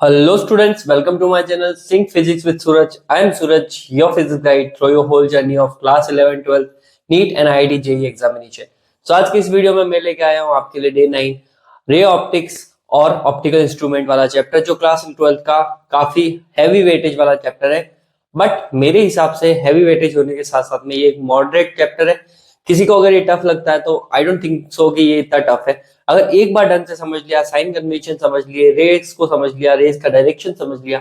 Hello students, welcome to my channel Sync Physics with Suraj. I am Suraj, your physics guide through your whole journey of class 11, 12, NEET and IIT JEE examination. So आज की इस video में मैं लेके आया हूँ आपके लिए डे 9 रे ऑप्टिक्स और ऑप्टिकल इंस्ट्रूमेंट वाला चैप्टर जो क्लास 12 का काफी हैवी वेटेज वाला चैप्टर है। बट मेरे हिसाब से हैवी वेटेज होने के साथ साथ में ये एक मॉडरेट चैप्टर है। किसी को अगर ये टफ लगता है तो आई डोंट थिंक सो कि ये इतना टफ है। अगर एक बार ढंग से समझ लिया, साइन कन्वेंशन समझ लिए, रेस को समझ लिया, रेस का डायरेक्शन समझ लिया,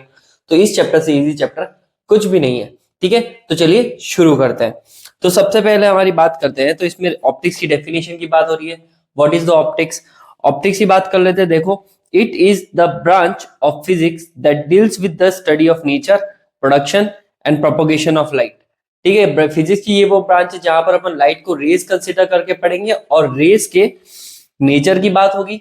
तो इस चैप्टर से इजी चैप्टर कुछ भी नहीं है। ठीक है, तो चलिए शुरू करते हैं। तो सबसे पहले हमारी बात करते हैं, तो इसमें ऑप्टिक्स की डेफिनेशन की बात हो रही है। What is the optics? Optics की बात कर लेते हैं। देखो, it is the branch of physics that deals with the study of nature, production and propagation of light. ठीक है, फिजिक्स की ये वो ब्रांच है जहां पर अपन लाइट को रेस कंसिडर करके पढ़ेंगे और रेस के नेचर की बात होगी,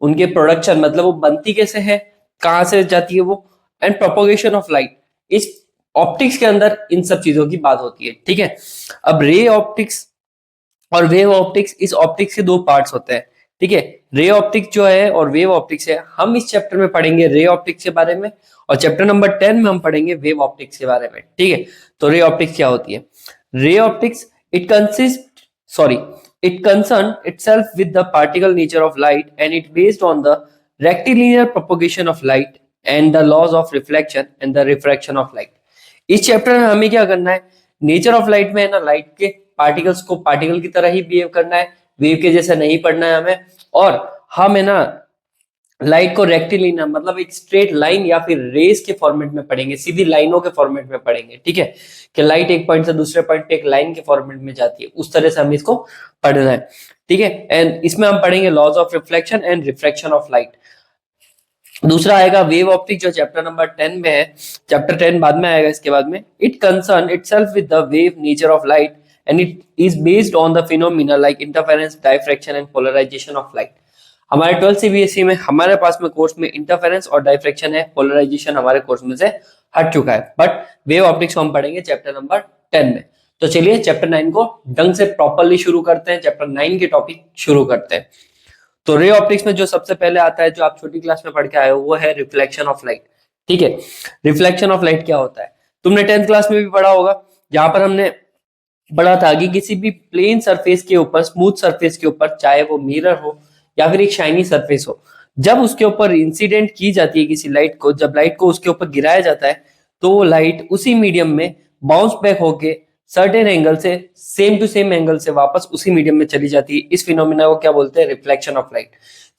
उनके प्रोडक्शन मतलब वो बनती कैसे है, कहां से जाती है वो, एंड प्रोपोगेशन ऑफ लाइट। इस ऑप्टिक्स के अंदर इन सब चीजों की बात होती है। ठीक है, अब रे ऑप्टिक्स और वेव ऑप्टिक्स, इस ऑप्टिक्स के दो पार्ट्स होते हैं। ठीक है, रे ऑप्टिक्स जो है और वेव ऑप्टिक्स है, हम इस चैप्टर में पढ़ेंगे रे ऑप्टिक्स के बारे में और चैप्टर नंबर 10 में हम पढ़ेंगे वेव ऑप्टिक्स के बारे में। ठीक है, तो रे ऑप्टिक्स क्या होती है? Ray optics it consist sorry it concerned itself with the particle nature of light and it based on the rectilinear propagation of light and the laws of reflection and the refraction of light। इस chapter में हमें क्या करना है? Nature of light में है ना, light के पार्टिकल्स को पार्टिकल की तरह ही बिहेव करना है, वेव के जैसा नहीं पढ़ना है हमें। और हम है ना लाइट को रेक्टिलिनियर मतलब एक स्ट्रेट लाइन या फिर रेस के फॉर्मेट में पढ़ेंगे, सीधी लाइनों के फॉर्मेट में पढ़ेंगे। ठीक है, कि लाइट एक पॉइंट से दूसरे पॉइंट पे एक लाइन के फॉर्मेट में जाती है, उस तरह से हमें इसको पढ़ना है। ठीक है, एंड इसमें हम पढ़ेंगे laws of reflection and refraction of light. दूसरा आएगा वेव ऑप्टिक्स जो चैप्टर नंबर 10 में है। चैप्टर 10 बाद में आएगा इसके बाद में। It concern itself with the wave nature of light and it is based on the phenomena like interference, diffraction and polarisation of light. हमारे 12th सीबीएसई में हमारे पास में कोर्स में इंटरफेरेंस और डायफ्रैक्शन है, पोलराइजेशन हमारे कोर्स में से हट चुका है। बट वेव ऑप्टिक्स को हम पढ़ेंगे चैप्टर नंबर 10 में। तो चलिए चैप्टर 9 को ढंग से प्रॉपरली शुरू करते हैं, चैप्टर 9 के टॉपिक शुरू करते हैं। तो रे ऑप्टिक्स में जो सबसे पहले आता है, जो आप छोटी क्लास में पढ़ के आए हो, वो है रिफ्लेक्शन ऑफ लाइट। ठीक है, रिफ्लेक्शन ऑफ लाइट क्या होता है? तुमने 10th क्लास में भी पढ़ा होगा, जहां पर हमने पढ़ा था कि किसी भी प्लेन सरफेस के ऊपर, स्मूथ सरफेस के ऊपर, चाहे वो मिरर हो या फिर एक शाइनी सरफेस हो, जब उसके ऊपर इंसिडेंट की जाती है किसी लाइट को, जब लाइट को उसके ऊपर गिराया जाता है, तो वो लाइट उसी मीडियम में बाउंस बैक होके सर्टेन एंगल से सेम टू सेम एंगल से वापस उसी मीडियम में चली जाती है। इस फिनोमिना को क्या बोलते हैं? Reflection of light.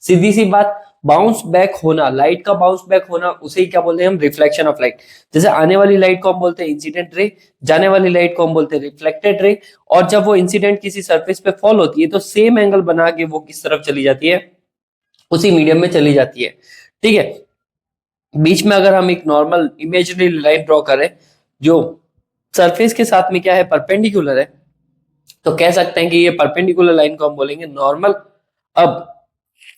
सीधी सी बात, बाउंस बैक होना, लाइट का बाउंस बैक होना, उसे ही क्या बोलते हैं हम? Reflection of light. जैसे आने वाली लाइट को हम बोलते हैं इंसिडेंट रे, जाने वाली लाइट को हम बोलते हैं रिफ्लेक्टेड रे। और जब वो इंसिडेंट किसी सरफेस पे फॉल होती है तो सेम एंगल बना के वो किस तरफ चली जाती है? उसी मीडियम में चली जाती है। ठीक है, बीच में अगर हम एक नॉर्मल इमेजिनरी लाइन ड्रॉ करें जो सरफेस के साथ में क्या है? परपेंडिकुलर है, तो कह सकते हैं कि ये परपेंडिकुलर लाइन को हम बोलेंगे नॉर्मल। अब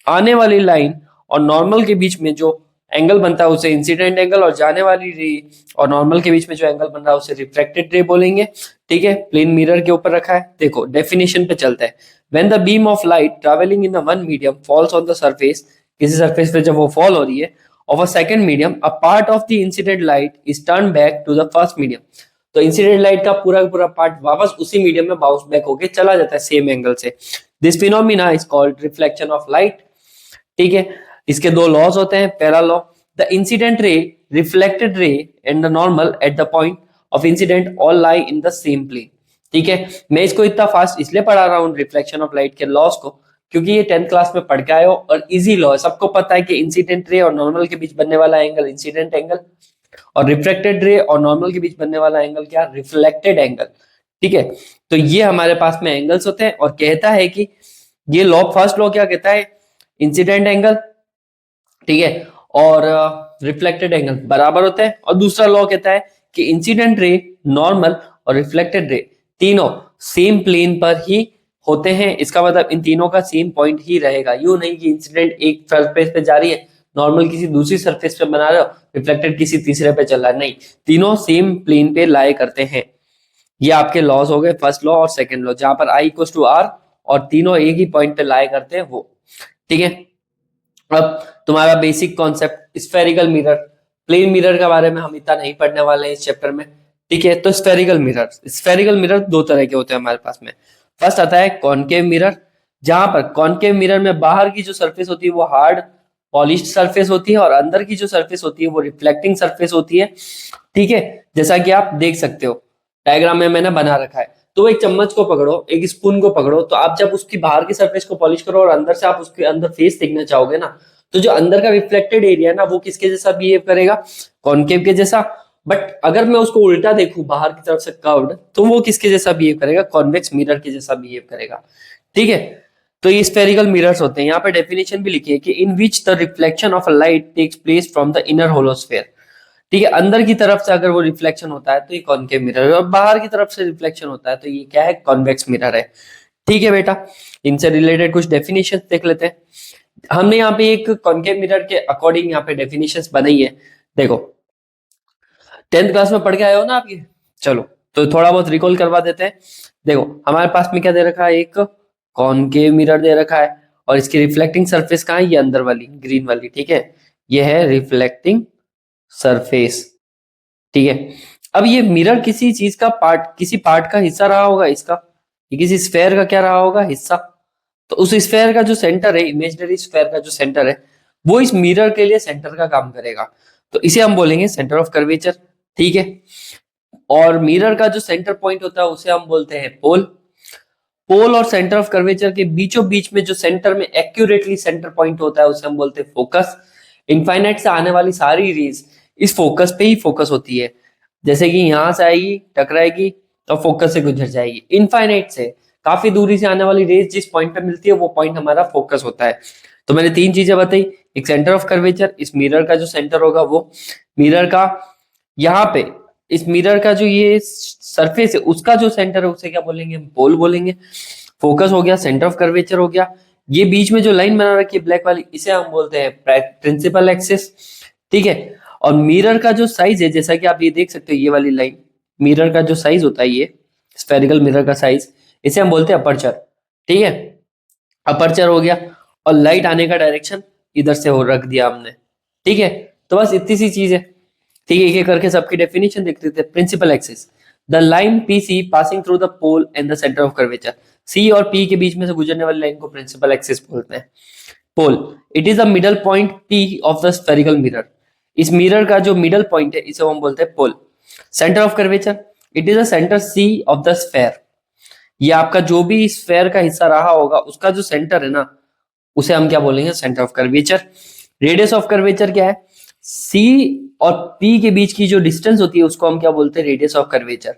आने वाली लाइन और नॉर्मल के बीच में जो एंगल बनता है उसे इंसिडेंट एंगल, और जाने वाली रे और नॉर्मल के बीच में जो एंगल बन रहा है उसे रिफ्रैक्टेड रे बोलेंगे। ठीक है, प्लेन मिरर के ऊपर रखा है। देखो डेफिनेशन पे चलते हैं। When the beam of light travelling in the one medium falls on the surface, किसी सरफेस पे जब वो फॉल हो रही है of a second medium, a part of the incident light is turn back to the first medium. तो incident light का पूरा पार्ट वापस उसी मीडियम में बाउंस बैक होके चला जाता है सेम एंगल से। This phenomena is called reflection of light. ठीक है, इसके दो लॉज होते हैं। पहला law, the incident ray, reflected ray and the normal at the point of incident all lie in the same plane. ठीक है, मैं इसको इतना फास्ट इसलिए पढ़ा रहा हूँ रिफ्लेक्शन ऑफ लाइट के लॉस को, क्योंकि ये 10th क्लास में पढ़ के आए हो और इजी लॉ है। सबको पता है कि इंसिडेंट रे और नॉर्मल के बीच बनने वाला एंगल इंसिडेंट एंगल, और रिफ्लेक्टेड रे और नॉर्मल के बीच बनने वाला एंगल क्या? Reflected angle. ठीक है, तो ये हमारे पास में एंगल्स होते हैं और कहता है कि ये लॉ, फर्स्ट लॉ क्या कहता है? इंसिडेंट एंगल, ठीक है, और रिफ्लेक्टेड एंगल बराबर होते हैं। और दूसरा लॉ कहता है कि इंसिडेंट रे, नॉर्मल और रिफ्लेक्टेड रे तीनों सेम प्लेन पर ही होते हैं। इसका मतलब इन तीनों का सेम पॉइंट ही रहेगा। यूं नहीं कि इंसिडेंट एक सरफेस पे जा रही है, नॉर्मल किसी दूसरी सरफेस पे बना रहे हो, रिफ्लेक्टेड किसी तीसरे पे चल रहा है, नहीं, तीनों सेम प्लेन पे लाए करते हैं। ये आपके लॉज हो गए, फर्स्ट लॉ और सेकंड लॉ, जहां पर आई इक्वल्स टू आर और तीनों एक ही पॉइंट पे लाए करते हैं वो। ठीक है, अब तुम्हारा basic concept spherical mirror, plane mirror के बारे में हम इतना नहीं पढ़ने वाले हैं इस चैप्टर में, ठीक है। तो स्फेरिकल मिरर दो तरह के होते हैं हमारे पास में। फर्स्ट आता है कॉनकेव मिरर, जहां पर कॉनकेव मिरर में बाहर की जो सरफेस होती है वो हार्ड पॉलिश्ड सरफेस होती है और अंदर की जो सरफेस होती है वो रिफ्लेक्टिंग सरफेस होती है, ठीक है। जैसा कि आप देख सकते हो डायग्राम में मैंने बना रखा है। तो एक चम्मच को पकड़ो, एक स्पून को पकड़ो, तो आप जब उसकी बाहर की सरफेस को पॉलिश करो और अंदर से आप उसके अंदर फेस देखना चाहोगे ना, तो जो अंदर का रिफ्लेक्टेड एरिया है ना वो किसके जैसा बिहेव करेगा, कॉनकेव के जैसा। बट अगर मैं उसको उल्टा देखूं बाहर की तरफ से कर्व्ड, तो वो किसके जैसा बिहेव करेगा, कॉन्वेक्स मिरर के जैसा बिहेव करेगा, ठीक है। तो ये स्फेरिकल मिरर्स होते हैं। यहाँ पे डेफिनेशन भी लिखी है कि in which the reflection of a light takes place from the inner hollow sphere, ठीक है। अंदर की तरफ से अगर वो रिफ्लेक्शन होता है तो ये कॉनकेव मिरर है, और बाहर की तरफ से रिफ्लेक्शन होता है तो ये क्या है, कॉन्वेक्स मिरर है, ठीक है बेटा। इनसे रिलेटेड कुछ डेफिनेशन देख लेते हैं। हमने यहाँ पे एक कॉनकेव मिरर के अकॉर्डिंग यहाँ पे डेफिनेशंस बनाई है। देखो 10th क्लास में पढ़ के आए हो ना आप ये, चलो तो थोड़ा बहुत रिकॉल करवा देते हैं। देखो हमारे पास में क्या दे रखा है, एक कॉनकेव मिरर दे रखा है, और इसकी रिफ्लेक्टिंग सरफेस कहाँ है, ये अंदर वाली ग्रीन वाली, ठीक है। ये है रिफ्लेक्टिंग सरफेस, ठीक है। अब ये मिरर किसी चीज का पार्ट, किसी पार्ट का हिस्सा रहा होगा इसका, ये किसी स्फेयर का क्या रहा होगा, हिस्सा। तो उस स्फेयर का जो सेंटर है, इमेजिनरी स्फेयर का जो सेंटर है, वो इस मिरर के लिए सेंटर का काम करेगा, तो इसे हम बोलेंगे सेंटर ऑफ कर्वेचर, ठीक है। और मिरर का जो सेंटर पॉइंट होता है उसे हम बोलते हैं पोल। पोल और सेंटर ऑफ कर्वेचर के बीचों बीच में जो सेंटर में एक्यूरेटली सेंटर पॉइंट होता है उसे हम बोलते हैं फोकस। इनफाइनाइट से आने वाली सारी रेज इस फोकस पे ही फोकस होती है, जैसे कि यहां से आएगी टकराएगी और फोकस से गुजर जाएगी। इनफाइनाइट से काफी दूरी से आने वाली रेज जिस पॉइंट पे मिलती है वो पॉइंट हमारा फोकस होता है। तो मैंने तीन चीजें बताई, एक सेंटर ऑफ कर्वेचर, इस मिरर का जो सेंटर होगा वो, मिरर का यहाँ पे इस मिरर का जो ये सरफेस है उसका जो सेंटर है उसे क्या बोलेंगे, हम पोल बोलेंगे। फोकस हो गया, सेंटर ऑफ कर्वेचर हो गया, ये बीच में जो लाइन बना रखी है ब्लैक वाली इसे हम बोलते हैं प्रिंसिपल एक्सिस, ठीक है। और मिरर का जो साइज है, जैसा कि आप ये देख सकते हो ये वाली लाइन, मिरर का जो साइज होता है ये स्फेरिकल मिरर का साइज, इसे हम बोलते हैं अपर्चर, ठीक है। अपर्चर हो गया, और लाइट आने का डायरेक्शन इधर से हो रख दिया हमने, ठीक है। तो बस इतनी सी चीज है, ठीक है। एक एक करके सबकी डेफिनेशन देख लेते हैं। Principal axis, the line P C passing through the pole and the centre of curvature, C और पी के बीच में से गुजरने वाली लाइन को प्रिंसिपल एक्सिस बोलते हैं। Pole, it is the middle point P of the spherical mirror, इस मिरर का जो मिडल पॉइंट है इसे हम बोलते हैं pole. Centre of curvature, it is the centre C of the sphere, ये आपका जो भी स्फेयर का हिस्सा रहा होगा उसका जो सेंटर है ना उसे हम क्या बोलेंगे, centre of curvature. Radius of curvature क्या है, सी और पी के बीच की जो डिस्टेंस होती है उसको हम क्या बोलते हैं, रेडियस ऑफ कर्वेचर,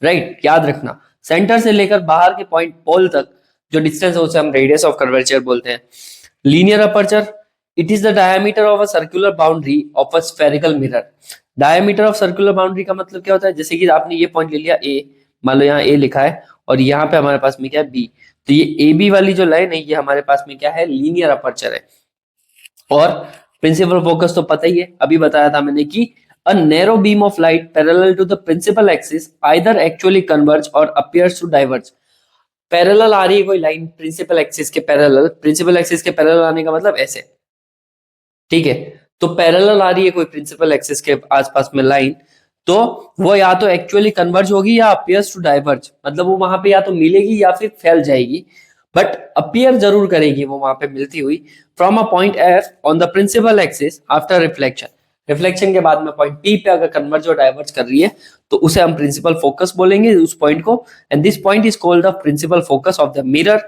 राइट। याद रखना सेंटर से लेकर बाहर के पॉइंट पोल तक जो डिस्टेंस है उसे हम रेडियस ऑफ कर्वेचर बोलते हैं। Linear aperture, it is the diameter of a circular boundary of a spherical mirror. Diameter of circular boundary का मतलब क्या होता है, जैसे कि आपने ये पॉइंट ले लिया ए, मान लो यहाँ ए लिखा है और यहाँ पे हमारे पास में क्या है बी, तो ये ए बी वाली जो लाइन है ये हमारे पास में क्या है, लीनियर अपर्चर है। और प्रिंसिपल फोकस तो पता ही है, अभी बताया था मैंने कि a narrow beam of light parallel to the principal axis either actually converge or appears to diverge। Parallel आ रही है कोई लाइन प्रिंसिपल एक्सिस के पैरेलल, प्रिंसिपल एक्सिस के पैरेलल आने का मतलब ऐसे, ठीक है। तो पैरेलल आ रही है कोई प्रिंसिपल एक्सिस के आसपास में लाइन, तो वो या तो एक्चुअली कन्वर्ज होगी या अपियर्स टू डाइवर्ज, मतलब वो वहां पे या तो मिलेगी या फिर फैल जाएगी, बट अपियर जरूर करेगी वो वहां पे मिलती हुई, from a point F on the principal axis after reflection. Reflection के बाद में पॉइंट पी पे अगर कन्वर्ज और डाइवर्ज कर रही है तो उसे हम प्रिंसिपल फोकस बोलेंगे उस पॉइंट को, and this point is called the principal focus of the mirror.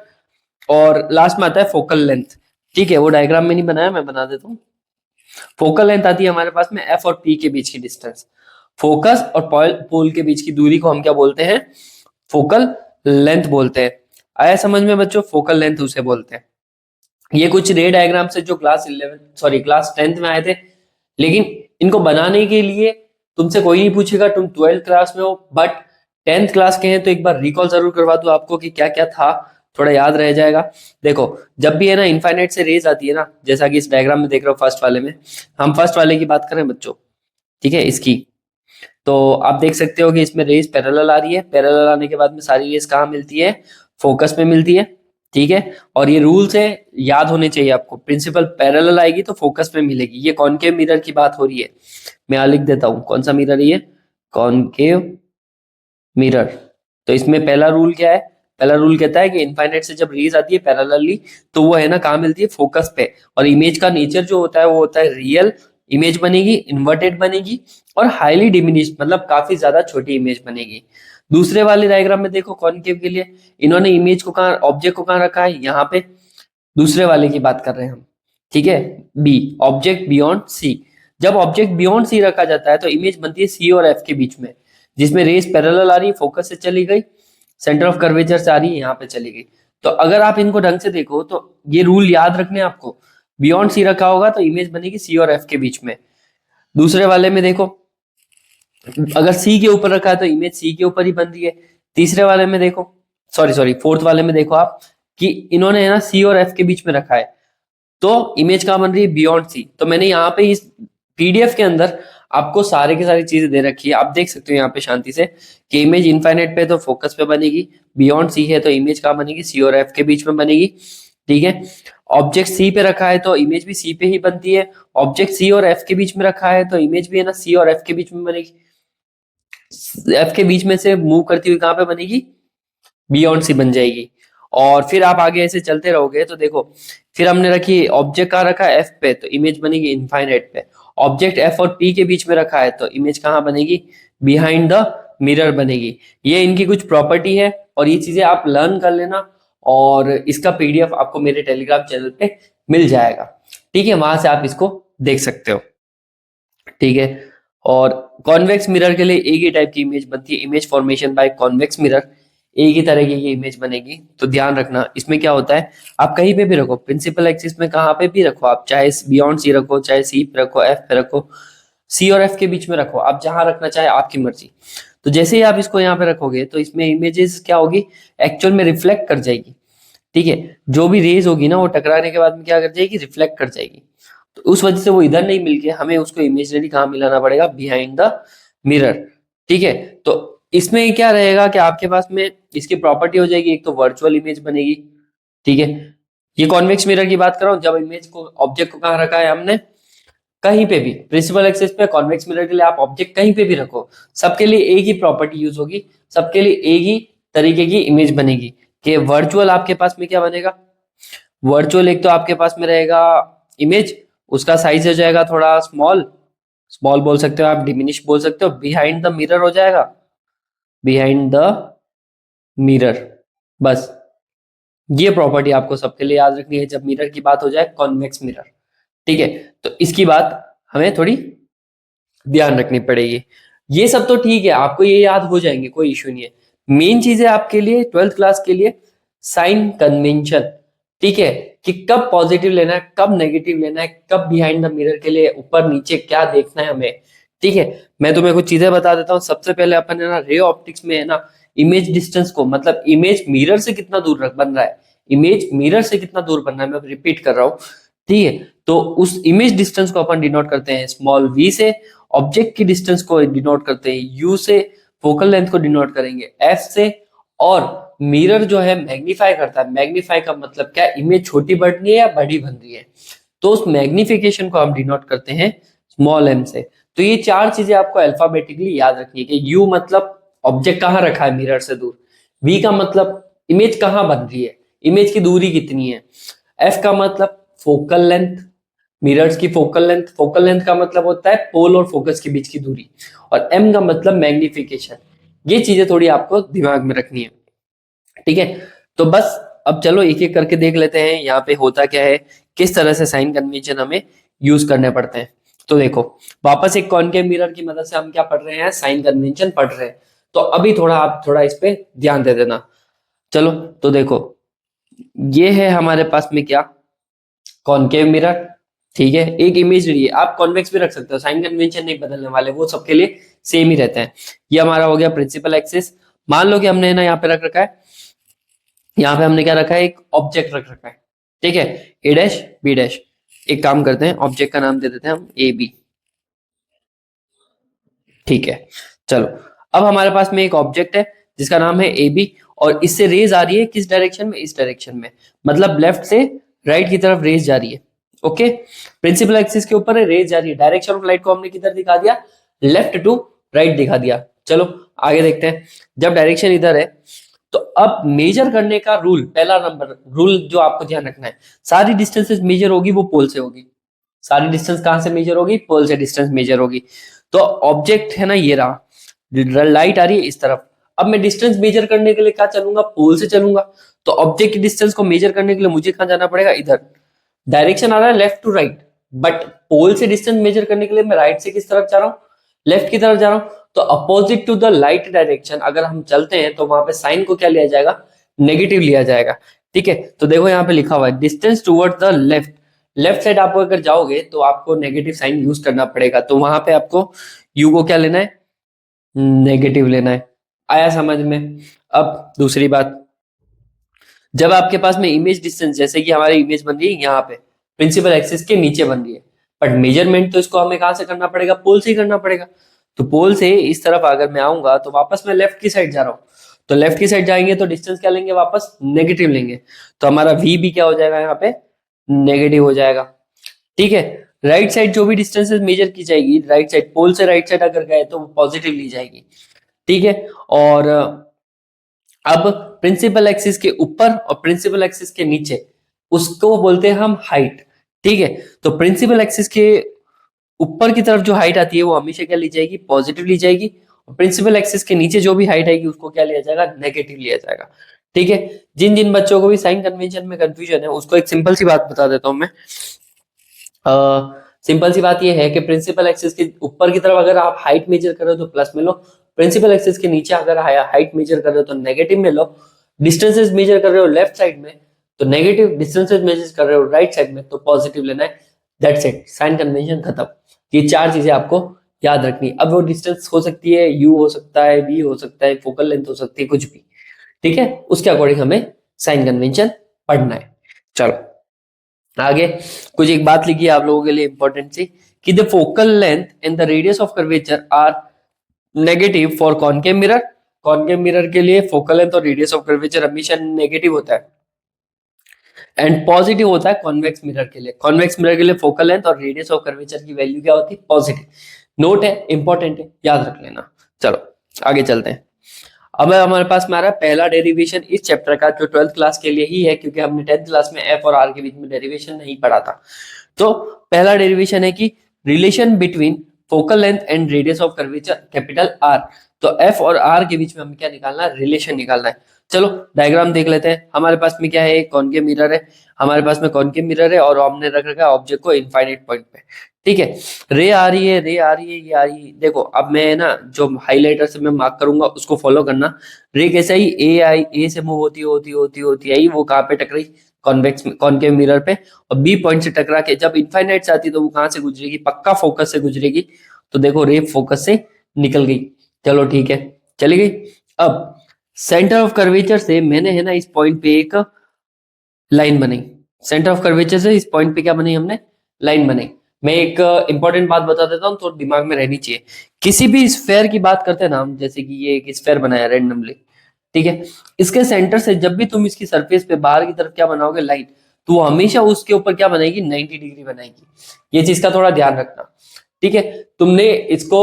और लास्ट में आता है फोकल लेंथ, ठीक है। वो डायग्राम में नहीं बनाया, मैं बना देता हूँ। फोकल लेंथ आती है हमारे पास में एफ और पी के बीच की डिस्टेंस, फोकस और पोल के बीच की दूरी को हम क्या बोलते हैं, फोकल लेंथ बोलते हैं। आया समझ में बच्चों, फोकल लेंथ उसे बोलते हैं। ये कुछ रे डायग्राम से जो क्लास 10th में आए थे, लेकिन इनको बनाने के लिए तुमसे कोई नहीं पूछेगा, तुम 12th क्लास में हो, बट 10th क्लास के हैं तो एक बार रिकॉल जरूर करवा दो आपको कि क्या क्या था, थोड़ा याद रह जाएगा। देखो जब भी है ना इनफाइनाइट से रेज आती है ना, जैसा कि इस डायग्राम में देख रहे हो फर्स्ट वाले में, हम फर्स्ट वाले की बात करें बच्चों, ठीक है, इसकी, तो आप देख सकते हो कि इसमें रेज पैरेलल आ रही है, पैरेलल आने के बाद में सारी रेज कहाँ मिलती है, फोकस में मिलती है, ठीक है। और ये रूल्स है, याद होने चाहिए आपको। प्रिंसिपल पैरेलल आएगी तो फोकस पे मिलेगी। ये कॉनकेव मिरर की बात हो रही है, मैं यहाँ लिख देता हूँ कौन सा मिरर है ये, कॉनकेव मिरर। तो इसमें पहला रूल क्या है, पहला रूल कहता है कि इनफाइनाइट से जब रेज आती है पैरेलली तो वो है ना कहाँ मिलती है, फोकस पे। और इमेज का नेचर जो होता है वो होता है रियल इमेज बनेगी, इन्वर्टेड बनेगी और हाईली डिमिनिश्ड, मतलब काफी ज्यादा छोटी इमेज बनेगी। दूसरे वाले डायग्राम में देखो कॉनकेव के लिए इन्होंने इमेज को कहाँ, ऑब्जेक्ट को कहाँ रखा है, यहाँ पे। दूसरे वाले की बात कर रहे हैं हम, ठीक है। B, object beyond C. जब ऑब्जेक्ट बियॉन्ड सी रखा जाता है तो इमेज बनती है सी और एफ के बीच में, जिसमें रेस पैरेलल आ रही है, फोकस से चली गई, सेंटर ऑफ कर्वेचर से आ रही है, यहाँ पे चली गई। तो अगर आप इनको ढंग से देखो तो ये रूल याद रखने हैं आपको, बियॉन्ड सी रखा होगा तो इमेज बनेगी सी और एफ के बीच में। दूसरे वाले में देखो अगर सी के ऊपर रखा है तो इमेज सी के ऊपर ही बन रही है। तीसरे वाले में देखो, सॉरी सॉरी फोर्थ वाले में देखो आप कि इन्होंने है ना सी और एफ के बीच में रखा है तो इमेज कहाँ बन रही है, बियॉन्ड सी। तो मैंने यहाँ पे इस पीडीएफ के अंदर आपको सारे की सारी चीजें दे रखी है, आप देख सकते हो यहाँ पे शांति से कि इमेज इनफाइनाइट पे तो फोकस पे बनेगी, बियॉन्ड सी है तो इमेज कहाँ बनेगी, सी और एफ के बीच में बनेगी, ठीक है। ऑब्जेक्ट सी पे रखा है तो इमेज भी सी पे ही बनती है, ऑब्जेक्ट सी और एफ के बीच में रखा है तो इमेज भी है ना सी और एफ के बीच में बनेगी। एफ के बीच में से मूव करती हुई कहाँ पे बनेगी, बियॉन्ड सी बन जाएगी। और फिर आप आगे ऐसे चलते रहोगे तो देखो फिर हमने रखी ऑब्जेक्ट कहाँ रखा है, एफ पे, तो इमेज बनेगी इनफाइनाइट पे। ऑब्जेक्ट एफ और पी के बीच में रखा है तो इमेज कहाँ बनेगी, बिहाइंड द मिरर बनेगी। ये इनकी कुछ प्रॉपर्टी है और ये चीजें आप लर्न कर लेना और इसका पीडीएफ आपको मेरे टेलीग्राम चैनल पे मिल जाएगा, ठीक है। वहां से आप इसको देख सकते हो, ठीक है। और कॉन्वेक्स मिरर के लिए एक ही टाइप की इमेज बनती है, image formation by convex mirror, एक ही तरह की ये इमेज बनेगी। तो ध्यान रखना इसमें क्या होता है, आप कहीं पे भी रखो, प्रिंसिपल एक्सिस में कहाँ पे भी रखो, आप चाहे बियॉन्ड सी रखो, चाहे सी पे रखो, एफ पे रखो, सी और एफ के बीच में रखो, आप जहां रखना चाहे आपकी मर्जी। तो जैसे ही आप इसको यहाँ पे रखोगे तो इसमें इमेजेस क्या होगी, एक्चुअल में रिफ्लेक्ट कर जाएगी, ठीक है। जो भी रेज होगी ना वो टकराने के बाद में क्या कर जाएगी, रिफ्लेक्ट कर जाएगी। तो उस वजह से वो इधर नहीं मिलके हमें उसको इमेजनरी कहाँ मिलाना पड़ेगा, बिहाइंड द मिरर, ठीक है। तो इसमें क्या रहेगा कि आपके पास में इसकी प्रॉपर्टी हो जाएगी, एक तो वर्चुअल इमेज बनेगी, ठीक है। ये कॉन्वेक्स मिरर की बात कर रहा हूँ, जब इमेज को, ऑब्जेक्ट को कहाँ रखा है हमने, कहीं पे भी, प्रिंसिपल एक्सिस पे, कॉन्वेक्स मिरर के लिए आप ऑब्जेक्ट कहीं पे भी रखो, सबके लिए एक ही प्रॉपर्टी यूज होगी, सबके लिए एक ही तरीके की इमेज बनेगी। कि वर्चुअल आपके पास में क्या बनेगा, वर्चुअल एक तो आपके पास में रहेगा इमेज, उसका साइज हो जाएगा थोड़ा स्मॉल, स्मॉल बोल सकते हो आप, डिमिनिश बोल सकते हो, बिहाइंड द मिरर हो जाएगा, बिहाइंड द मिरर। बस ये प्रॉपर्टी आपको सबके लिए याद रखनी है जब मिरर की बात हो जाए, कॉन्वेक्स मिरर, ठीक है। तो इसकी बात हमें थोड़ी ध्यान रखनी पड़ेगी। ये सब तो ठीक है, आपको ये याद हो जाएंगे, कोई इश्यू नहीं है। मेन चीज है आपके लिए ट्वेल्थ क्लास के लिए साइन कन्वेंशन, ठीक है। कि कब पॉजिटिव लेना है, कब नेगेटिव लेना है, कब बिहाइंड द मिरर के लिए ऊपर नीचे क्या देखना है हमें, ठीक है। मैं तुम्हें कुछ चीजें बता देता हूँ। सबसे पहले अपन है ना रे ऑप्टिक्स में है ना इमेज डिस्टेंस को, मतलब इमेज मिरर से कितना दूर बन रहा है, इमेज मिरर से कितना दूर बन रहा है, मैं रिपीट कर रहा हूँ, ठीक है। तो उस इमेज डिस्टेंस को अपन डिनोट करते हैं स्मॉल v से, ऑब्जेक्ट की डिस्टेंस को डिनोट करते हैं u से, फोकल लेंथ को डिनोट करेंगे f से, और मिरर जो है मैग्नीफाई करता है, मैग्नीफाई का मतलब क्या, इमेज छोटी बढ़ रही है या बड़ी बन रही है, तो उस मैग्निफिकेशन को हम डिनोट करते हैं स्मॉल m से। तो ये चार चीजें आपको अल्फाबेटिकली याद रखनी है कि u मतलब ऑब्जेक्ट कहाँ रखा है मिरर से दूर, v का मतलब इमेज कहाँ बन रही है, इमेज की दूरी कितनी है, f का मतलब फोकल लेंथ, मिरर्स की फोकल लेंथ, फोकल लेंथ का मतलब होता है पोल और फोकस के बीच की दूरी, और m का मतलब मैग्निफिकेशन। ये चीजें थोड़ी आपको दिमाग में रखनी है, ठीक है। तो बस अब चलो एक एक करके देख लेते हैं यहाँ पे होता क्या है, किस तरह से साइन कन्वेंशन हमें यूज करने पड़ते हैं। तो देखो वापस एक कॉनकेव मिरर की मदद से हम क्या पढ़ रहे हैं, साइन कन्वेंशन पढ़ रहे हैं। तो अभी थोड़ा आप थोड़ा इस पे ध्यान दे देना। चलो तो देखो ये है हमारे पास में क्या, कॉनकेव मिरर, ठीक है। एक इमेज रही है, आप कॉन्वेक्स भी रख सकते हो, साइन कन्वेंशन नहीं बदलने वाले, वो सबके लिए सेम ही रहते हैं। ये हमारा हो गया प्रिंसिपल एक्सिस। मान लो कि हमने ना यहाँ पे रख रखा है, यहाँ पे हमने क्या रखा है, एक ऑब्जेक्ट रख रखा है, ठीक है, ए डैश बी डैश। एक काम करते हैं, ऑब्जेक्ट का नाम दे देते हैं हम ए बी, ठीक है। चलो अब हमारे पास में एक ऑब्जेक्ट है जिसका नाम है ए बी, और इससे रेज आ रही है किस डायरेक्शन में, इस डायरेक्शन में, मतलब लेफ्ट से राइट की तरफ रेज जा रही है। ओके, प्रिंसिपल एक्सिस के ऊपर है, रेज जा रही है, डायरेक्शन ऑफ लाइट को हमने किधर दिखा दिया, लेफ्ट टू राइट दिखा दिया। चलो आगे देखते हैं। जब डायरेक्शन इधर है तो अब मेजर करने का रूल, पहला नंबर रूल जो आपको ध्यान रखना है, सारी डिस्टेंसेस मेजर होगी वो पोल से होगी। सारी डिस्टेंस कहां से मेजर होगी, पोल से डिस्टेंस मेजर होगी। तो ऑब्जेक्ट है ना ये रहा, लाइट आ रही है इस तरफ, अब मैं डिस्टेंस मेजर करने के लिए क्या चलूंगा, पोल से चलूंगा। तो ऑब्जेक्ट की डिस्टेंस को मेजर करने के लिए मुझे कहां जाना पड़ेगा, इधर। डायरेक्शन आ रहा है लेफ्ट टू राइट, बट पोल से डिस्टेंस मेजर करने के लिए मैं राइट से किस तरफ जा रहा हूँ, लेफ्ट की तरफ जा रहा हूँ। तो opposite to the light direction अगर हम चलते हैं तो वहां पे साइन को क्या लिया जाएगा, नेगेटिव लिया जाएगा। ठीक है, तो देखो यहाँ पे लिखा हुआ है distance toward the left, left side आप अगर जाओगे तो आपको नेगेटिव साइन यूज करना पड़ेगा, तो वहां पे आपको यू को क्या लेना है, नेगेटिव लेना है। आया समझ में। अब दूसरी बात, जब आपके पास में इमेज डिस्टेंस, जैसे कि हमारी इमेज बन रही है यहाँ पे प्रिंसिपल एक्सिस के नीचे बन रही है, बट मेजरमेंट तो इसको हमें कहां से करना पड़ेगा, पोल से ही करना पड़ेगा। तो पोल से इस तरफ अगर मैं आऊंगा तो वापस मैं लेफ्ट की साइड जा रहा हूँ, तो लेफ्ट की साइड जाएंगे तो डिस्टेंस क्या लेंगे, वापस नेगेटिव लेंगे। तो हमारा वी भी क्या हो जाएगा, यहाँ पे नेगेटिव हो जाएगा। ठीक है, राइट साइड जो भी डिस्टेंसेस मेजर की जाएगी, राइट साइड पोल से राइट साइड अगर गए तो वो पॉजिटिव ली जाएगी। ठीक है, और अब प्रिंसिपल एक्सिस के ऊपर और प्रिंसिपल एक्सिस के नीचे, उसको बोलते हैं हम हाइट। ठीक है, तो प्रिंसिपल एक्सिस के ऊपर की तरफ जो हाइट आती है वो हमेशा क्या ली जाएगी, पॉजिटिव ली जाएगी। और प्रिंसिपल एक्सिस के नीचे जो भी हाइट आएगी उसको क्या लिया जाएगा, नेगेटिव लिया जाएगा। ठीक है, जिन जिन बच्चों को भी साइन कन्वेंशन में कंफ्यूजन है उसको एक सिंपल सी बात बता देता हूं मैं। सिंपल सी बात ये है कि प्रिंसिपल एक्सिस के ऊपर की तरफ अगर आप हाइट मेजर कर रहे हो तो प्लस में लो, प्रिंसिपल एक्सिस के नीचे अगर हाइट मेजर कर रहे हो तो नेगेटिव में लो, डिस्टेंसेस मेजर कर रहे हो लेफ्ट साइड में तो नेगेटिव, डिस्टेंसेस मेजर कर रहे हो राइट साइड में तो पॉजिटिव लेना है। दैट्स इट, साइन कन्वेंशन खत्म। ये चार चीजें आपको याद रखनी है। अब वो डिस्टेंस हो सकती है, यू हो सकता है, वी हो सकता है, फोकल लेंथ हो सकती है, कुछ भी। ठीक है, उसके अकॉर्डिंग हमें साइन कन्वेंशन पढ़ना है। चलो आगे कुछ एक बात लिखी है आप लोगों के लिए इंपॉर्टेंट सी, कि the focal length and the radius of curvature R negative for concave mirror. Concave mirror के लिए फोकल लेंथ और रेडियस ऑफ कर्वेचर हमेशा नेगेटिव होता है, एंड पॉजिटिव होता है कॉन्वेक्स मिरर के लिए। कॉन्वेक्स मिरर के लिए फोकल लेंथ और रेडियस ऑफ कर्वेचर की वैल्यू क्या होती है, पॉजिटिव। नोट है, इंपॉर्टेंट है, याद रख लेना। चलो आगे चलते हैं। अब हमारे पास में आ रहा है पहला डेरिवेशन इस चैप्टर का, जो 12th क्लास के लिए ही है, क्योंकि हमने 10th क्लास में एफ और आर के बीच में डेरिवेशन नहीं पढ़ा था। तो पहला डेरिवेशन है कि relation between focal length and radius of curvature capital R. तो एफ और आर के बीच में हमें क्या निकालना है, रिलेशन निकालना है। चलो डायग्राम देख लेते हैं। हमारे पास में क्या है, एक कॉनकेव मिरर है, हमारे पास में कॉनकेव मिरर है और हमने रख रखा है ऑब्जेक्ट को इनफाइनाइट पॉइंट पे। ठीक है, रे आ रही है, रे आ रही है, ये आ रही है। देखो अब मैं ना जो हाईलाइटर से मैं मार्क करूंगा उसको फॉलो करना। रे कैसे आई, ए आई, ए से मूव होती होती होती होती आई, वो कहाँ पे टकराई, कॉन्वेक्स कॉनकेव मिरर पे, और बी पॉइंट से टकरा के जब इनफाइनाइट से आती तो वो कहाँ से गुजरेगी, पक्का फोकस से गुजरेगी। तो देखो रे फोकस से निकल गई, चलो ठीक है, चली गई। अब सेंटर ऑफ कर्वेचर से मैंने है ना इस पॉइंट पे एक लाइन बनाई, सेंटर ऑफ कर्वेचर से इस पॉइंट पे क्या बनाई हमने, लाइन बनाई। मैं एक इंपॉर्टेंट बात बता देता हूँ तो दिमाग में रहनी चाहिए। किसी भी स्फेयर की बात करते हैं ना हम, जैसे कि ये एक स्फेयर बनाया रैंडमली, ठीक है, इसके सेंटर से जब भी तुम इसकी सरफेस पे बाहर की तरफ क्या बनाओगे, लाइन, तो वो हमेशा उसके ऊपर क्या बनाएगी, 90 डिग्री बनाएगी। ये चीज का थोड़ा ध्यान रखना। ठीक है, तुमने इसको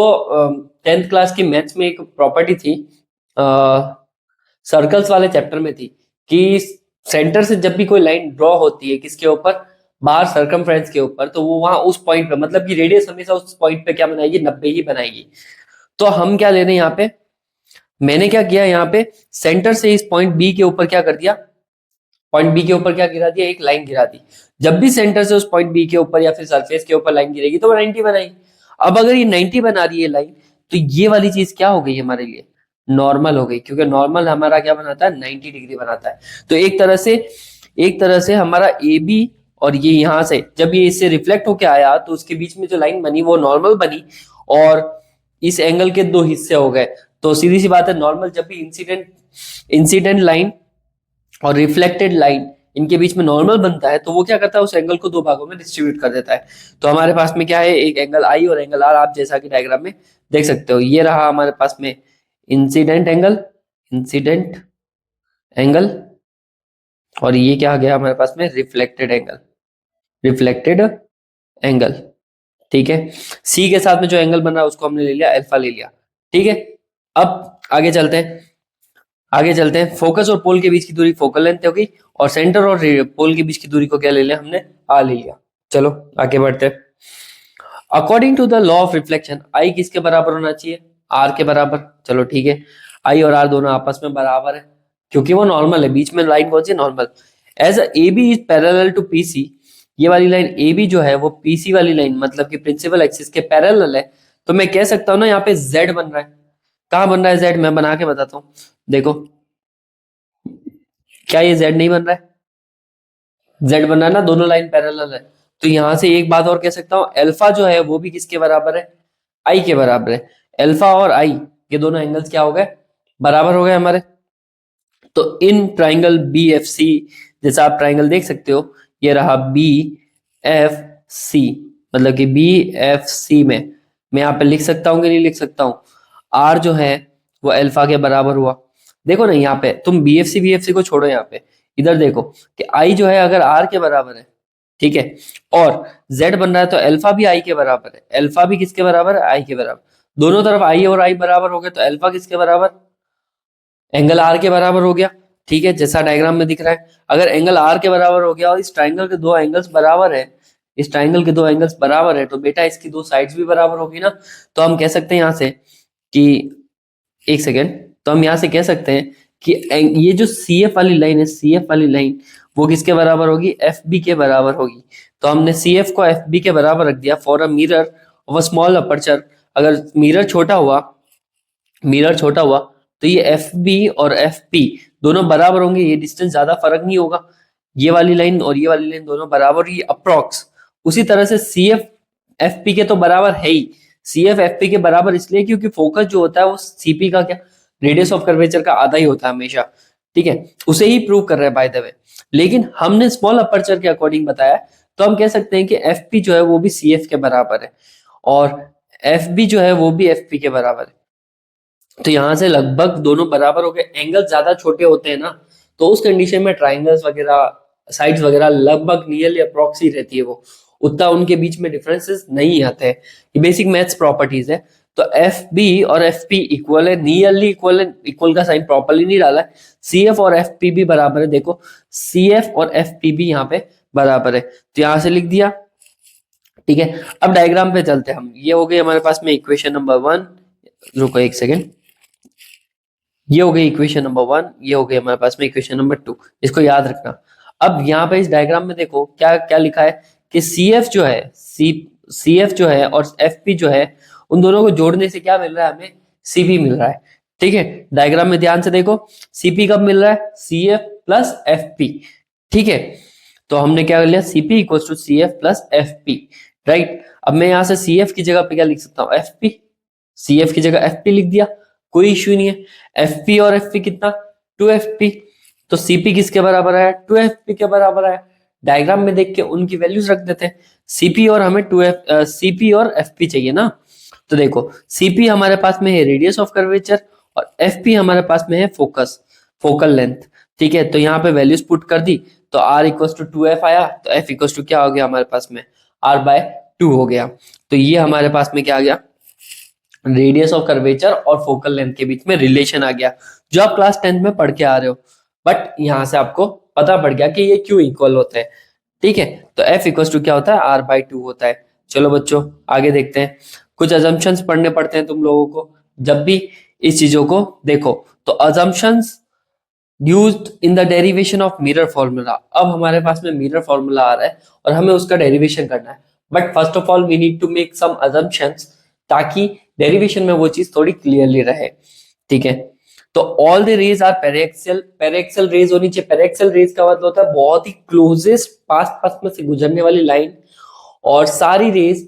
10th क्लास की मैथ्स में एक प्रॉपर्टी थी, सर्कल्स वाले चैप्टर में थी, कि सेंटर से जब भी कोई लाइन ड्रॉ होती है किसके ऊपर, बाहर सर्कमफ्रेंस के ऊपर, तो वो वहां उस पॉइंट पे, मतलब कि रेडियस हमेशा उस पॉइंट पे क्या बनाएगी, 90 ही बनाएगी। तो हम क्या ले रहे हैं यहाँ पे, मैंने क्या किया यहाँ पे, सेंटर से इस पॉइंट बी के ऊपर क्या कर दिया, पॉइंट बी के ऊपर क्या गिरा दिया, एक लाइन गिरा दी। जब भी सेंटर से उस पॉइंट बी के ऊपर या फिर सरफेस के ऊपर लाइन गिरेगी तो वो 90 बनाएगी। अब अगर ये 90 बना रही है लाइन, तो ये वाली चीज क्या हो गई हमारे लिए, नॉर्मल हो गई, क्योंकि नॉर्मल हमारा क्या बनाता है, 90 डिग्री बनाता है। तो एक तरह से हमारा ए बी और ये यहाँ से जब ये इससे रिफ्लेक्ट होके आया तो उसके बीच में जो लाइन बनी वो नॉर्मल बनी, और इस एंगल के दो हिस्से हो गए। तो सीधी सी बात है, नॉर्मल जब भी इंसिडेंट लाइन और रिफ्लेक्टेड लाइन इनके बीच में नॉर्मल बनता है तो वो क्या करता है, उस एंगल को दो भागों में डिस्ट्रीब्यूट कर देता है। तो हमारे पास में क्या है, एक एंगल आई और एंगल आर, आप जैसा कि डायग्राम में देख सकते हो। ये रहा हमारे पास में इंसिडेंट एंगल, इंसिडेंट एंगल, और ये क्या आ गया हमारे पास में, रिफ्लेक्टेड एंगल, रिफ्लेक्टेड एंगल। ठीक है, सी के साथ में जो एंगल बन रहा है उसको हमने ले लिया अल्फा ले लिया। ठीक है, अब आगे चलते हैं, आगे चलते हैं। फोकस और पोल के बीच की दूरी फोकल लेंथ होगी, और सेंटर और पोल के बीच की दूरी को क्या ले लिया हमने, आर ले लिया। चलो आगे बढ़ते हैं। According to the law of reflection i किसके बराबर होना चाहिए, आर के बराबर। चलो ठीक है, आई और आर दोनों आपस में बराबर है, क्योंकि वो नॉर्मल है, बीच में लाइन कौन सी, normal. As A B is parallel to P C, ये वाली लाइन ए बी जो है वो पीसी वाली लाइन मतलब कि प्रिंसिपल एक्सिस के पैरेलल है, तो मैं कह सकता हूं ना यहाँ पे जेड बन रहा है। कहाँ बन रहा है जेड, मैं बना के बताता हूँ, देखो। क्या ये जेड नहीं बन रहा है, जेड बन रहा है ना, दोनों लाइन पैरेलल है। तो यहां से एक बात और कह सकता हूँ, अल्फा जो है वो भी किसके बराबर है, आई के बराबर है। अल्फा और आई ये दोनों एंगल्स क्या हो गए, बराबर हो गए हमारे। तो in triangle B F C, जैसा आप ट्राइंगल देख सकते हो, ये रहा बी एफ सी, मतलब कि बी एफ सी में मैं यहाँ पे लिख सकता हूँ कि नहीं लिख सकता हूँ, आर जो है वो अल्फा के बराबर हुआ। देखो ना यहाँ पे, तुम बी एफ सी को छोड़ो, यहाँ पे इधर देखो कि आई जो है अगर आर के बराबर है, ठीक है, और जेड बन रहा है, तो अल्फा भी आई के बराबर है। अल्फा भी किसके बराबर है, आई के बराबर। दोनों तरफ आई और आई बराबर हो गए, तो अल्फा किसके बराबर, एंगल आर के बराबर हो गया। ठीक है, जैसा डायग्राम में दिख रहा है, अगर एंगल आर के बराबर हो गया और इस ट्राइंगल के दो एंगल्स बराबर है, इस ट्राइंगल के दो एंगल्स बराबर है, तो बेटा इसकी दो साइड्स भी बराबर होगी ना। तो हम कह सकते हैं यहां से कि, एक सेकेंड, तो हम यहां से कह सकते हैं कि ये जो सी एफ वाली लाइन है, सी एफ वाली लाइन वो किसके बराबर होगी, एफ बी के बराबर होगी। तो हमने सी एफ को एफ बी के बराबर रख दिया for a mirror of a small aperture. अगर मिरर छोटा हुआ तो ये एफ बी और एफ पी दोनों बराबर होंगे, ये डिस्टेंस ज्यादा फर्क नहीं होगा, ये वाली लाइन और ये वाली लाइन दोनों बराबर, ये अप्रोक्स। उसी तरह से सी एफ एफ पी के तो बराबर है ही, सी एफ एफ पी के बराबर इसलिए क्योंकि फोकस जो होता है वो सीपी का क्या, रेडियस ऑफ कर्वेचर का आधा ही होता है हमेशा। ठीक है, उसे ही प्रूव कर रहे हैं बाय द वे, लेकिन हमने स्मॉल अपर्चर के अकॉर्डिंग बताया, तो हम कह सकते हैं कि एफ पी जो है वो भी सी एफ के बराबर है, और एफ बी जो है वो भी एफ पी के बराबर है। तो यहां से लगभग दोनों बराबर हो गए। एंगल ज्यादा छोटे होते हैं ना, तो उस कंडीशन में ट्राइंगल्स वगैरह, साइड्स वगैरह लगभग नियरली अप्रोक्स ही रहती है, वो उतना उनके बीच में डिफरेंसेस नहीं आते हैं। ये बेसिक मैथ्स प्रॉपर्टीज है। तो एफ बी और एफ पी इक्वल है, नियरली इक्वल है, इक्वल का साइन प्रॉपरली नहीं डाला है। सी एफ और एफ पी भी बराबर है, देखो सी एफ और एफ पी भी यहाँ पे बराबर है, तो यहां से लिख दिया। ठीक है, अब डायग्राम पे चलते हैं हम। ये हो गई हमारे पास में इक्वेशन नंबर 1, रुको एक सेकेंड, ये हो गई इक्वेशन नंबर 1, ये हो गई हमारे पास में इक्वेशन नंबर 2, इसको याद रखना। अब यहाँ पे इस डायग्राम में देखो क्या क्या लिखा है कि सी एफ जो है, सी एफ जो है और एफ पी जो है, उन दोनों को जोड़ने से क्या मिल रहा है हमें, सीपी मिल रहा है। ठीक है, डायग्राम में ध्यान से देखो, सीपी कब मिल रहा है, C F plus F P. ठीक है, तो हमने क्या कर लिया, CP equal to C F plus F P, right. अब मैं यहाँ से सी एफ की जगह पे क्या लिख सकता हूँ, एफ पी, सी एफ की जगह एफ पी लिख दिया, कोई इश्यू नहीं है। एफ पी और एफ पी कितना, 2fp, तो सीपी किसके बराबर है, 2fp के बराबर है। डायग्राम में देख के उनकी वैल्यूज रख देते हैं, सीपी और हमें सीपी और एफपी चाहिए ना। तो देखो सीपी हमारे पास में है रेडियस ऑफ कर्वेचर, और एफपी हमारे पास में है फोकल लेंथ। ठीक है, तो यहाँ पे वैल्यूज पुट कर दी, तो r इक्वल टू 2f आया, तो f इक्वल टू क्या हो गया हमारे पास में, r/2 हो गया। तो ये हमारे पास में क्या आ गया, रेडियस ऑफ कर्वेचर और फोकल लेंथ के बीच में रिलेशन आ गया, जो आप क्लास 10th में पढ़ के आ रहे हो। बट यहां से आपको पता पड़ गया कि ये क्यों इक्वल होते हैं। ठीक है, तो F इक्वल टू क्या होता है, r/2 होता है। चलो बच्चों आगे देखते हैं, कुछ अजम्पशंस पढ़ने पड़ते हैं तुम लोगों को जब भी इस चीजों को देखो। तो assumptions used in the derivation of mirror formula. अब हमारे पास में मिरर फॉर्मूला आ रहा है और हमें उसका डेरिवेशन करना है, but first of all we need to make some assumptions, ताकि डेरिवेशन में वो चीज थोड़ी क्लियरली रहे। ठीक है, तो all the rays are paraxial, paraxial rays होनी चाहिए। पेरेक्सियल रेज का मतलब होता है बहुत ही क्लोजेस्ट पास में से गुजरने वाली लाइन, और सारी रेज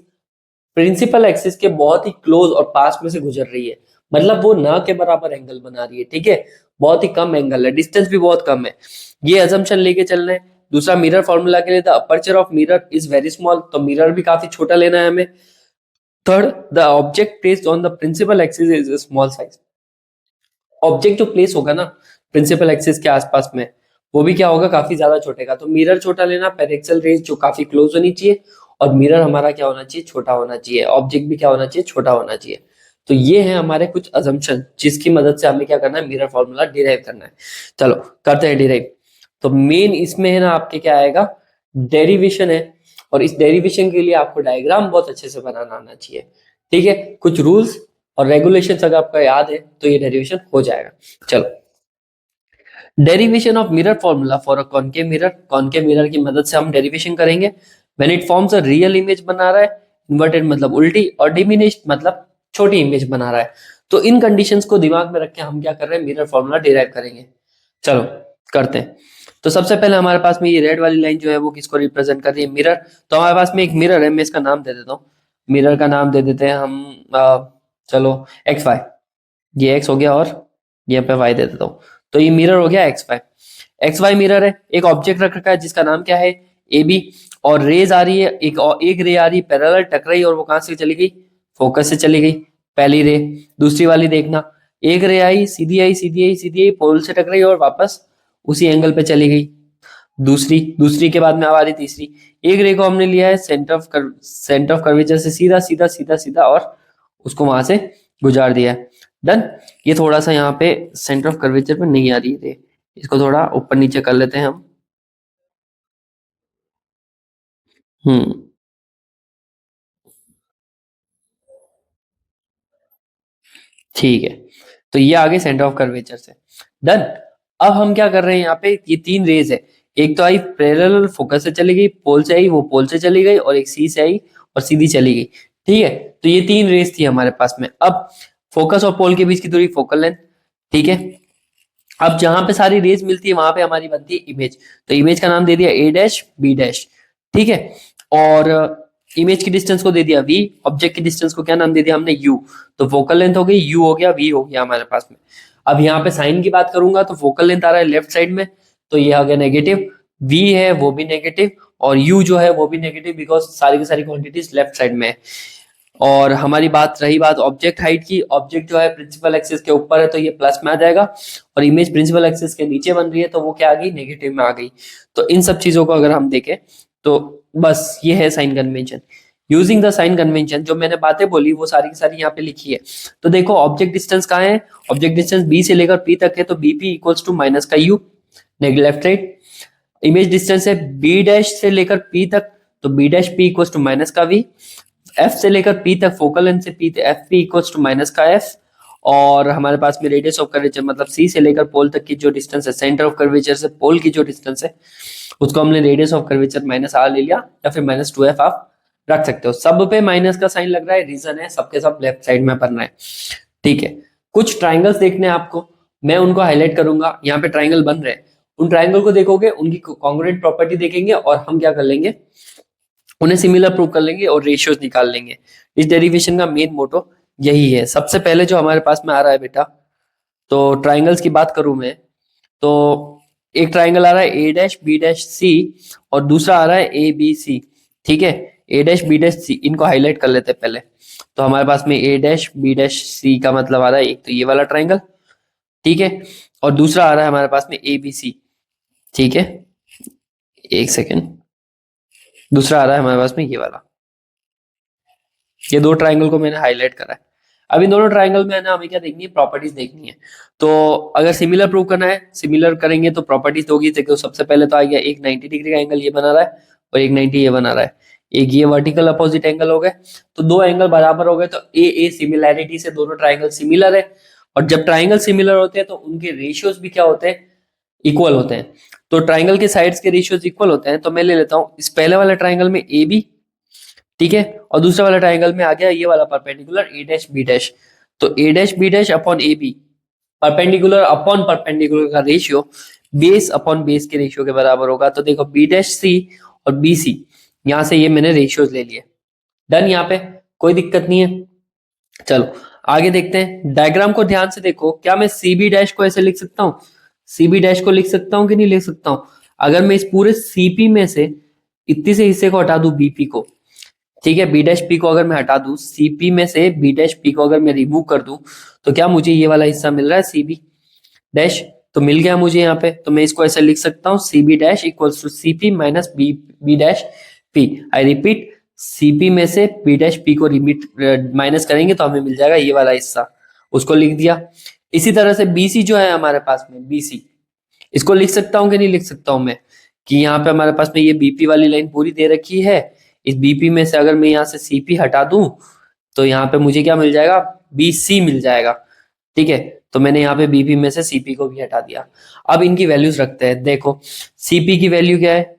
प्रिंसिपल एक्सिस के बहुत ही क्लोज और पास में से गुजर रही है, मतलब वो ना के बराबर एंगल बना रही है। ठीक है, बहुत ही कम एंगल है, डिस्टेंस भी बहुत कम है, ये अजम्पशन लेके चलना है। दूसरा मिरर फॉर्मूला के लिए the aperture of mirror is very small, तो मिरर भी काफी छोटा लेना है हमें। Third, the object placed on the principal axis is small size. Object जो प्लेस होगा ना प्रिंसिपल एक्सिस के आसपास में, वो भी क्या होगा, काफी ज्यादा छोटे का। तो मिरर छोटा लेना, पेरिक्सल रेज जो काफी क्लोज होनी चाहिए, और मिरर हमारा क्या होना चाहिए, छोटा होना चाहिए। ऑब्जेक्ट भी क्या होना चाहिए, छोटा होना चाहिए। तो ये है हमारे कुछ अजम्पशन जिसकी मदद से हमें क्या करना है, मिरर फॉर्मूला डिराइव करना है। चलो करते हैं डिराइव। तो मेन इसमें है ना आपके क्या आएगा, डेरिवेशन है। और इस डेरिवेशन के लिए आपको डायग्राम बहुत अच्छे से बनाना आना चाहिए। ठीक है, कुछ रूल्स और रेगुलेशन अगर आपका याद है तो ये डेरिवेशन हो जाएगा। चलो, derivation of mirror formula for a concave mirror. Concave mirror की मदद से हम डेरिवेशन करेंगे। When it forms a real image बना रहा है, इन्वर्टेड मतलब उल्टी, और डिमिनिश्ड मतलब छोटी इमेज बना रहा है। तो इन कंडीशंस को दिमाग में रख के हम क्या कर रहे हैं, मिरर फॉर्मूला डिराइव करेंगे। चलो करते हैं। तो सबसे पहले हमारे पास में ये रेड वाली लाइन जो है वो किसको रिप्रेजेंट कर रही है, मिरर। तो हमारे पास में एक मिरर है, मैं इसका नाम दे देता हूँ। मिरर का नाम दे देते हैं हम चलो एक्स वाई। ये एक्स हो गया और यहाँ पे वाई दे देता हूँ। तो ये मिरर हो गया X Y. X Y mirror है, एक ऑब्जेक्ट रख रखा है जिसका नाम क्या है, ए बी। और रेज आ रही है, एक रे आ रही है पैरेलल टकराई, और वो कहां से चली गई, फोकस से चली गई, पहली रे। दूसरी वाली देखना, एक रे आई, सीधी आई, सीधी आई, सीधी आई, पोल से टकराई और वापस उसी एंगल पे चली गई। दूसरी दूसरी के बाद में अब आ रही तीसरी। एक रे को हमने लिया है सेंटर ऑफ कर्वेचर से सीधा सीधा सीधा सीधा, और उसको वहां से गुजार दिया है। डन। ये थोड़ा सा यहाँ पे सेंटर ऑफ कर्वेचर पे नहीं आ रही है, इसको थोड़ा ऊपर नीचे कर लेते हैं हम। हम्म, ठीक है। तो ये आ गए सेंटर ऑफ कर्वेचर से। डन। अब हम क्या कर रहे हैं, यहाँ पे ये तीन रेज है। एक तो आई पैरेलल फोकस से चली गई, पोल से आई वो पोल से चली गई, और एक सी से आई और सीधी चली गई। ठीक है, तो ये तीन रेज थी हमारे पास में। अब फोकस और पोल के बीच की दूरी फोकल लेंथ। ठीक है, अब जहां पे सारी रेज मिलती है वहां पे हमारी बनती है इमेज। तो इमेज का नाम दे दिया ए डैश बी डैश। ठीक है, और इमेज की डिस्टेंस को दे दिया v, ऑब्जेक्ट की डिस्टेंस को क्या नाम दे दिया हमने u। तो फोकल लेंथ हो गई u, हो गया v, हो गया हमारे पास में। अब यहाँ पे साइन की बात करूंगा तो फोकल लेंथ आ रहा है लेफ्ट साइड में, तो ये आ गया नेगेटिव। v है वो भी नेगेटिव, और u जो है वो भी नेगेटिव, बिकॉज सारी की सारी क्वांटिटीज लेफ्ट साइड में है। और हमारी बात रही बात ऑब्जेक्ट हाइट की, ऑब्जेक्ट जो है प्रिंसिपल एक्सिस के ऊपर है तो ये प्लस में आ जाएगा, और इमेज प्रिंसिपल एक्सिस के नीचे बन रही है तो वो क्या आ गई, नेगेटिव में आ गई। तो इन सब चीजों को अगर हम देखें तो बस ये है sign convention. Using the sign convention, जो मैंने बातें बोली वो सारी की सारी यहाँ पे लिखी है। तो देखो ऑब्जेक्ट डिस्टेंस कहाँ है, ऑब्जेक्ट डिस्टेंस बी से लेकर पी तक है, तो बीपी इक्वल्स टू माइनस का u, left right. Image distance है बी डैश से लेकर पी तक, तो B dash P equals to minus का वी। एफ से लेकर पी तक, फोकल लेंथ से P F P equals to minus का एफ। और हमारे पास में रेडियस ऑफ कर्वेचर मतलब सी से लेकर पोल तक की जो डिस्टेंस है, सेंटर ऑफ कर्वेचर से पोल की जो डिस्टेंस है, उसको हमने radius of curvature minus R ले लिया, या फिर माइनस टू एफ आप रख सकते हो। सब पे माइनस का साइन लग रहा है, रीजन है सबके सब लेफ्ट साइड में बनना है। ठीक है, कुछ ट्राइंगल्स देखने हैं आपको, मैं उनको हाईलाइट करूंगा। यहाँ पे ट्राइंगल बन रहे हैं, उन ट्राइंगल को देखोगे, उनकी कॉन्ग्रुएंट प्रॉपर्टी देखेंगे, और हम क्या कर लेंगे, उन्हें सिमिलर प्रूव कर लेंगे और रेशियोज निकाल लेंगे। इस डेरिवेशन का मेन मोटो यही है। सबसे पहले जो हमारे पास में आ रहा है बेटा, तो ट्राइंगल्स की बात करूं मैं, तो एक ट्राइंगल आ रहा है ए डैश बी डैश सी, और दूसरा आ रहा है ए बी सी। ठीक है, A dash B dash C, इनको हाईलाइट कर लेते हैं पहले। तो हमारे पास में ए डैश बी डैश सी का मतलब आ रहा है एक तो ये वाला ट्राइंगल, ठीक है, और दूसरा आ रहा है हमारे पास में ए बी सी। ठीक है, एक सेकेंड, दूसरा आ रहा है हमारे पास में ये वाला। ये दो ट्राइंगल को मैंने हाईलाइट करा है। अब इन दोनों ट्राइंगल में है ना हमें क्या देखनी है, प्रॉपर्टीज देखनी है। तो अगर सिमिलर प्रूव करना है, सिमिलर करेंगे तो प्रॉपर्टीज होगी। देखो सबसे पहले तो आ गया एक 90 डिग्री का एंगल ये बना रहा है, और एक 90 ये बना रहा है। एक ये वर्टिकल अपोजिट एंगल हो गए, तो दो एंगल बराबर हो गए, तो ए सिमिलैरिटी से दोनों ट्राइंगल सिमिलर है। और जब ट्राइंगल सिमिलर होते हैं तो उनके रेशियोज भी क्या होते हैं, इक्वल होते हैं। तो ट्राइंगल के साइड्स के रेशियोज इक्वल होते हैं। तो मैं ले लेता हूँ इस पहले वाले ट्राइंगल में ए बी, ठीक है, और दूसरे वाला ट्राइंगल में आ गया ये वाला perpendicular A dash B dash. तो A dash B dash upon A B, perpendicular upon perpendicular का रेशियो बेस अपॉन बेस के रेशियो के बराबर होगा। तो देखो बी डैश सी और बी सी, यहां से ये मैंने रेशियोज ले लिए। डन, यहाँ पे कोई दिक्कत नहीं है। चलो आगे देखते हैं, डायग्राम को ध्यान से देखो। क्या मैं सी बी डैश को ऐसे लिख सकता हूँ, सी बी डैश को लिख सकता हूँ कि नहीं लिख सकता हूँ। अगर मैं इस पूरे सीपी में से इतनी से हिस्से को हटा दूं बीपी को, ठीक है, बी डैश पी को अगर मैं हटा दूं, सीपी में से बी डैश पी को अगर मैं रिमूव कर दूं, तो क्या मुझे ये वाला हिस्सा मिल रहा है सीबी डैश। तो मिल गया मुझे यहाँ पे, तो मैं इसको ऐसे लिख सकता हूँ C B dash equals to C P minus B B dash P. I repeat, CP में से बी डैश पी को माइनस करेंगे तो हमें मिल जाएगा ये वाला हिस्सा, उसको लिख दिया। इसी तरह से बीसी जो है हमारे पास में, बीसी इसको लिख सकता हूँ कि नहीं लिख सकता हूँ मैं, कि यहाँ पे हमारे पास में ये बीपी वाली लाइन पूरी दे रखी है, इस बीपी में से अगर मैं यहाँ से सीपी हटा दूं तो यहाँ पे मुझे क्या मिल जाएगा, बीसी मिल जाएगा। ठीक है, तो मैंने यहाँ पे बीपी में से सीपी को भी हटा दिया। अब इनकी वैल्यूज रखते हैं। देखो सीपी की वैल्यू क्या है,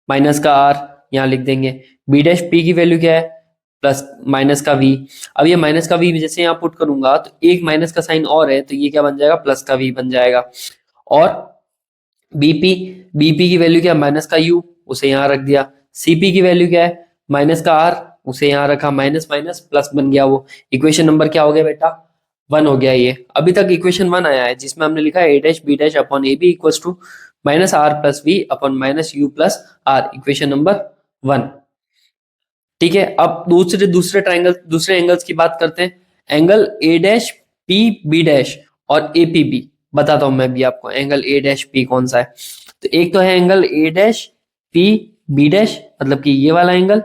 माइनस का आर, यहाँ लिख देंगे। बी डैश पी की वैल्यू क्या है, प्लस माइनस का वी। अब ये माइनस का वी जैसे यहाँ पुट करूंगा तो एक माइनस का साइन और है, तो ये क्या बन जाएगा, प्लस का वी बन जाएगा। और बीपी, बीपी की वैल्यू क्या है, माइनस का यू, उसे यहाँ रख दिया। सीपी की वैल्यू क्या है, माइनस का आर, उसे यहाँ रखा, माइनस माइनस प्लस बन गया वो। इक्वेशन नंबर क्या हो गया बेटा, 1 हो गया। ये अभी तक इक्वेशन 1 आया है जिसमें हमने लिखा है A dash B dash upon A B equals to minus R plus we upon minus you plus R, equation number 1। ठीक है, अब दूसरे ट्राइंगल, दूसरे एंगल्स की बात करते हैं। Angle A dash P B dash और ए पी बी, बताता हूं मैं भी आपको एंगल ए डैश पी कौन सा है। तो एक तो है angle A dash P B dash, मतलब कि ये वाला एंगल,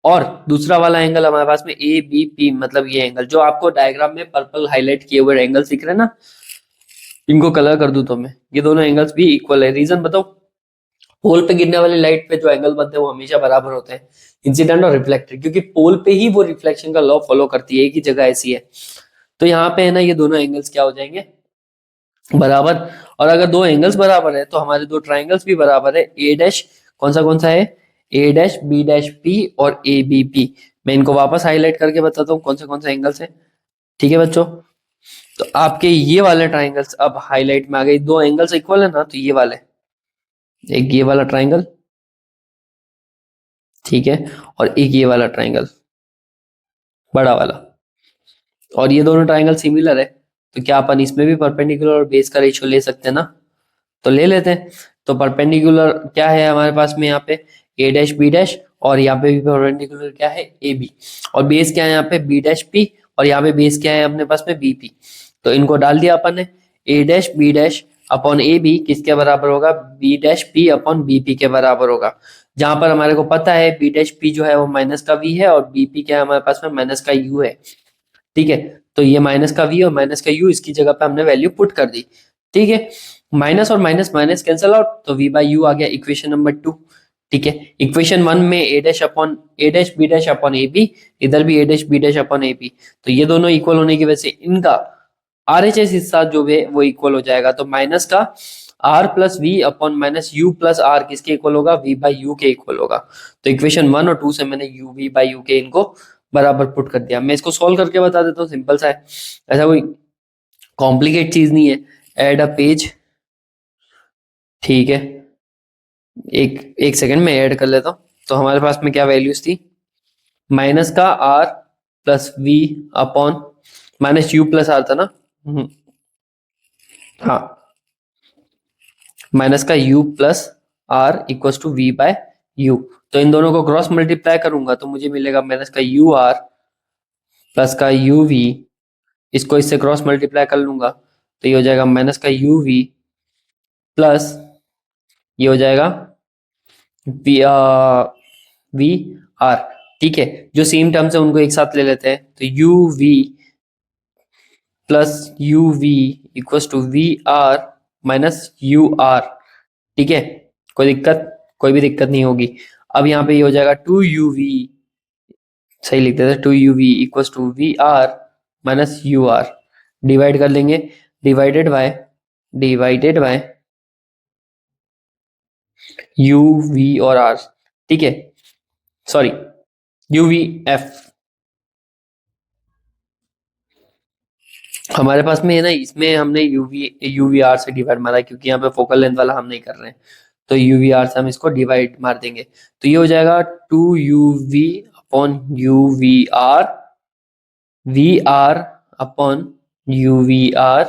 और दूसरा वाला एंगल हमारे पास में ए बी पी, मतलब ये एंगल जो आपको डायग्राम में पर्पल हाईलाइट किए हुए एंगल्स दिख रहे हैं ना, इनको कलर कर दूं तो मैं, ये दोनों एंगल्स भी इक्वल है। रीजन बताओ, पोल पे गिरने वाली लाइट पे जो एंगल बनते हैं वो हमेशा बराबर होते हैं, इंसिडेंट और रिफ्लेक्टेड, क्योंकि पोल पे ही वो रिफ्लेक्शन का लॉ फॉलो करती है, एक ही जगह ऐसी है। तो यहाँ पे है ना, ये दोनों एंगल्स क्या हो जाएंगे, बराबर। और अगर दो एंगल्स बराबर है तो हमारे दो ट्राइंगल्स भी बराबर है। ए डैश कौन सा है, A dash B dash P और ए बी पी। मैं इनको वापस हाईलाइट करके बताता हूँ कौन से एंगल्स है। ठीक है बच्चों, तो आपके ये वाले ट्राइंगल्स अब हाईलाइट में आ गए, दो एंगल्स इक्वल है ना, तो ये वाले, एक ये वाला ट्राइंगल, ठीक है, और एक ये वाला ट्राइंगल बड़ा वाला, और ये दोनों ट्राइंगल सिमिलर है, तो क्या अपन इसमें भी परपेंडिकुलर और बेस का रेशियो ले सकते हैं ना, तो ले लेते हैं। तो परपेंडिकुलर क्या है हमारे पास में यहाँ पे, ए डैश बी डैश, और यहाँ पे भी परपेंडिकुलर क्या है, ए बी, और बेस क्या है यहाँ पे, बी डैश पी, और यहाँ पे बेस क्या है अपने पास में, बी पी। तो इनको डाल दिया अपन ने, A dash B dash upon A B किसके बराबर होगा, B dash P upon B P के बराबर होगा। जहां पर हमारे को पता है बी डैश पी जो है वो माइनस का वी है, और बीपी क्या है हमारे पास में, माइनस का यू है। ठीक है, तो ये माइनस का वी और माइनस का यू, इसकी जगह पे हमने वैल्यू पुट कर दी। ठीक है, माइनस और माइनस माइनस कैंसल आउट, तो वी बाई यू आ गया, इक्वेशन नंबर 2। ठीक है, इक्वेशन 1 में A dash B dash upon A B, इधर भी A dash B dash upon A B, तो ये दोनों इक्वल होने की वजह से इनका आरएचएस हिस्सा जो है वो इक्वल हो जाएगा। तो माइनस का R plus we upon minus you plus R किसके इक्वल होगा, वी बाई यू के इक्वल होगा। तो इक्वेशन 1 और 2 से मैंने यू वी बाई यू के इनको बराबर पुट कर दिया। मैं इसको सॉल्व करके बता देता हूँ, सिंपल सा है, ऐसा कोई कॉम्प्लिकेट चीज नहीं है। ऐड अ पेज, ठीक है, एक एक सेकंड में ऐड कर लेता हूँ। तो हमारे पास में क्या वैल्यूज थी, माइनस का R plus we upon minus you plus R था ना, हाँ, माइनस का u plus R equal to v by u. तो इन दोनों को क्रॉस मल्टीप्लाई करूंगा तो मुझे मिलेगा माइनस का यू आर प्लस का यू वी, इसको इससे क्रॉस मल्टीप्लाई कर लूंगा तो ये हो जाएगा माइनस का यू वी प्लस, ये हो जाएगा वी वी आर। ठीक है, जो सेम टर्म्स है उनको एक साथ ले लेते हैं, तो u v plus u v equal to v R minus u R. ठीक है, कोई दिक्कत, कोई भी दिक्कत नहीं होगी। अब यहाँ पे ये हो जाएगा 2uv, सही लिख देते हैं, 2uv equal to v R minus u R, divide कर लेंगे, डिवाइडेड बाय यू वी और आर। ठीक है, सॉरी, यू वी एफ हमारे पास में है ना, इसमें हमने यूवी आर से डिवाइड मारा है, क्योंकि यहाँ पे फोकल लेंथ वाला हम नहीं कर रहे हैं, तो यूवी आर से हम इसको डिवाइड मार देंगे। तो ये हो जाएगा 2uv upon v R upon u v R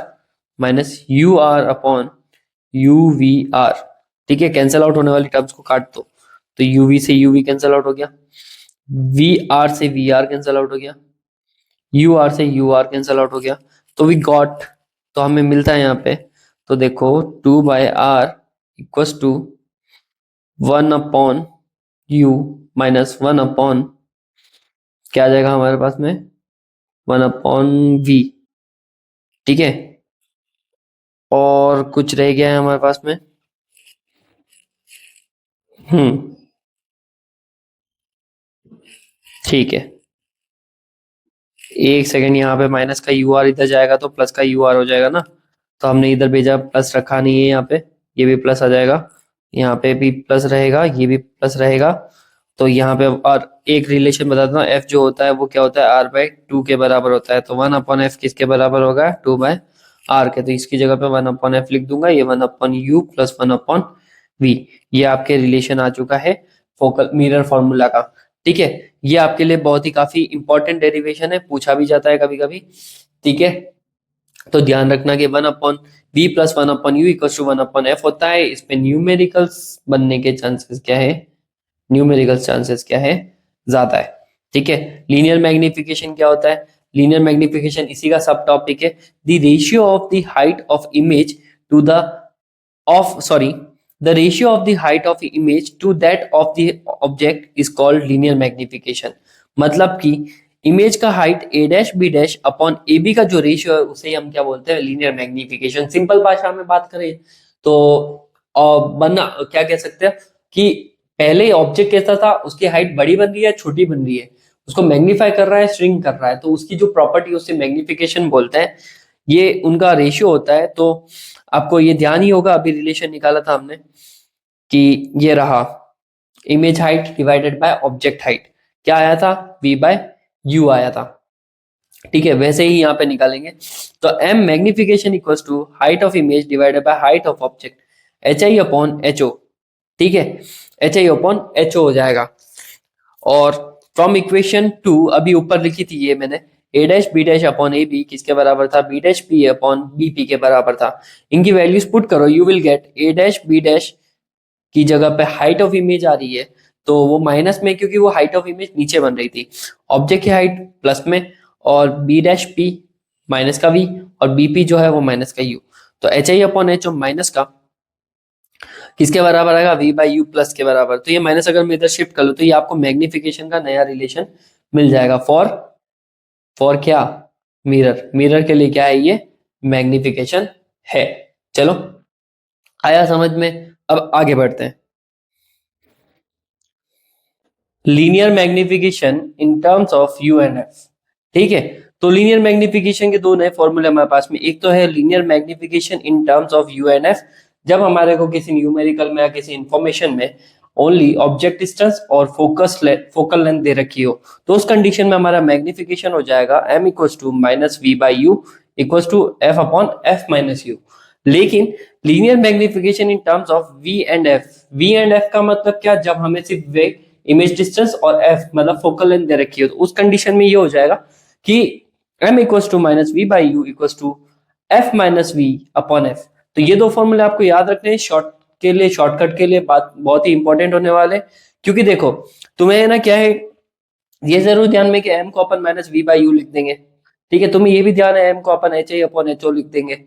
minus u R upon u v R. ठीक है, कैंसिल आउट होने वाली टर्म्स को काट दो, तो यूवी से यूवी कैंसिल आउट हो गया, वी आर से वी आर कैंसिल आउट हो गया, यू आर से यू आर कैंसिल आउट हो गया, तो वी गॉट, तो हमें मिलता है यहाँ पे तो देखो 2/r equals to 1/u minus 1/, क्या आ जाएगा हमारे पास में, 1/v। ठीक है, और कुछ रह गया है हमारे पास में। हम्म, ठीक है, एक सेकंड, यहाँ पे माइनस का यू आर इधर जाएगा तो प्लस का यू आर हो जाएगा ना, तो हमने इधर भेजा, प्लस रखा नहीं है यहाँ पे, ये भी प्लस आ जाएगा, यहाँ पे भी प्लस रहेगा, ये भी प्लस रहेगा। तो यहाँ पे और एक रिलेशन बताता हूँ, एफ जो होता है वो क्या होता है, आर बाई टू के बराबर होता है। तो 1/f किसके बराबर होगा, 2/r के। तो इसकी जगह पे 1/f लिख दूंगा, ये 1/u प्लस 1/v। ये आपके रिलेशन आ चुका है फोकल मिरर फॉर्मूला का। ठीक है, ये आपके लिए बहुत ही काफी इंपॉर्टेंट डेरिवेशन है, पूछा भी जाता है कभी कभी। ठीक है, तो ध्यान रखना कि 1/v plus 1/u equal to 1/f होता है। इसमें न्यूमेरिकल्स बनने के चांसेस क्या है, न्यूमेरिकल चांसेस क्या है, ज्यादा है। ठीक है, लीनियर मैग्निफिकेशन क्या होता है, लीनियर मैग्निफिकेशन इसी का सब टॉपिक है। The ratio of the height of image to the of sorry the ratio of the height of image to that of the object is called linear magnification। मतलब कि image का height a dash b dash upon A B का जो ratio है उसे हम क्या बोलते हैं, लीनियर मैग्निफिकेशन। सिंपल भाषा में बात करें तो बनना क्या कह सकते हैं कि पहले ऑब्जेक्ट कैसा था, उसकी हाइट बड़ी बन रही है छोटी बन रही है, उसको मैग्नीफाई कर रहा है श्रिंक कर रहा है, तो उसकी जो प्रॉपर्टी उसे मैग्निफिकेशन बोलते हैं। ये उनका रेशियो होता है। तो आपको ये ध्यान ही होगा, अभी रिलेशन निकाला था हमने कि ये रहा image height divided by object height, क्या आया था, v बाय यू आया था। ठीक है, वैसे ही यहाँ पे निकालेंगे तो m magnification equals to height of image divided by height of object, h I upon H o. ठीक है, एच आई अपॉन एच ओ हो जाएगा। और फ्रॉम इक्वेशन 2 अभी ऊपर लिखी थी ये मैंने, A dash B dash upon A B किसके बराबर था, B dash P upon B P के बराबर था। इनकी वैल्यूज पुट करो, you will get A dash B dash की जगह पे हाइट ऑफ इमेज आ रही है तो वो माइनस में, क्योंकि वो हाइट ऑफ इमेज नीचे बन रही थी, ऑब्जेक्ट की हाइट प्लस में, और बी डैश पी माइनस का वी, और बीपी जो है वो माइनस का यू। तो एच आई अपॉन एच ओ माइनस का किसके बराबर आएगा, वी बाई यू प्लस के बराबर। तो ये माइनस अगर मैं इधर शिफ्ट कर लूँ तो ये आपको मैग्निफिकेशन का नया रिलेशन मिल जाएगा फॉर क्या, मिरर। मिरर के लिए क्या है, ये मैग्निफिकेशन है। चलो, आया समझ में। अब आगे बढ़ते हैं, linear magnification in terms of you and F. ठीक है, तो लीनियर मैग्निफिकेशन के दो नए फॉर्मूले हमारे पास में, एक तो है linear magnification in terms of you and F, जब हमारे को किसी न्यूमेरिकल में या किसी इंफॉर्मेशन में ओनली ऑब्जेक्ट डिस्टेंस और फोकल लेंथ दे रखी हो, तो उस कंडीशन में हमारा मैग्निफिकेशन हो जाएगा m equals to minus we by you equals to F upon F minus U. लेकिन linear magnification in terms of V and F का मतलब क्या, जब हमें सिर्फ वे इमेज डिस्टेंस और एफ मतलब फोकल लेंथ दे रखी हो, तो उस कंडीशन में ये हो जाएगा कि m equals to minus we by you equals to f minus v upon f. तो ये दो फॉर्मूले आपको याद रखने हैं, शॉर्टकट के लिए बात बहुत ही इंपॉर्टेंट होने वाले, क्योंकि देखो तुम्हें ना क्या है, ये जरूर ध्यान में कि m को अपन माइनस वी बाई यू लिख देंगे। ठीक है, तुम्हें ये भी ध्यान है m को अपन एच आई अपॉन एच ओ लिख देंगे।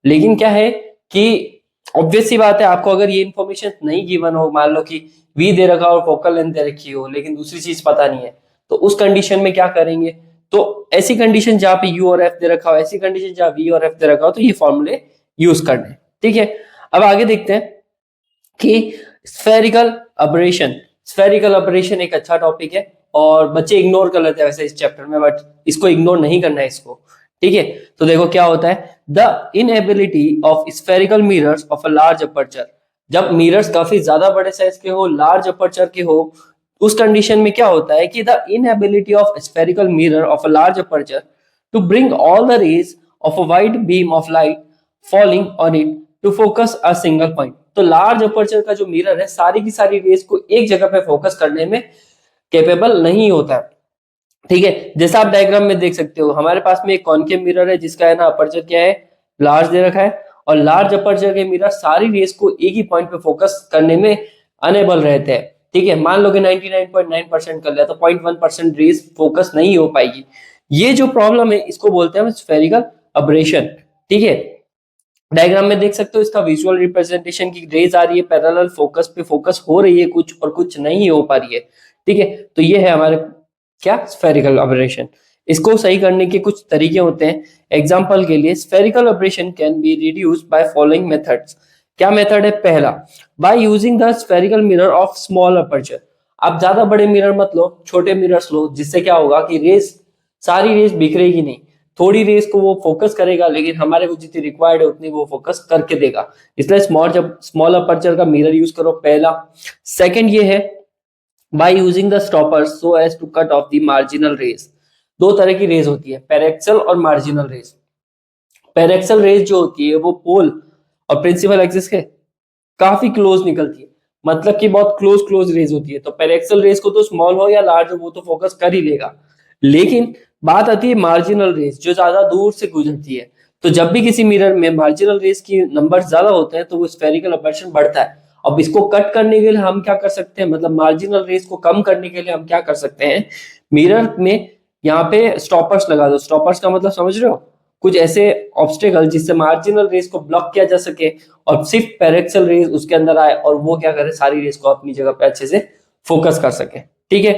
लेकिन क्या है कि ऑब्वियस सी बात है, आपको अगर ये इन्फॉर्मेशन नहीं गिवन हो, मान लो कि v दे रखा और फोकल लेंथ दे रखी हो लेकिन दूसरी चीज पता नहीं है, तो उस कंडीशन में क्या करेंगे, तो ऐसी कंडीशन जहां पे u और f दे रखा हो, ऐसी कंडीशन जहां v और f दे रखा हो, तो ये फॉर्मूले यूज करने। ठीक है, अब आगे देखते हैं कि स्फेरिकल अबरेशन। स्फेरिकल अबरेशन एक अच्छा टॉपिक है और बच्चे इग्नोर कर लेते हैं वैसे इस चैप्टर में, बट इसको इग्नोर नहीं करना है इसको। ठीक है, तो देखो क्या होता है, the inability of spherical mirrors of a large aperture. जब मिरर्स काफी ज्यादा बड़े साइज के हो, लार्ज अपर्चर के हो, उस कंडीशन में क्या होता है कि the inability of spherical mirror of a large aperture to bring all the rays of a wide beam of light falling on it to focus a single point. तो large aperture का जो mirror है सारी की सारी raise को एक जगह पे फोकस करने में कैपेबल नहीं होता है। ठीक है, जैसा आप डायग्राम में देख सकते हो, हमारे पास में एक कॉनकेव मिरर है जिसका है ना अपर्चर क्या है, लार्ज दे रखा है, और लार्ज अपर्चर के मिरर सारी रेज को एक ही पॉइंट पे फोकस करने में अनेबल रहते हैं। ठीक है, मान लो कि 99.9% कर लिया तो 0.1% रेज फोकस नहीं हो पाएगी। ये जो प्रॉब्लम है इसको बोलते हैं स्फेरिकल अबरेशन। ठीक है, डायग्राम में देख सकते हो इसका विजुअल रिप्रेजेंटेशन की रेज आ रही है पैरेलल फोकस पे फोकस हो रही है कुछ और कुछ नहीं हो पा रही है। ठीक है, तो ये है हमारे क्या स्फेरिकल अबरेशन। इसको सही करने के कुछ तरीके होते हैं। एग्जांपल के लिए spherical aberration can be reduced by following methods. क्या मेथड है? पहला, by using the spherical mirror of small aperture. आप ज्यादा बड़े मिरर मत लो, छोटे मिरर्स लो, जिससे क्या होगा कि रेस, सारी रेस बिखरेगी नहीं, थोड़ी रेस को वो फोकस करेगा, लेकिन हमारे को जितनी रिक्वायर्ड है उतनी वो फोकस करके देगा। इसलिए स्मॉल अपर्चर का मिरर यूज करो, पहला। सेकंड ये है by using the stoppers so as to cut off the marginal rays. दो तरह की रेस होती है, पेरेक्सल और मार्जिनल रेस। पेरेक्सल रेस जो होती है वो पोल और प्रिंसिपल एक्सिस के काफी क्लोज निकलती है, मतलब कि बहुत क्लोज क्लोज रेज होती है। तो पेरेक्सल रेस को तो स्मॉल हो या लार्ज हो वो तो फोकस कर ही लेगा, लेकिन बात आती है मार्जिनल रेस जो ज्यादा दूर से गुजरती है। तो जब भी किसी मिरर में मार्जिनल रेस की नंबर ज्यादा होते हैं तो वो स्फेरिकल अपर्चर बढ़ता है। अब इसको कट करने के लिए हम क्या कर सकते हैं, मतलब मार्जिनल रेस को कम करने के लिए हम क्या कर सकते हैं, मिरर में यहाँ पे स्टॉपर्स लगा दो। स्टॉपर्स का मतलब समझ रहे हो, कुछ ऐसे ऑब्स्टेकल जिससे मार्जिनल रेस को ब्लॉक किया जा सके और सिर्फ पेरेक्सल रेस उसके अंदर आए और वो क्या करे, सारी रेस को अपनी जगह पे अच्छे से फोकस कर सके। ठीक है,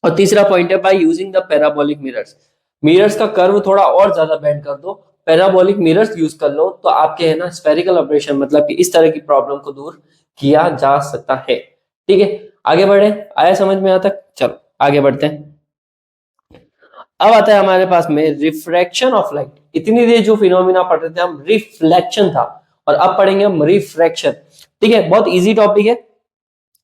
और तीसरा पॉइंट है by using the parabolic mirrors. Mirrors का कर्व थोड़ा और ज्यादा बेंड कर दो, पैराबोलिक मिरर्स यूज कर लो, तो आपके है ना स्फेरिकल ऑपरेशन मतलब कि इस तरह की प्रॉब्लम को दूर किया जा सकता है। ठीक है, आगे बढ़े, आया समझ में? यहाँ तक चलो आगे बढ़ते हैं। अब आता है हमारे पास में रिफ्रैक्शन ऑफ लाइट। इतनी देर जो फिनोमिना पढ़ रहे थे हम रिफ्लेक्शन था, और अब पढ़ेंगे हम रिफ्रैक्शन। ठीक है, बहुत इजी टॉपिक है,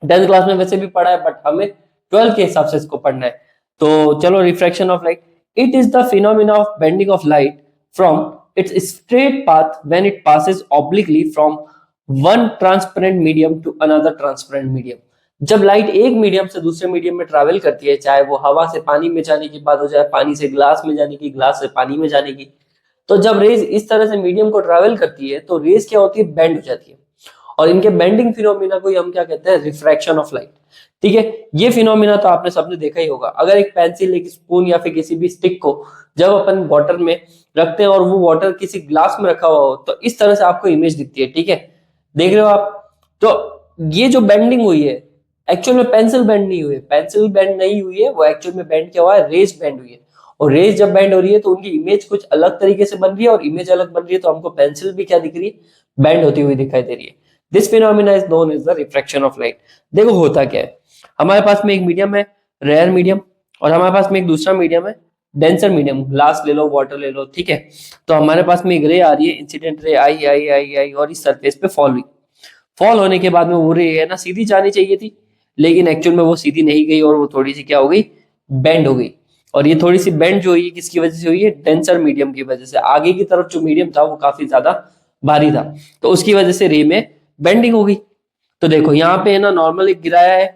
10th क्लास में वैसे भी पढ़ा है, बट हमें 12th के हिसाब से इसको पढ़ना है। तो चलो, refraction of light, it is the phenomena of bending of light from its straight path when it passes obliquely from one transparent medium to another transparent medium. जब लाइट एक मीडियम से दूसरे मीडियम में ट्रैवल करती है, चाहे वो हवा से पानी में जाने की बात हो, जाए पानी से ग्लास में जाने की, ग्लास से पानी में जाने की, तो जब रेज इस तरह से मीडियम को ट्रैवल करती है तो रेज क्या होती है, बेंड हो जाती है, और इनके बेंडिंग फिनोमिना को हम क्या कहते हैं, रिफ्रैक्शन ऑफ लाइट। ठीक है, ये फिनोमिना तो आपने सबने देखा ही होगा। अगर एक पेंसिल, एक स्पून या फिर किसी भी स्टिक को जब अपन वाटर में रखते हैं और वो वाटर किसी ग्लास में रखा हुआ हो, तो इस तरह से आपको इमेज दिखती है। ठीक है, देख रहे हो आप? तो ये जो बेंडिंग हुई है, एक्चुअल में पेंसिल बेंड नहीं हुई है, पेंसिल बेंड नहीं हुई है, वो एक्चुअल में बेंड क्या हुआ है, रेज बेंड हुई है। और रेज जब बेंड हो रही है तो उनकी इमेज कुछ अलग तरीके से बन रही है, और इमेज अलग बन रही है, तो हमको पेंसिल भी क्या दिख रही है, बेंड होती हुई दिखाई दे रही है। This phenomena is known as the refraction of light. देखो होता क्या है, हमारे पास में एक मीडियम है, रेयर मीडियम, और हमारे पास में एक दूसरा मीडियम है, डेंसर मीडियम, ग्लास ले लो, वाटर ले लो। ठीक है, तो हमारे पास में एक रे आ रही है, इंसिडेंट रे आई आई आई आई, और इस सरफेस पे फॉल हुई। फॉल होने के बाद में वो रे है ना सीधी जानी चाहिए थी, लेकिन एक्चुअल में वो सीधी नहीं गई, और वो थोड़ी सी क्या हो गई, बेंड हो गई। और ये थोड़ी सी बेंड जो हुई किसकी वजह से हुई है, डेंसर मीडियम की वजह से। आगे की तरफ जो मीडियम था वो काफी ज्यादा भारी था, तो उसकी वजह से रे में बेंडिंग हो गई। तो देखो यहाँ पे है ना, नॉर्मल एक गिराया है,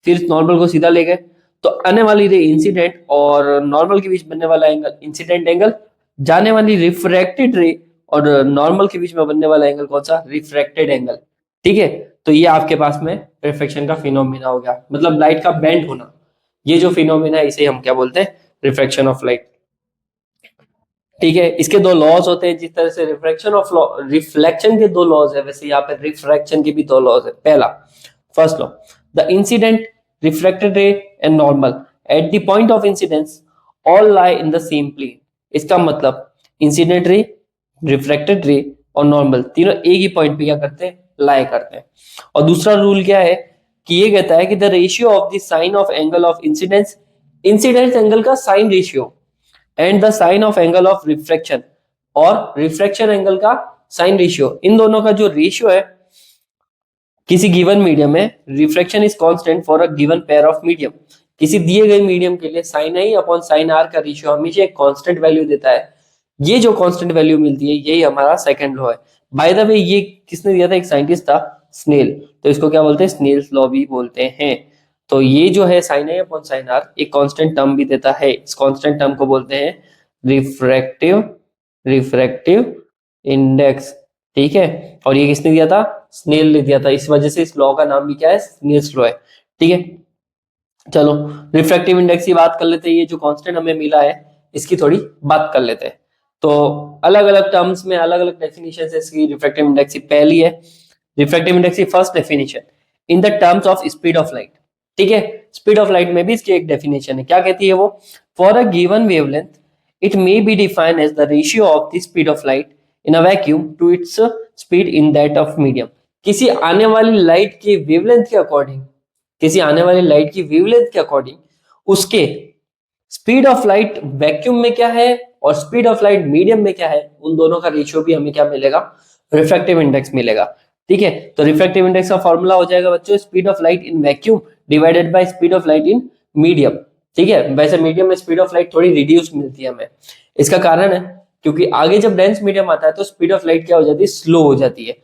फिर नॉर्मल को सीधा ले गए, तो आने वाली रे इंसिडेंट और नॉर्मल के बीच बनने वाला एंगल इंसिडेंट एंगल, जाने वाली रिफ्रैक्टेड रे और नॉर्मल के बीच में बनने वाला एंगल कौन सा, रिफ्रैक्टेड एंगल। ठीक है, तो ये आपके पास में रिफ्रैक्शन का फिनोमिना हो गया, मतलब लाइट का बेंड होना। ये जो फिनोमिना है इसे हम क्या बोलते हैं, रिफ्रैक्शन ऑफ लाइट। ठीक है, इसके दो लॉज होते हैं, जिस तरह से रिफ्रैक्शन ऑफ रिफ्लेक्शन के दो लॉज है, वैसे यहाँ पे रिफ्रैक्शन के भी दो लॉज है। पहला, first law, the incident reflected ray and normal at the point of incidence all lie in the same plane. इसका मतलब इंसिडेंट रे, रिफ्लेक्टेड रे और नॉर्मल तीनों एक ही पॉइंट पे क्या करते हैं, लाई करते हैं। और दूसरा रूल क्या है कि ये कहता है कि the ratio of the sine of angle of incidence, incidence angle का sine ratio, and the sine of angle of refraction, और रिफ्रैक्शन एंगल का साइन रेशियो, इन दोनों का जो रेशियो है किसी गिवन मीडियम में, refraction is constant for a given pair of medium. किसी दिए गए मीडियम के लिए साइन आई अपॉन साइन आर का रेशियो हमेशा एक कांस्टेंट वैल्यू देता है। ये जो कांस्टेंट वैल्यू मिलती है यही हमारा सेकंड लॉ है। बाय द वे ये किसने दिया था, एक साइंटिस्ट था, स्नेल, तो इसको क्या बोलते हैं, स्नेल्स लॉ भी बोलते हैं। तो ये जो है साइन आई अपॉन साइन आर एक कांस्टेंट टर्म भी देता है, इस कांस्टेंट टर्म को बोलते हैं रिफ्रैक्टिव रिफ्रैक्टिव इंडेक्स। ठीक है, और ये किसने दिया था, स्नेल ने दिया था, इस वजह से इस लॉ का नाम भी क्या है, स्नेल्स लॉ है। ठीक है, चलो रिफ्रैक्टिव इंडेक्स की बात कर लेते हैं, ये जो कांस्टेंट हमें मिला है इसकी थोड़ी बात कर लेते हैं। तो अलग अलग टर्म्स में अलग अलग डेफिनेशन है इसकी रिफ्रैक्टिव इंडेक्स की। पहली है रिफ्रैक्टिव इंडेक्स की first definition in the terms of speed of light. ठीक है, स्पीड ऑफ लाइट में भी इसकी एक डेफिनेशन है। क्या कहती है वो? For a given wavelength it may be defined as the ratio of the speed of light in a vacuum to its speed in that of medium. किसी आने वाली लाइट के वेवलेंथ के अकॉर्डिंग, किसी आने वाली लाइट की वेवलेंथ के अकॉर्डिंग उसके स्पीड ऑफ लाइट वैक्यूम में क्या है और स्पीड ऑफ लाइट मीडियम में क्या है, उन दोनों का रेशियो भी हमें क्या मिलेगा? रिफ्रैक्टिव इंडेक्स मिलेगा। ठीक है, तो रिफ्रैक्टिव इंडेक्स का फॉर्मूला हो जाएगा बच्चों speed of light in vacuum divided by speed of light in medium. ठीक है, वैसे मीडियम में स्पीड ऑफ लाइट थोड़ी रिड्यूस मिलती है हमें। इसका कारण है क्योंकि आगे जब डेंस मीडियम आता है तो स्पीड ऑफ लाइट क्या हो जाती है? स्लो हो जाती है।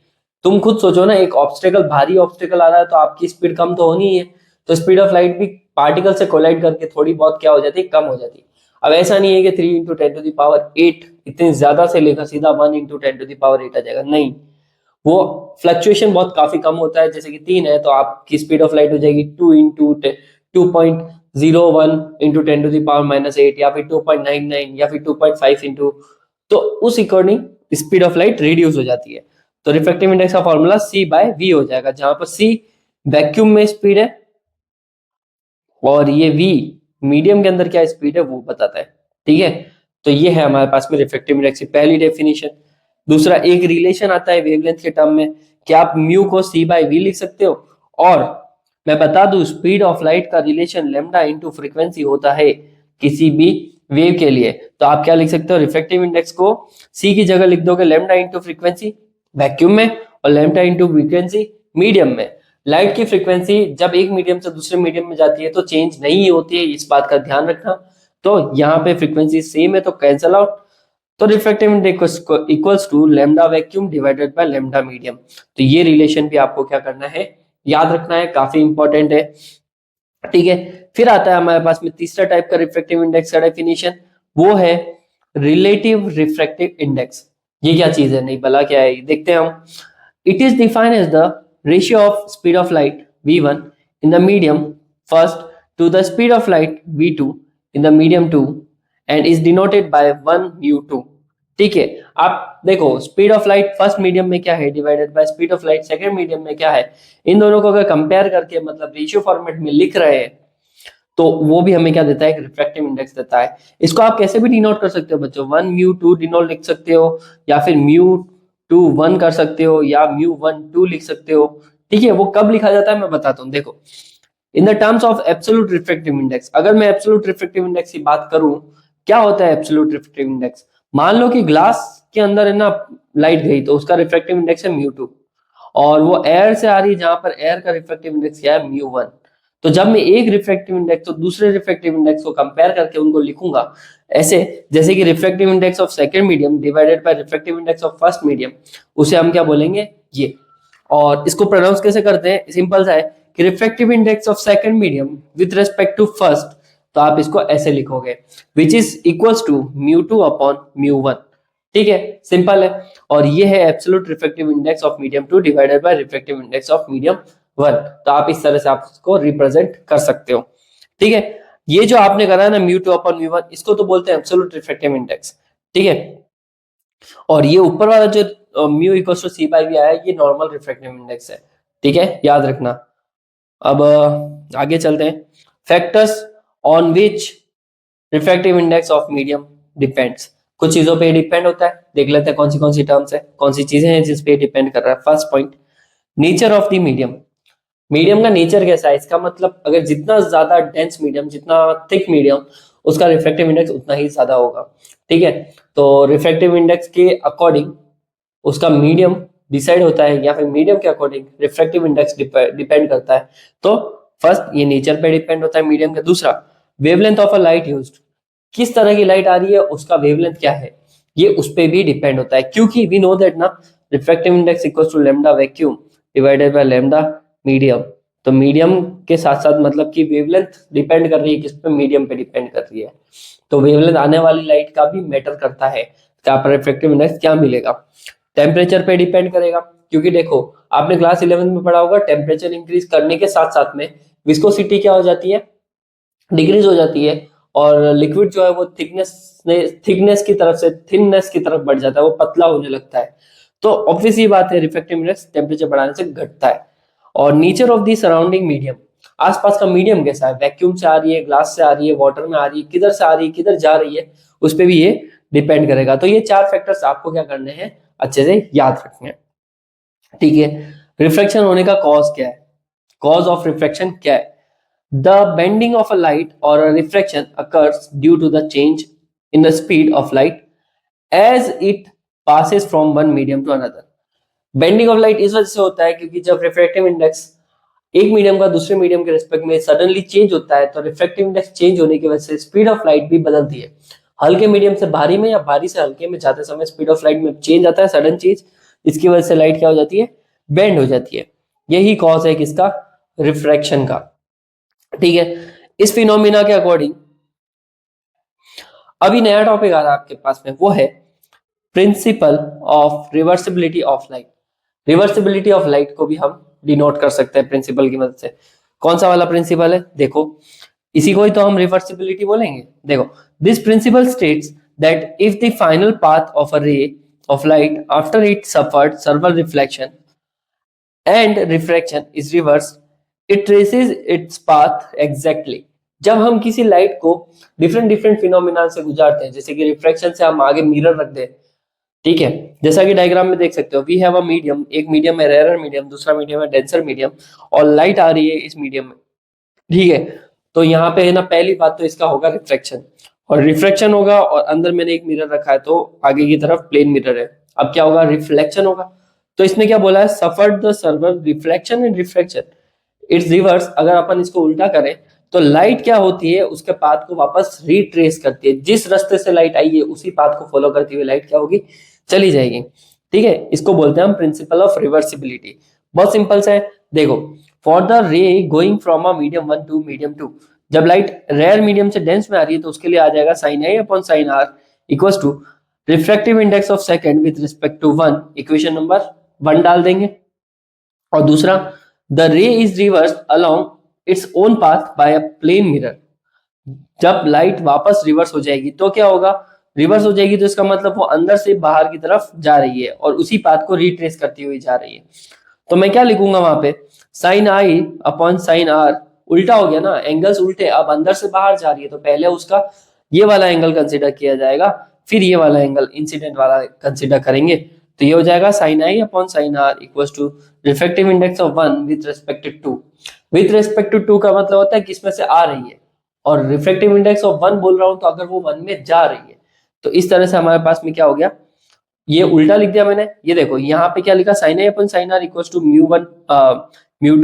तुम खुद सोचो ना, एक ऑब्स्टेकल, भारी ऑब्स्टेकल आ रहा है तो आपकी स्पीड कम तो होनी ही है, तो स्पीड ऑफ लाइट भी पार्टिकल से कोलाइड करके थोड़ी बहुत क्या हो जाती है? कम हो जाती है। अब ऐसा नहीं है कि 3 इंटू 10⁸ इतनी ज्यादा से लेकर सीधा 1 इंटू 10⁸ आ जाएगा, नहीं। वो फ्लक्चुएशन बहुत काफी कम होता है। जैसे कि 3 है तो आपकी स्पीड ऑफ लाइट हो जाएगी 2 इंटू 2.01 इंटू 10⁻⁻8 या फिर 2.99 या फिर 2.5 इंटू, तो उस according speed of light reduce हो जाती है। तो रिफ्रैक्टिव इंडेक्स का फॉर्मूला C/V हो जाएगा, जहां पर C वैक्यूम में स्पीड है और ये V मीडियम के अंदर क्या स्पीड है वो बताता है। ठीक है, तो ये है हमारे पास में रिफ्रैक्टिव इंडेक्स की पहली डेफिनेशन। दूसरा, एक रिलेशन आता है वेवलेंथ के टर्म में कि आप म्यू को C/V लिख सकते हो, और मैं बता दूं स्पीड ऑफ लाइट का रिलेशन लैम्डा इंटू फ्रीक्वेंसी होता है किसी भी वेव के लिए। तो आप क्या लिख सकते हो? रिफ्रैक्टिव इंडेक्स को C की जगह लिख दोगे लैम्डा इंटू फ्रीक्वेंसी वैक्यूम में और लैम्डा इंटू फ्रीक्वेंसी मीडियम में। लाइट की फ्रीक्वेंसी जब एक मीडियम से दूसरे मीडियम में जाती है तो चेंज नहीं होती है, इस बात का ध्यान रखना। तो यहाँ पे फ्रीक्वेंसी सेम है तो कैंसल आउट। तो refractive index equals to lambda vacuum divided by lambda medium. तो ये रिलेशन भी आपको क्या करना है? याद रखना है, काफी इंपॉर्टेंट है। ठीक है, फिर आता है हमारे पास में तीसरा टाइप का रिफ्रैक्टिव इंडेक्स का डेफिनेशन, वो है रिलेटिव रिफ्रैक्टिव इंडेक्स। ये क्या चीज है? नहीं भला क्या है, देखते हैं हम। It is defined as the ratio of speed of light v1 in the medium first to the speed of light v2 in the medium 2 and is denoted by 1 mu2। ठीक है, आप देखो speed of light first medium में क्या है divided by speed of light second medium में क्या है, इन दोनों को अगर कंपेयर करके मतलब रेशियो फॉर्मेट में लिख रहे हैं तो वो भी हमें क्या देता है? एक रिफ्रैक्टिव इंडेक्स देता है। इसको आप कैसे भी डिनोट कर सकते हो बच्चों, 1 mu2 डिनोट लिख सकते हो, या फिर mu2 1 कर सकते हो, या mu1 2 लिख सकते हो। ठीक है, वो कब लिखा जाता है मैं बताता हूँ। देखो, in the terms of absolute refractive index, अगर मैं एब्सोल्यूट रिफ्रैक्टिव इंडेक्स की बात करूं, क्या होता है एब्सोल्यूट रिफ्रैक्टिव इंडेक्स? मान लो कि ग्लास के अंदर है ना लाइट गई तो उसका रिफ्रैक्टिव इंडेक्स है mu2, और वो एयर से आ रही है जहां पर एयर का रिफ्रैक्टिव इंडेक्स क्या है? mu1। तो जब मैं एक रिफ्रैक्टिव इंडेक्स तो दूसरे रिफ्रैक्टिव इंडेक्स को कंपेयर करके उनको लिखूंगा ऐसे, जैसे कि refractive index of second medium divided by refractive index of first medium, उसे हम क्या बोलेंगे? ये। और इसको प्रोनाउंस कैसे करते हैं? सिंपल सा है कि refractive index of second medium with respect to first, तो आप इसको ऐसे लिखोगे which is equals to mu2 upon mu1। ठीक है, सिंपल है। और ये है absolute refractive index of medium 2 divided by refractive index of medium 1। तो आप इस तरह से आप इसको रिप्रेजेंट कर सकते हो। ठीक है, ये जो आपने करा है ना mu2 अपॉन mu1, इसको तो बोलते हैं एब्सोल्यूट रिफ्रैक्टिव इंडेक्स। ठीक है, और ये ऊपर वाला जो म्यू इक्वल्स टू C/V आया है, ये नॉर्मल रिफ्रैक्टिव इंडेक्स है। ठीक है, याद रखना। अब आगे चलते हैं। Factors on which refractive index of medium depends, कुछ चीजों पे डिपेंड होता है। देख लेते हैं कौन सी टर्म्स है, कौन सी चीजें हैं जिस पे डिपेंड कर रहा है। First point, nature of the medium. Medium का नेचर कैसा है? इसका मतलब अगर जितना ज्यादा डेंस मीडियम, जितना थिक मीडियम, उसका रिफ्रैक्टिव इंडेक्स उतना ही ज्यादा होगा। ठीक है, तो रिफ्रैक्टिव इंडेक्स के अकॉर्डिंग उसका मीडियम डिसाइड होता है, या फिर मीडियम के अकॉर्डिंग रिफ्रैक्टिव इंडेक्स डिपेंड करता है। तो फर्स्ट ये नेचर पे डिपेंड होता है मीडियम का। दूसरा, wavelength of a light used, किस तरह की लाइट आ रही है उसका वेवलेंथ क्या है, ये उस पे भी डिपेंड होता है। क्योंकि वी नो दैट ना refractive index equals to lambda vacuum divided by lambda medium. तो मीडियम के साथ साथ मतलब कि वेवलेंथ डिपेंड कर रही है किस पे? मीडियम पे डिपेंड कर रही है। तो वेवलेंथ आने वाली लाइट का भी मैटर करता है क्या पर रिफ्रैक्टिव इंडेक्स क्या मिलेगा। टेम्परेचर पे डिपेंड करेगा, क्योंकि देखो आपने क्लास 11 में पढ़ा होगा, टेम्परेचर इंक्रीज करने के साथ साथ में विस्कोसिटी क्या हो जाती है? डिक्रीज हो जाती है। और लिक्विड जो है वो थिकनेस की तरफ से थिननेस की तरफ बढ़ जाता है, वो पतला होने लगता है। तो ऑब्वियस ये बात है, रिफ्रैक्टिव इंडेक्स टेम्परेचर बढ़ाने से घटता है। और nature of the surrounding medium, आसपास का मीडियम कैसा है, वैक्यूम से आ रही है, ग्लास से आ रही है, वाटर में आ रही है, किधर से आ रही है, किधर जा रही है, उस पर भी ये डिपेंड करेगा। तो ये 4 फैक्टर्स आपको क्या करने हैं, अच्छे से याद रखने हैं। ठीक है, रिफ्लेक्शन होने का कॉज क्या है, कॉज ऑफ रिफ्लेक्शन क्या है? The bending of a light और a reflection occurs due to the change in the speed of light as it passes from one medium to another. Bending of light इस वजह से होता है क्योंकि जब रिफ्रैक्टिव इंडेक्स एक मीडियम का दूसरे मीडियम के रिस्पेक्ट में सडनली चेंज होता है, तो रिफ्रैक्टिव इंडेक्स चेंज होने की वजह से स्पीड ऑफ लाइट भी बदलती है। हल्के मीडियम से भारी में या भारी से हल्के में जाते समय स्पीड ऑफ लाइट में चेंज आता है, सडन चेंज। इसकी वजह से लाइट क्या हो जाती है, बेंड हो जाती है। यही कॉज है किसका, रिफ्रैक्शन का। ठीक है, इस फिनोमिना के अकॉर्डिंग अभी नया टॉपिक आ रहा है आपके पास में, वो है principal of reversibility of light. Reversibility of light को भी हम डिनोट कर सकते हैं प्रिंसिपल की मदद से। कौन सा वाला प्रिंसिपल है, देखो इसी को ही तो हम रिवर्सिबिलिटी बोलेंगे। देखो, this principle states that if the final path of a ray of light after it suffered सर्वल reflection and refraction is reverse, it traces its path exactly. जब हम किसी लाइट को डिफरेंट डिफरेंट फिनोमिना से गुजारते हैं, जैसे कि रिफ्रैक्शन से हम आगे मिरर रख दें, ठीक है, जैसा कि डायग्राम में देख सकते हो, वी हैव अ मीडियम, एक मीडियम है रेयर मीडियम, दूसरा मीडियम है डेंसर मीडियम, और लाइट आ रही है इस मीडियम में। ठीक है, तो यहाँ पे है ना, पहली बात तो इसका होगा रिफ्रैक्शन, और रिफ्रैक्शन होगा और अंदर मैंने एक मिरर रखा है तो आगे की तरफ प्लेन मिरर है। अब क्या होगा, रिफ्लेक्शन होगा। तो इसने क्या बोला है, suffered the server reflection and refraction it's reverse. अगर अपन इसको उल्टा करें तो लाइट क्या होती है, उसके पाथ को वापस रिट्रेस करती है, जिस रास्ते से लाइट आई है उसी पाथ को फॉलो करती हुई लाइट क्या होगी, चली जाएगी। ठीक है, इसको बोलते हैं हम प्रिंसिपल ऑफ रिवर्सिबिलिटी। बहुत सिंपल सा है, देखो, for the ray going from a medium 1 to medium 2, जब लाइट रेयर मीडियम से डेंस में आ रही है तो उसके लिए आ जाएगा sine I upon sine r equal to refractive index of second with respect to 1, equation number 1 डाल देंगे। और दूसरा, the ray is reverse along its own path by a plane mirror. जब लाइट वापस रिवर्स हो जाएगी तो क्या होगा, रिवर्स हो जाएगी तो इसका मतलब वो अंदर से बाहर की तरफ जा रही है और उसी पाथ को रिट्रेस करती हुई जा रही है। तो मैं क्या लिखूंगा वहां पे, साइन आई अपॉन साइन आर, उल्टा हो गया ना, एंगल्स उल्टे, अब अंदर से बाहर जा रही है तो पहले उसका ये वाला एंगल कंसिडर किया जाएगा, फिर ये वाला एंगल इंसिडेंट वाला कंसिडर करेंगे। तो ये हो जाएगा sine I upon sine r equal to refractive index of 1 with respect to. With respect to 2 का मतलब होता है किसमें से आ रही है, और रिफ्रैक्टिव इंडेक्स ऑफ 1 बोल रहा हूं तो अगर वो 1 में जा रही है। तो इस तरह से हमारे पास में क्या हो गया, ये उल्टा लिख दिया मैंने। ये देखो यहाँ पे क्या लिखा, sine i upon sine r equal to mu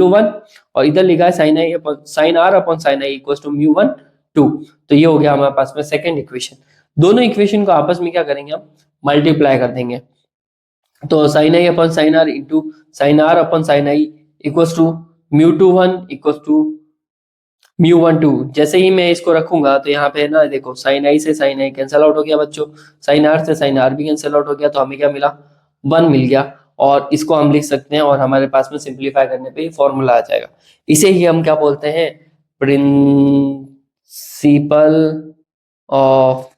1 और इधर लिखा है sine i upon sine r upon sine i equal to mu 1 2। तो ये हो गया हमारे पास में सेकंड इक्वेशन। दोनों इक्वेशन को आपस में क्या करेंगे, हम मल्टीप्लाई कर देंगे। तो sine i upon sine r into sine r upon sine i equal to mu 1 equal to mu 1 2। जैसे ही मैं इसको रखूंगा तो यहाँ पे ना देखो, साइन आई से साइन आई कैंसिल आउट हो गया बच्चों, साइन आर से साइन आर भी कैंसिल आउट हो गया, तो हमें क्या मिला, 1 मिल गया। और इसको हम लिख सकते हैं और हमारे पास में सिंप्लीफाई करने पे ही फॉर्मूला आ जाएगा। इसे ही हम क्या बोलते हैं, प्रिंसिपल ऑफ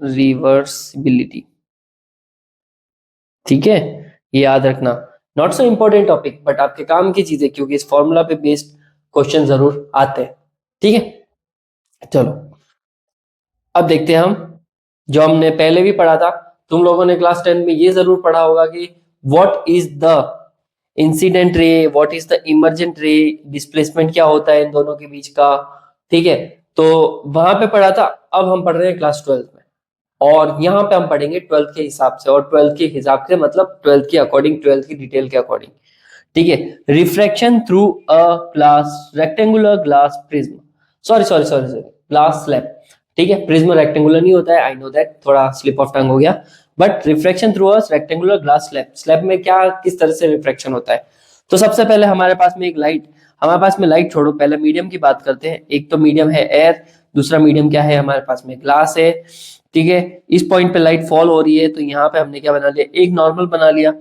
रिवर्सिबिलिटी। ठीक है, ये याद रखना, not so important topic but आपके काम की चीज है, क्योंकि इस फॉर्मूला पे बेस्ड क्वेश्चन जरूर आते हैं। ठीक है, चलो अब देखते हैं हम जो हमने पहले भी पढ़ा था। तुम लोगों ने क्लास 10 में ये जरूर पढ़ा होगा कि व्हाट इज द इंसिडेंट रे, व्हाट इज द इमर्जेंट रे, डिस्प्लेसमेंट क्या होता है इन दोनों के बीच का। ठीक है, तो वहां पे पढ़ा था। अब हम पढ़ रहे हैं क्लास 12 में, और यहाँ पे हम पढ़ेंगे 12th के हिसाब से, और 12th के हिसाब से मतलब 12th के अकॉर्डिंग, 12th की डिटेल के अकॉर्डिंग। ठीक है, refraction through a glass rectangular glass prism, sorry sorry sorry sorry glass slab. ठीक है, प्रिज्म रेक्टेंगुलर नहीं होता है, आई नो दैट, थोड़ा स्लिप ऑफ टंग हो गया, but refraction through a rectangular glass slab. Slab में क्या किस तरह से रिफ्रैक्शन होता है, तो सबसे पहले हमारे पास में एक लाइट, हमारे पास में लाइट छोड़ो, पहले मीडियम की बात करते हैं। एक तो मीडियम है एयर, दूसरा मीडियम क्या है हमारे पास में, ग्लास है। ठीक है, इस पॉइंट पे लाइट फॉल हो रही है तो यहाँ पे हमने क्या बना लिया, एक नॉर्मल बना लिया।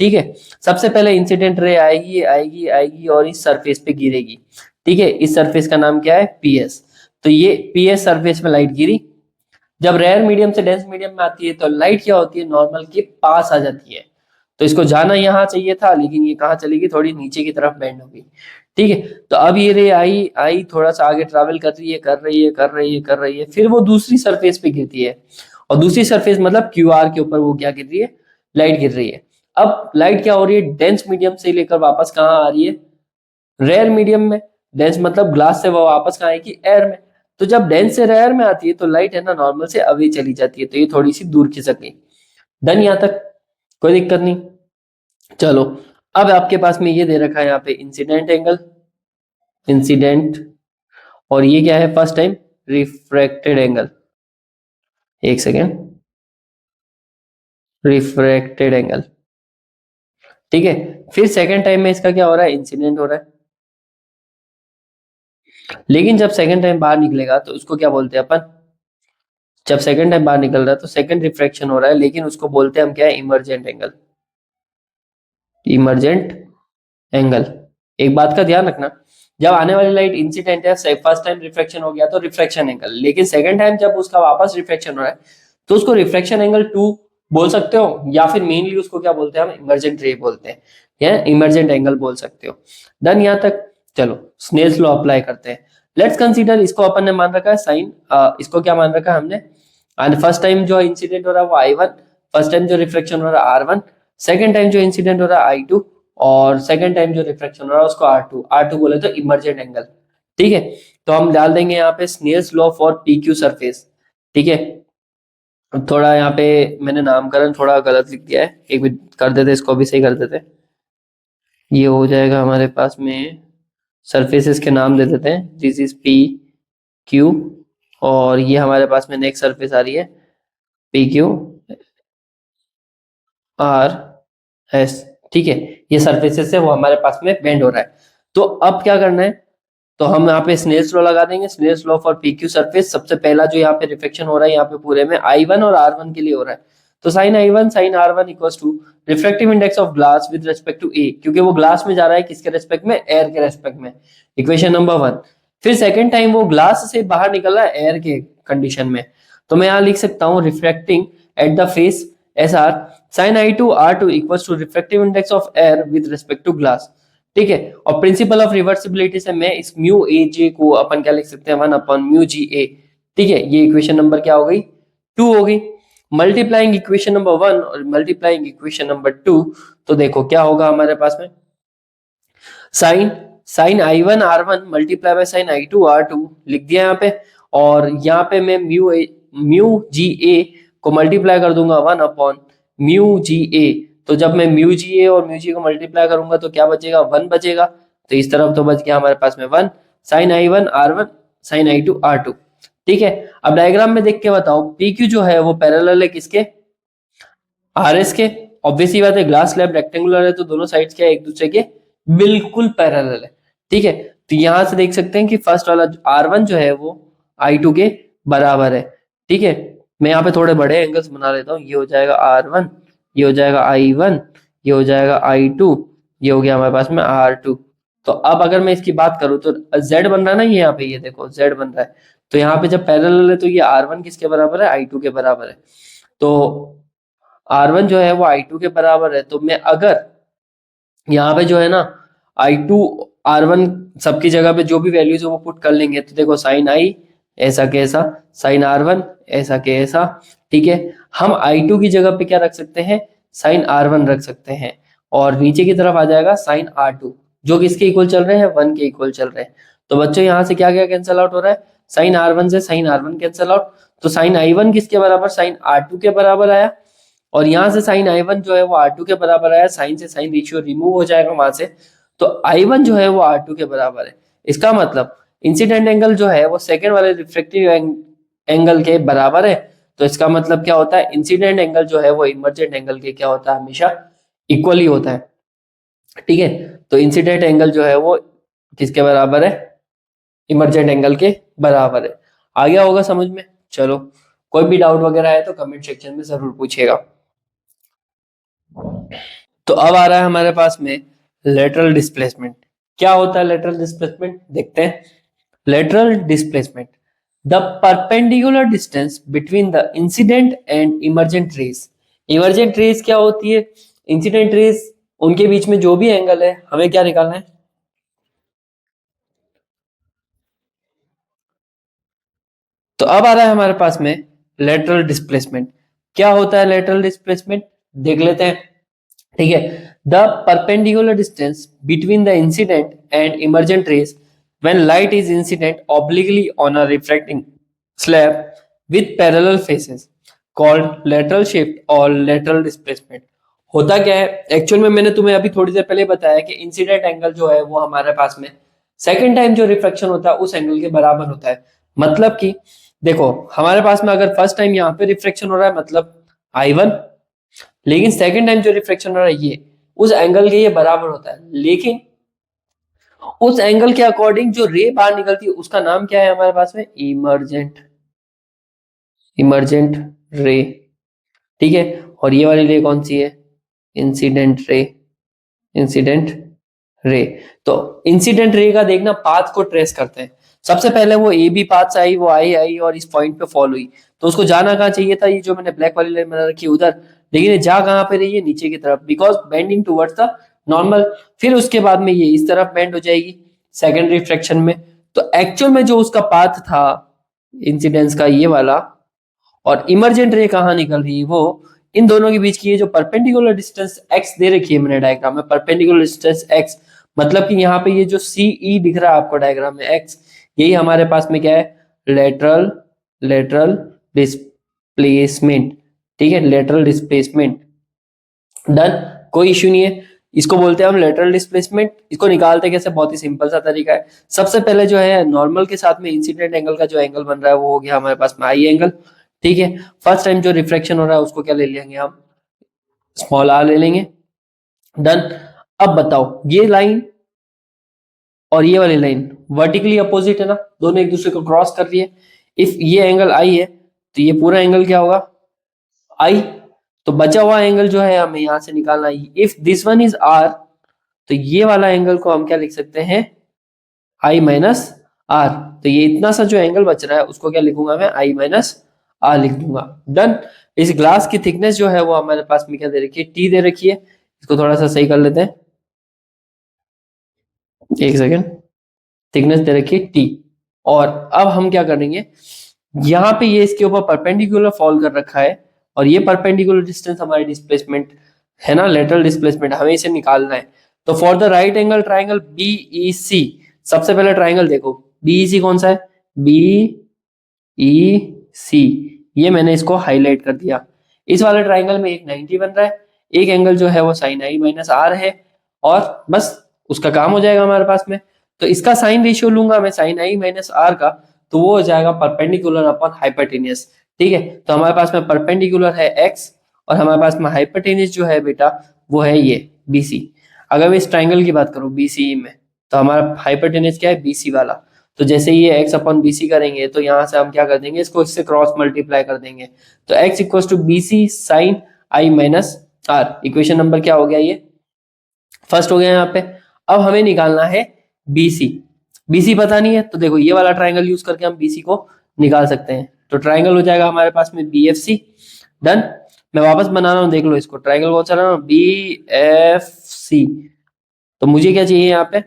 ठीक है, सबसे पहले इंसिडेंट रे आएगी आएगी आएगी और इस सरफेस पे गिरेगी। ठीक है, इस सरफेस का नाम क्या है, पीएस। तो ये पीएस सरफेस में लाइट गिरी। जब रेयर मीडियम से डेंस मीडियम में आती है तो लाइट क्या होती है, नॉर्मल के पास आ जाती है। तो इसको जाना यहाँ चाहिए था, लेकिन ये कहाँ चली गई, थोड़ी नीचे की तरफ बेंड हो गई। ठीक है, तो अब ये रे आई आई थोड़ा सा आगे ट्रैवल कर रही है, कर रही है, कर रही है, कर रही है, फिर वो दूसरी सरफेस पे गिरती है। और दूसरी सरफेस मतलब क्यू आर के ऊपर वो क्या गिर रही है, लाइट गिर रही है। अब लाइट क्या हो रही है, डेंस मीडियम से लेकर वापस कहाँ आ रही है, रेयर मीडियम में। डेंस मतलब ग्लास से वो वापस कहाँ आएगी, एयर में। तो जब डेंस से रेयर में आती है तो लाइट है ना नॉर्मल से अवे चली जाती है, तो ये थोड़ी सी दूर खिसक गई। डन यहाँ तक, कोई दिक्कत नहीं। चलो, अब आपके पास में ये दे रखा है यहाँ पे इंसिडेंट एंगल, इंसिडेंट, और ये क्या है, फर्स्ट टाइम रिफ्रैक्टेड एंगल। एक सेकेंड, रिफ्रैक्टेड एंगल। ठीक है, फिर सेकेंड टाइम में इसका क्या हो रहा है, इंसिडेंट हो रहा है। लेकिन जब सेकेंड टाइम बाहर निकलेगा तो उसको क्या बोलते हैं अपन, जब सेकेंड टाइम बाहर निकल रहा है तो सेकेंड रिफ्रैक्शन हो रहा है, लेकिन उसको बोलते हैं हम क्या है, इमर्जेंट एंगल। Emergent angle. एक बात का ध्यान रखना, जब आने वाली लाइट इंसिडेंट है, फर्स्ट टाइम रिफ्रैक्शन हो गया तो रिफ्रैक्शन एंगल, लेकिन सेकेंड टाइम जब उसका वापस रिफ्रैक्शन हो रहा है तो उसको रिफ्रैक्शन एंगल 2 बोल सकते हो, या फिर मेनली उसको क्या बोलते हैं हम, इमर्जेंट रे बोलते हैं, या इमर्जेंट एंगल बोल सकते हो। डन यहाँ तक। चलो, स्नेल्स लॉ अप्लाई करते हैं। लेट्स कंसीडर, इसको अपन ने मान रखा है साइन, इसको क्या मान रखा है हमने, एंड फर्स्ट टाइम जो इंसिडेंट हो रहा है वो आई वन, फर्स्ट टाइम जो रिफ्लेक्शन हो रहा है R1, सेकेंड टाइम जो इंसिडेंट हो रहा है I2, और सेकेंड टाइम जो रिफ्लेक्शन हो रहा है उसको R2, R2 बोले तो इमर्जेंट एंगल। ठीक है, तो हम डाल देंगे यहाँ पे Snell's law for PQ surface. ठीक है, थोड़ा यहाँ पे मैंने नामकरण थोड़ा गलत लिख दिया है, एक मिनट कर देते, इसको भी सही कर देते। ये हो जाएगा हमारे पास में, सरफेसेस के नाम दे देते हैं, दिस इज PQ, और ये हमारे पास में नेक्स्ट सरफेस आ रही है PQRS। ठीक है, ये सरफेसेस है वो हमारे पास में बेंड हो रहा है। तो अब क्या करना है, तो हम यहाँ पे स्नेल्स लॉ लगा देंगे, Snell's law for PQ surface. सबसे पहला जो यहाँ पे रिफ्लेक्शन हो रहा है यहाँ पे पूरे में I1 और R1 के लिए हो रहा है, तो sine I1 sine R1 equals to refractive index of glass with respect to A, क्योंकि वो ग्लास में जा रहा है, किसके रेस्पेक्ट में, एयर के रेस्पेक्ट में, इक्वेशन नंबर 1। फिर सेकेंड टाइम वो ग्लास से बाहर निकल रहा है एयर के कंडीशन में, तो मैं यहाँ लिख सकता हूँ refracting at the face SR sin I2 R2 equals to refractive index of air with respect to glass. ठीक है, और प्रिंसिपल ऑफ रिवर्सिबिलिटी से मैं इस म्यू ए जे को अपन क्या लिख सकते हैं, 1/μ/GA। ठीक है, ये इक्वेशन नंबर क्या हो गई, 2 हो गई। मल्टीप्लाइंग इक्वेशन नंबर 1 और मल्टीप्लाइंग इक्वेशन नंबर 2, तो देखो क्या होगा हमारे पास में, sine sine I1 R1 multiply by sine I2 R2 लिख दिया यहाँ पे, और यहाँ पे मैं म्यू GA को मल्टीप्लाई कर दूंगा 1/μ/GA। तो जब मैं म्यू GA और म्यू G को मल्टीप्लाई करूंगा तो क्या बचेगा, 1 बचेगा। तो इस तरफ तो बच गया हमारे पास में 1 sign I1 R1 sign I2 R2। ठीक है, अब डायग्राम में देख के बताओ, PQ जो है वो पैरेलल है किसके, RS के। ऑब्वियस ही बात है, ग्लास स्लैब रेक्टेंगुलर है तो दोनों साइड्स क्या है, एक दूसरे के बिल्कुल पैरेलल है। ठीक है, तो यहां से देख सकते हैं कि फर्स्ट वाला R1 जो है वो I2 के बराबर है। ठीक है, मैं यहाँ पे थोड़े बड़े एंगल्स बना लेता हूँ, ये हो जाएगा R1, ये हो जाएगा I1, ये हो जाएगा I2, ये हो गया हमारे पास में R2। तो अब अगर मैं इसकी बात करूँ तो Z बन रहा है ना, ये यहाँ पे ये देखो Z बन रहा है, तो यहाँ पे जब पैरेलल है तो ये R1 किसके बराबर है, I2 के बराबर है। तो R1 जो है वो I2 के बराबर है, तो मैं अगर यहाँ पे जो है ना I2 R1 सबकी जगह पे जो भी वैल्यूज है वो पुट कर लेंगे, तो देखो साइन I ऐसा कैसा, साइन R1 ऐसा कैसा। ठीक है, हम I2 की जगह पे क्या रख सकते हैं, साइन R1 रख सकते हैं, और नीचे की तरफ आ जाएगा साइन R2, जो किसके इक्वल चल रहे हैं, 1 के इक्वल चल रहे हैं। तो बच्चों यहाँ से क्या क्या कैंसिल आउट हो रहा है, साइन R1 से साइन R1 कैंसिल आउट, तो साइन I1 किसके बराबर, साइन R2 के बराबर आया, और यहां से साइन I1 जो है वो R2 के बराबर आया, साइन से साइन रेशियो रिमूव हो जाएगा वहां से, तो I1 जो है वो R2 के बराबर है। इसका मतलब इंसिडेंट एंगल जो है वो सेकेंड वाले रिफ्लेक्टिव एंगल के बराबर है। तो इसका मतलब क्या होता है, इंसिडेंट एंगल जो है वो इमर्जेंट एंगल के क्या होता है, हमेशा इक्वल ही होता है। ठीक है, तो इंसिडेंट एंगल जो है वो किसके बराबर है, इमर्जेंट एंगल के बराबर है। आ गया होगा समझ में। चलो, कोई भी डाउट वगैरह है तो कमेंट सेक्शन में जरूर पूछिएगा। तो अब आ रहा है हमारे पास में लेटरल डिस्प्लेसमेंट। क्या होता है लेटरल डिस्प्लेसमेंट, देखते हैं। Lateral displacement, the perpendicular distance between the incident and emergent rays. Emergent rays क्या होती है, इंसिडेंट रेज, उनके बीच में जो भी एंगल है हमें क्या निकालना है। तो अब आ रहा है हमारे पास में लेटरल डिस्प्लेसमेंट। क्या होता है लेटरल डिस्प्लेसमेंट, देख लेते हैं। ठीक है, the perpendicular distance between the incident and emergent rays when light is incident obliquely on a reflecting slab with parallel faces called lateral shift और लेटरल डिस्प्लेसमेंट। होता क्या है एक्चुअल में, मैंने तुम्हें अभी थोड़ी देर पहले बताया कि इंसिडेंट एंगल जो है वो हमारे पास में सेकेंड टाइम जो रिफ्लेक्शन होता है उस एंगल के बराबर होता है। मतलब कि देखो हमारे पास में अगर फर्स्ट टाइम यहाँ पे रिफ्लेक्शन हो रहा है मतलब I1, लेकिन सेकेंड टाइम जो रिफ्लेक्शन हो रहा है ये उस एंगल के ये बराबर होता है, लेकिन उस एंगल के अकॉर्डिंग जो रे बाहर निकलती है उसका नाम क्या है हमारे पास में, इमर्जेंट, इमर्जेंट रे। ठीक है, और ये वाली रे कौन सी है, इंसिडेंट रे, इंसिडेंट रे। तो इंसिडेंट रे का देखना पाथ को ट्रेस करते हैं। सबसे पहले वो ए बी पाथ से आई, वो आई और इस पॉइंट पे फॉल हुई, तो उसको जाना कहाँ चाहिए था, ये जो मैंने ब्लैक वाली लाइन बना रखी है उधर, लेकिन ये जा कहाँ पे रही है, नीचे की तरफ, because bending towards the normal. फिर उसके बाद में ये इस तरफ बेंड हो जाएगी सेकेंड रिफ्लेक्शन में। तो एक्चुअल में जो उसका पाथ था इंसिडेंस का ये वाला, और इमर्जेंट रे कहाँ निकल रही है वो इन दोनों के बीच की, ये जो परपेंडिकुलर डिस्टेंस x दे रखी है मैंने डायग्राम में, परपेंडिकुलर डिस्टेंस x, मतलब कि यहाँ पे ये जो CE दिख रहा है आपको डायग्राम में x, यही हमारे पास में क्या है, लेटरल, लेटरल डिस्प्लेसमेंट। ठीक है, लेटरल डिस्प्लेसमेंट डन, कोई इश्यू नहीं है। इसको बोलते हैं हम लेटरल डिस्प्लेसमेंट। इसको निकालते कैसे, बहुत ही सिंपल सा तरीका है। सबसे पहले जो है नॉर्मल के साथ में इंसिडेंट एंगल का जो एंगल बन रहा है वो हो गया हमारे पास में आई एंगल। ठीक है, फर्स्ट टाइम जो रिफ्लेक्शन हो रहा है उसको क्या ले लेंगे हम, स्मॉल आर ले लेंगे। डन। अब बताओ ये लाइन और ये वाली लाइन वर्टिकली अपोजिट है ना, दोनों एक दूसरे को क्रॉस कर रही है। इफ ये एंगल आई है तो ये पूरा एंगल क्या होगा, आई। तो बचा हुआ एंगल जो है हमें यहां से निकालना है। If this one is r तो ये वाला एंगल को हम क्या लिख सकते हैं, आई माइनस आर। तो ये इतना सा जो एंगल बच रहा है उसको क्या लिखूंगा मैं, आई माइनस आर लिख दूंगा। डन। इस ग्लास की थिकनेस जो है वो हमारे पास में क्या दे रखी है, टी दे रखी है। इसको थोड़ा सा सही कर लेते हैं, एक सेकेंड। थिकनेस दे रखी है टी। और अब हम क्या करेंगे, यहाँ पे ये इसके ऊपर परपेंडिकुलर फॉल कर रखा है, और ये परपेंडिकुलर डिस्टेंस हमारी डिस्प्लेसमेंट है ना, लेटरल डिस्प्लेसमेंट, हमें इसे निकालना है। तो for the right angle triangle BEC, सबसे पहले ट्राइंगल देखो बीईसी कौन सा है, बीईसी, ये मैंने इसको हाईलाइट कर दिया। इस वाले ट्राइंगल में एक 90 बन रहा है, एक एंगल जो है वो साइन आई माइनस आर है, और बस उसका काम हो जाएगा हमारे पास में। तो इसका साइन रेशियो लूंगा मैं साइन आई माइनस आर का, तो वो हो जाएगा परपेंडिकुलर अपॉन हाइपोटेनियस। ठीक है, तो हमारे पास में परपेंडिकुलर है एक्स, और हमारे पास में हाइपोटेनियस जो है बेटा वो है ये बीसी। अगर मैं इस ट्राइंगल की बात करूं बीसीई में, तो हमारा हाइपोटेनियस क्या है, बीसी वाला। तो जैसे ये एक्स अपॉन बीसी करेंगे तो यहाँ से हम क्या कर देंगे, इसको इससे क्रॉस मल्टीप्लाई कर देंगे। तो X equal to BC sine i minus r, equation number क्या हो गया, ये फर्स्ट हो गया यहाँ पे। अब हमें निकालना है बीसी। बीसी पता नहीं है तो देखो ये वाला ट्राइंगल यूज करके हम बीसी को निकाल सकते हैं। तो ट्राइंगल हो जाएगा हमारे पास में बी एफ सी। डन। मैं वापस बना रहा हूँ, देख लो इसको, ट्राइंगल कौन सा रहा हूँ, बी एफ सी। तो मुझे क्या चाहिए यहाँ पे,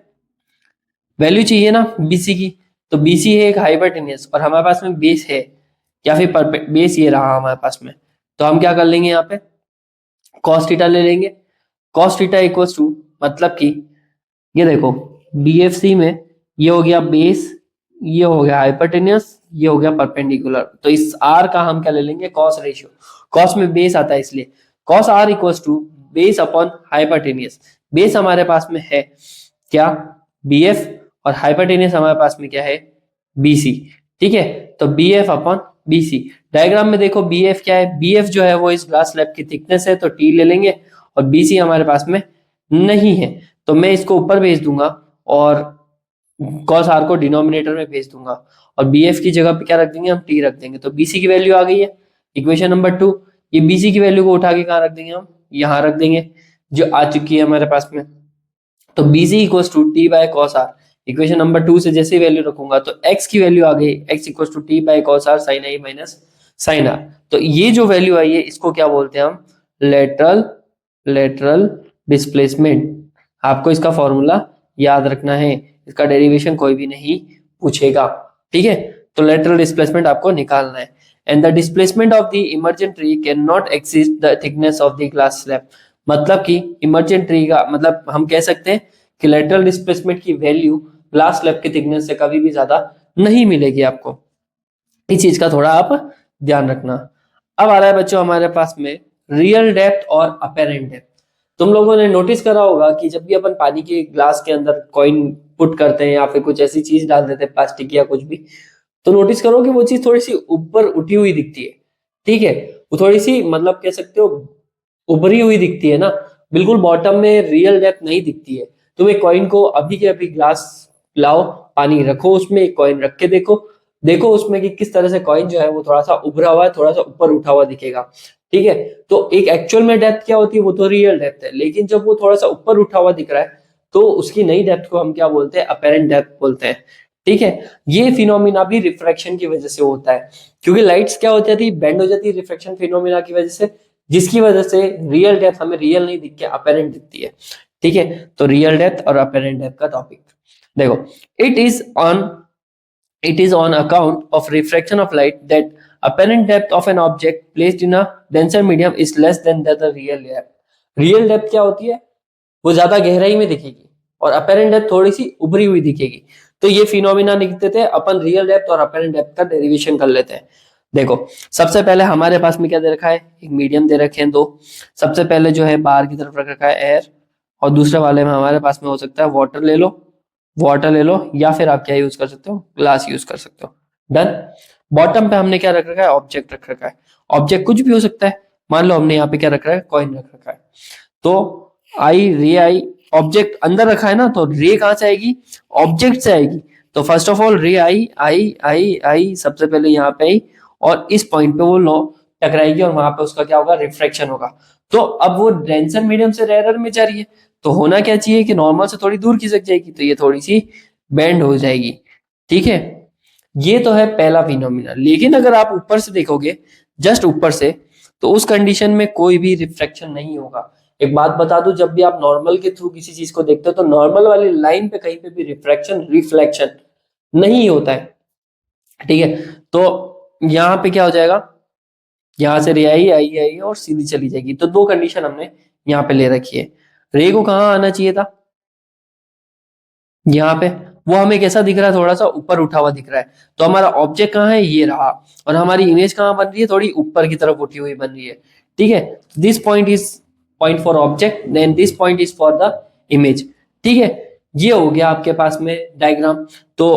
वैल्यू चाहिए ना बीसी की। तो बीसी है एक हाइपोटेन्यूज और हमारे पास में बेस है, या फिर बेस ये रहा हमारे पास में। तो हम क्या कर लेंगे यहाँ पे, कॉस थीटा ले लेंगे। कॉस थीटा इक्वल्स टू, मतलब कि ये देखो बीएफसी में ये हो गया बेस, ये हो गया हाइपोटेन्यूज, ये हो गया परपेंडिकुलर। तो इस आर का हम क्या ले लेंगे, कॉस रेशियो। कॉस में बेस आता है इसलिए cos r equals to base upon hypotenuse. Base हमारे पास में है क्या, बीएफ, और हाइपोटेन्यूज हमारे पास में क्या है, बीसी। ठीक है, तो बीएफ अपॉन बीसी। डायग्राम में देखो बीएफ क्या है, बीएफ जो है वो इस ग्लास स्लैब की थिकनेस है तो टी ले लेंगे, और बीसी हमारे पास में नहीं है तो मैं इसको ऊपर भेज दूंगा और कॉस आर को डिनोमिनेटर में भेज दूंगा, और बी एफ की जगह पे क्या रख देंगे, हम टी रख देंगे। तो बीसी की वैल्यू आ गई है, इक्वेशन नंबर 2। ये बीसी की वैल्यू को उठा के कहाँ रख देंगे, हम यहाँ रख देंगे, जो आ चुकी है हमारे पास में। तो BC equals to t by cos r. Equation number 2 से जैसे वैल्यू रखूंगा तो x की वैल्यू आ गई, x equal to t by cos r sine i minus sine r. तो ये जो वैल्यू आई है इसको क्या बोलते हैं हम, लेटरल डिस्प्लेसमेंट। आपको इसका फॉर्मूला याद रखना है, इसका डेरिवेशन कोई भी नहीं पूछेगा, ठीक है। तो लेटरल डिस्प्लेसमेंट आपको निकालना है। And the displacement of the emergent tree can not exceed the thickness of the glass slab. मतलब कि इमर्जेंट ट्री का मतलब हम कह सकते हैं कि लेटरल डिस्प्लेसमेंट की वैल्यू ग्लास स्लैब की थिकनेस से कभी भी ज्यादा नहीं मिलेगी आपको। इस चीज का थोड़ा आप ध्यान रखना। अब आ रहा है बच्चों हमारे पास में रियल डेप्थ और अपेरेंट डेप्थ। तुम लोगों ने नोटिस करा होगा कि जब भी अपन पानी के ग्लास के अंदर कॉइन पुट करते हैं या फिर कुछ ऐसी चीज डाल देते हैं प्लास्टिक या कुछ भी, तो नोटिस करो कि वो चीज थोड़ी सी ऊपर उठी हुई दिखती है, ठीक है। वो थोड़ी सी मतलब कह सकते हो उभरी हुई दिखती है ना, बिल्कुल बॉटम में रियल डेप्थ नहीं दिखती है। तुम एक कॉइन को अभी के अभी ग्लास लाओ, पानी रखो, उसमें एक कॉइन रख के देखो, देखो उसमें कि किस तरह से कॉइन जो है वो थोड़ा सा उभरा हुआ है, थोड़ा सा ऊपर उठा हुआ दिखेगा, ठीक है। तो एक एक्चुअल में डेप्थ क्या होती है, वो तो रियल डेप्थ है, लेकिन जब वो थोड़ा सा ऊपर उठा हुआ दिख रहा है तो उसकी नई डेप्थ को हम क्या बोलते हैं, अपेरेंट डेप्थ बोलते हैं, ठीक है। ये फिनोमिना भी रिफ्रैक्शन की वजह से होता है, क्योंकि लाइट्स क्या हो जाती है, बेंड हो जाती है रिफ्रैक्शन फिनोमिना की वजह से, जिसकी वजह से रियल डेप्थ हमें रियल नहीं दिख के अपेरेंट दिखती है, ठीक है। तो रियल डेप्थ और अपेरेंट डेप्थ का टॉपिक देखो, it is on account of refraction of light that apparent depth of an object placed in a denser medium is less than the real depth। Real depth क्या होती है, वो ज्यादा गहराई में दिखेगी और अपेरेंट डेप्थ थोड़ी सी उभरी हुई दिखेगी। तो ये फिनोमिना लिखते थे अपन, रियल डेप्थ और अपेरेंट डेप्थ का डेरिवेशन कर लेते हैं। देखो सबसे पहले हमारे पास में क्या दे रखा है, एक मीडियम दे रखे हैं दो। सबसे पहले जो है बाहर की तरफ रख रखा है एयर, और दूसरे वाले में हमारे पास में हो सकता है वाटर ले लो या फिर आप क्या यूज कर सकते हो, ग्लास यूज कर सकते हो। डन। बॉटम पे हमने क्या रख रखा है, ऑब्जेक्ट रख रखा है। ऑब्जेक्ट कुछ भी हो सकता है, मान लो हमने यहाँ पे क्या रख रखा है, कॉइन रख रखा है। तो आई ऑब्जेक्ट अंदर रखा है ना, तो रे कहां से आएगी, ऑब्जेक्ट से आएगी। तो फर्स्ट ऑफ ऑल रे आई सबसे पहले यहाँ पे आई और इस पॉइंट पे वो लो टकराएगी और वहां पे उसका क्या होगा, रिफ्रैक्शन होगा। तो अब वो डेंसर मीडियम से रेयर में जा रही है, तो होना क्या चाहिए कि नॉर्मल से थोड़ी दूर खिसक जाएगी, तो ये थोड़ी सी बेंड हो जाएगी, ठीक है। ये तो है पहला फिनोमिना। लेकिन अगर आप ऊपर से देखोगे, जस्ट ऊपर से, तो उस कंडीशन में कोई भी रिफ्रैक्शन नहीं होगा। एक बात बता दूं, जब भी आप नॉर्मल के थ्रू किसी चीज को देखते हो तो नॉर्मल वाली लाइन पे कहीं पे भी रिफ्लेक्शन नहीं होता है, ठीक है। तो यहाँ पे क्या हो जाएगा, यहाँ से रे आई और सीधी चली जाएगी। तो दो कंडीशन हमने यहाँ पे ले रखी है। रे को कहाँ आना चाहिए था, यहाँ पे, वो हमें कैसा दिख रहा है, थोड़ा सा ऊपर उठा हुआ दिख रहा है। तो हमारा ऑब्जेक्ट कहाँ है, ये रहा, और हमारी इमेज कहाँ बन रही है, थोड़ी ऊपर की तरफ उठी हुई बन रही है, ठीक है। This point is point for object, then this point is for the image, ठीक है। ये हो गया आपके पास में डायग्राम। तो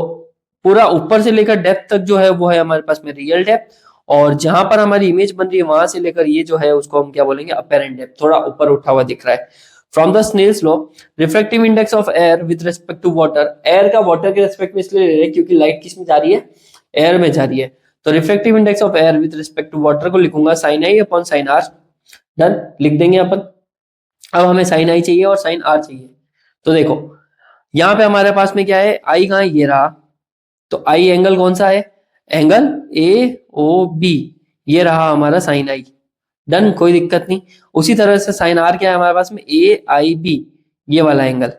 पूरा ऊपर से लेकर डेप्थ तक जो है वो है हमारे पास में रियल डेप्थ, और जहां पर हमारी इमेज बन रही है वहां से लेकर ये जो है उसको हम क्या बोलेंगे, अपेरेंट डेप्थ, थोड़ा ऊपर उठा हुआ दिख रहा है। From the Snell's law, refractive index of air with respect to water, air का वाटर के रिस्पेक्ट में इसलिए ले रहे हैं क्योंकि लाइट किस में जा रही है, एयर में जा रही है। तो refractive index of air with respect to water को लिखूंगा साइन आई अपॉन साइन आर। डन, लिख देंगे अपन। अब हमें साइन आई चाहिए और साइन आर चाहिए। तो देखो यहाँ पे हमारे पास में क्या है, आई कहाँ है, ये रहा। तो आई एंगल कौन सा है, एंगल ए ओ बी, ये रहा हमारा साइन आई। डन, कोई दिक्कत नहीं। उसी तरह से साइन आर क्या है हमारे पास में, ए आई बी, ये वाला एंगल,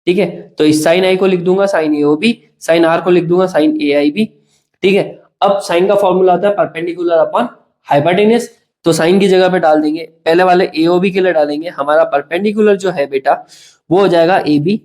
ठीक है। तो इस साइन आई को लिख दूंगा sine A O B, sine r को लिख दूंगा साइन ए आई बी, ठीक है। अब साइन का फॉर्मूला आता है परपेंडिकुलर अपॉन हाइपोटेन्यूज। तो साइन की जगह पे डाल देंगे, पहले वाले ए ओ बी के लिए डालेंगे, हमारा परपेंडिकुलर जो है बेटा वो हो जाएगा ए बी,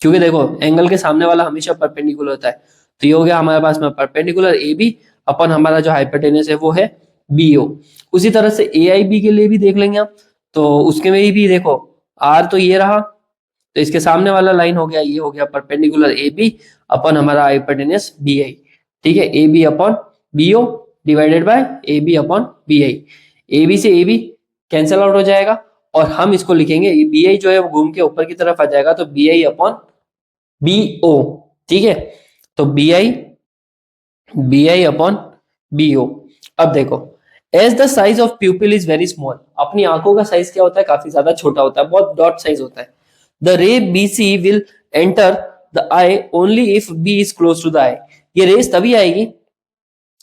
क्योंकि देखो एंगल के सामने वाला हमेशा परपेंडिकुलर होता है। तो ये हो गया हमारे पास में परपेंडिकुलर ए बी अपन, हमारा जो हाइपोटेन्यूज है वो है बी ओ। उसी तरह से ए आई बी के लिए भी देख लेंगे हम, तो उसके में भी देखो आर तो ये रहा, तो इसके सामने वाला लाइन हो गया, ये हो गया परपेंडिकुलर ए बी अपन हमारा हाइपोटेन्यूज बी आई, ठीक है। A B upon B O divided by A B upon B I. A B से ए बी कैंसल आउट हो जाएगा और हम इसको लिखेंगे, बी आई जो है वो घूम के ऊपर की तरफ आ जाएगा, तो B I upon B O, ठीक है। तो B I upon B O. अब देखो, as the size of pupil is very small, अपनी आंखों का साइज क्या होता है, काफी ज्यादा छोटा होता है, बहुत डॉट साइज होता है। The ray B C will enter the eye only if B is close to the eye. ये रेस तभी आएगी,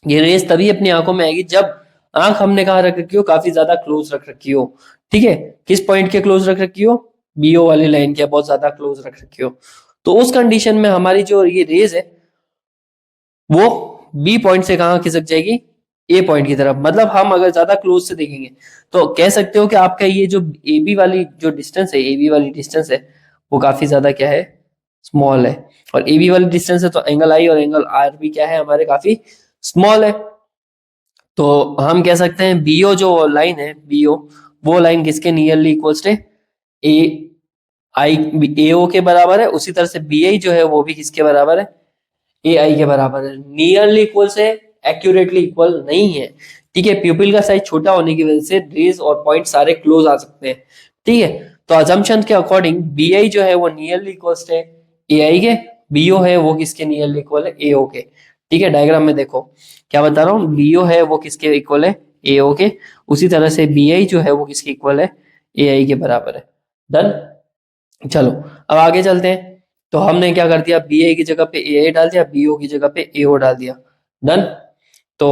ये रेस तभी अपनी आंखों में आएगी जब आंख हमने कहा रख रखी हो, काफी ज्यादा क्लोज रख रखी हो। ठीक है, किस पॉइंट के क्लोज रख रखी हो, बीओ वाली लाइन के बहुत ज्यादा क्लोज रख रखी हो। तो उस कंडीशन में हमारी जो ये रेज है वो बी पॉइंट से कहां खिसक जाएगी, ए पॉइंट की तरफ। मतलब हम अगर ज्यादा क्लोज से देखेंगे तो कह सकते हो कि आपका ये जो ए बी वाली जो डिस्टेंस है, ए बी वाली डिस्टेंस है वो काफी ज्यादा क्या है, स्मॉल है। और ए बी वाली डिस्टेंस है तो एंगल आई और एंगल आर भी क्या है हमारे, काफी स्मॉल है। तो हम कह सकते हैं बीओ जो लाइन है, बीओ वो लाइन किसके नियरली इक्वल्स टू ए आई, ए ओ के बराबर है। उसी तरह से बी आई जो है वो भी किसके बराबर है, ए आई के बराबर है। नियरली इक्वल से एक्यूरेटली इक्वल नहीं है। ठीक है, प्यूपिल का साइज छोटा होने की वजह से रेज और पॉइंट सारे क्लोज आ सकते हैं। ठीक है, तो अजम्पशन के अकॉर्डिंग बी आई जो है वो नियरली इक्वल है ए आई के, बीओ है वो किसके नियरली इक्वल है, ए ओ के। ठीक है, डायग्राम में देखो क्या बता रहा हूँ, बीओ है वो किसके इक्वल है, ए ओ के। उसी तरह से बी आई जो है वो किसके इक्वल है, ए आई के बराबर है। डन। चलो अब आगे चलते हैं। तो हमने क्या कर दिया, बी ए की जगह पे ए डाल दिया, बी ओ की जगह पे ए ओ डाल दिया। डन। तो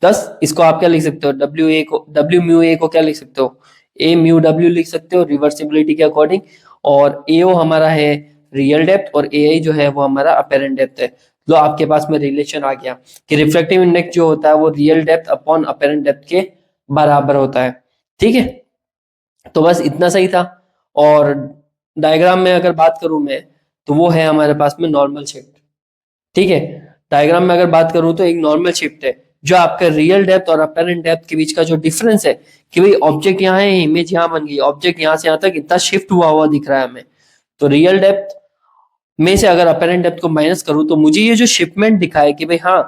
10 इसको आप क्या लिख सकते हो, डब्ल्यू ए को, डब्ल्यू म्यू ए को क्या लिख सकते हो, ए म्यू डब्ल्यू लिख सकते हो रिवर्सिबिलिटी के अकॉर्डिंग। और ए ओ हमारा है रियल डेप्थ और ए आई जो है वो हमारा अपेरेंट डेप्थ है। तो आपके पास में रिलेशन आ गया कि रिफ्लेक्टिव इंडेक्स जो होता है वो real depth upon apparent depth के बराबर होता है। ठीक है, तो बस इतना सही था। और डायग्राम में अगर बात करूं मैं तो वो है हमारे पास में नॉर्मल शिफ्ट। ठीक है, डायग्राम में अगर बात करूं तो एक नॉर्मल शिफ्ट है जो आपका रियल डेप्थ और अपेरेंट डेप्थ के बीच का जो डिफरेंस है कि भाई ऑब्जेक्ट यहाँ है, इमेज यहाँ बन गई, ऑब्जेक्ट यहाँ से यहाँ तक इतना शिफ्ट हुआ हुआ दिख रहा है हमें। तो रियल डेप्थ में से अगर अपेरेंट डेप्थ को माइनस करूं तो मुझे ये जो शिफ्टमेंट दिखा है कि भाई हाँ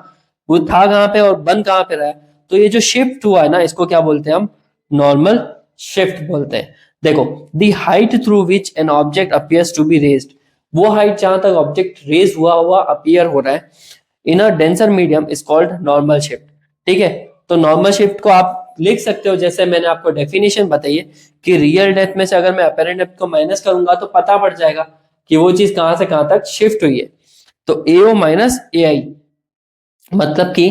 वो था कहाँ पे और बन कहाँ पे रहा है, तो ये जो शिफ्ट हुआ है ना इसको क्या बोलते हैं हम, नॉर्मल शिफ्ट बोलते हैं। देखो, the height through which an object appears to be raised, वो हाइट जहां तक ऑब्जेक्ट रेज हुआ हुआ अपीयर हो रहा है in a denser medium is called normal shift. ठीक है, तो नॉर्मल शिफ्ट को आप लिख सकते हो जैसे मैंने आपको डेफिनेशन बताई है कि रियल डेप्थ में से अगर मैं अपेरेंट डेप्थ को माइनस करूंगा तो पता पड़ जाएगा कि वो चीज कहां से कहां तक शिफ्ट हुई है। तो एओ माइनस ए आई, मतलब कि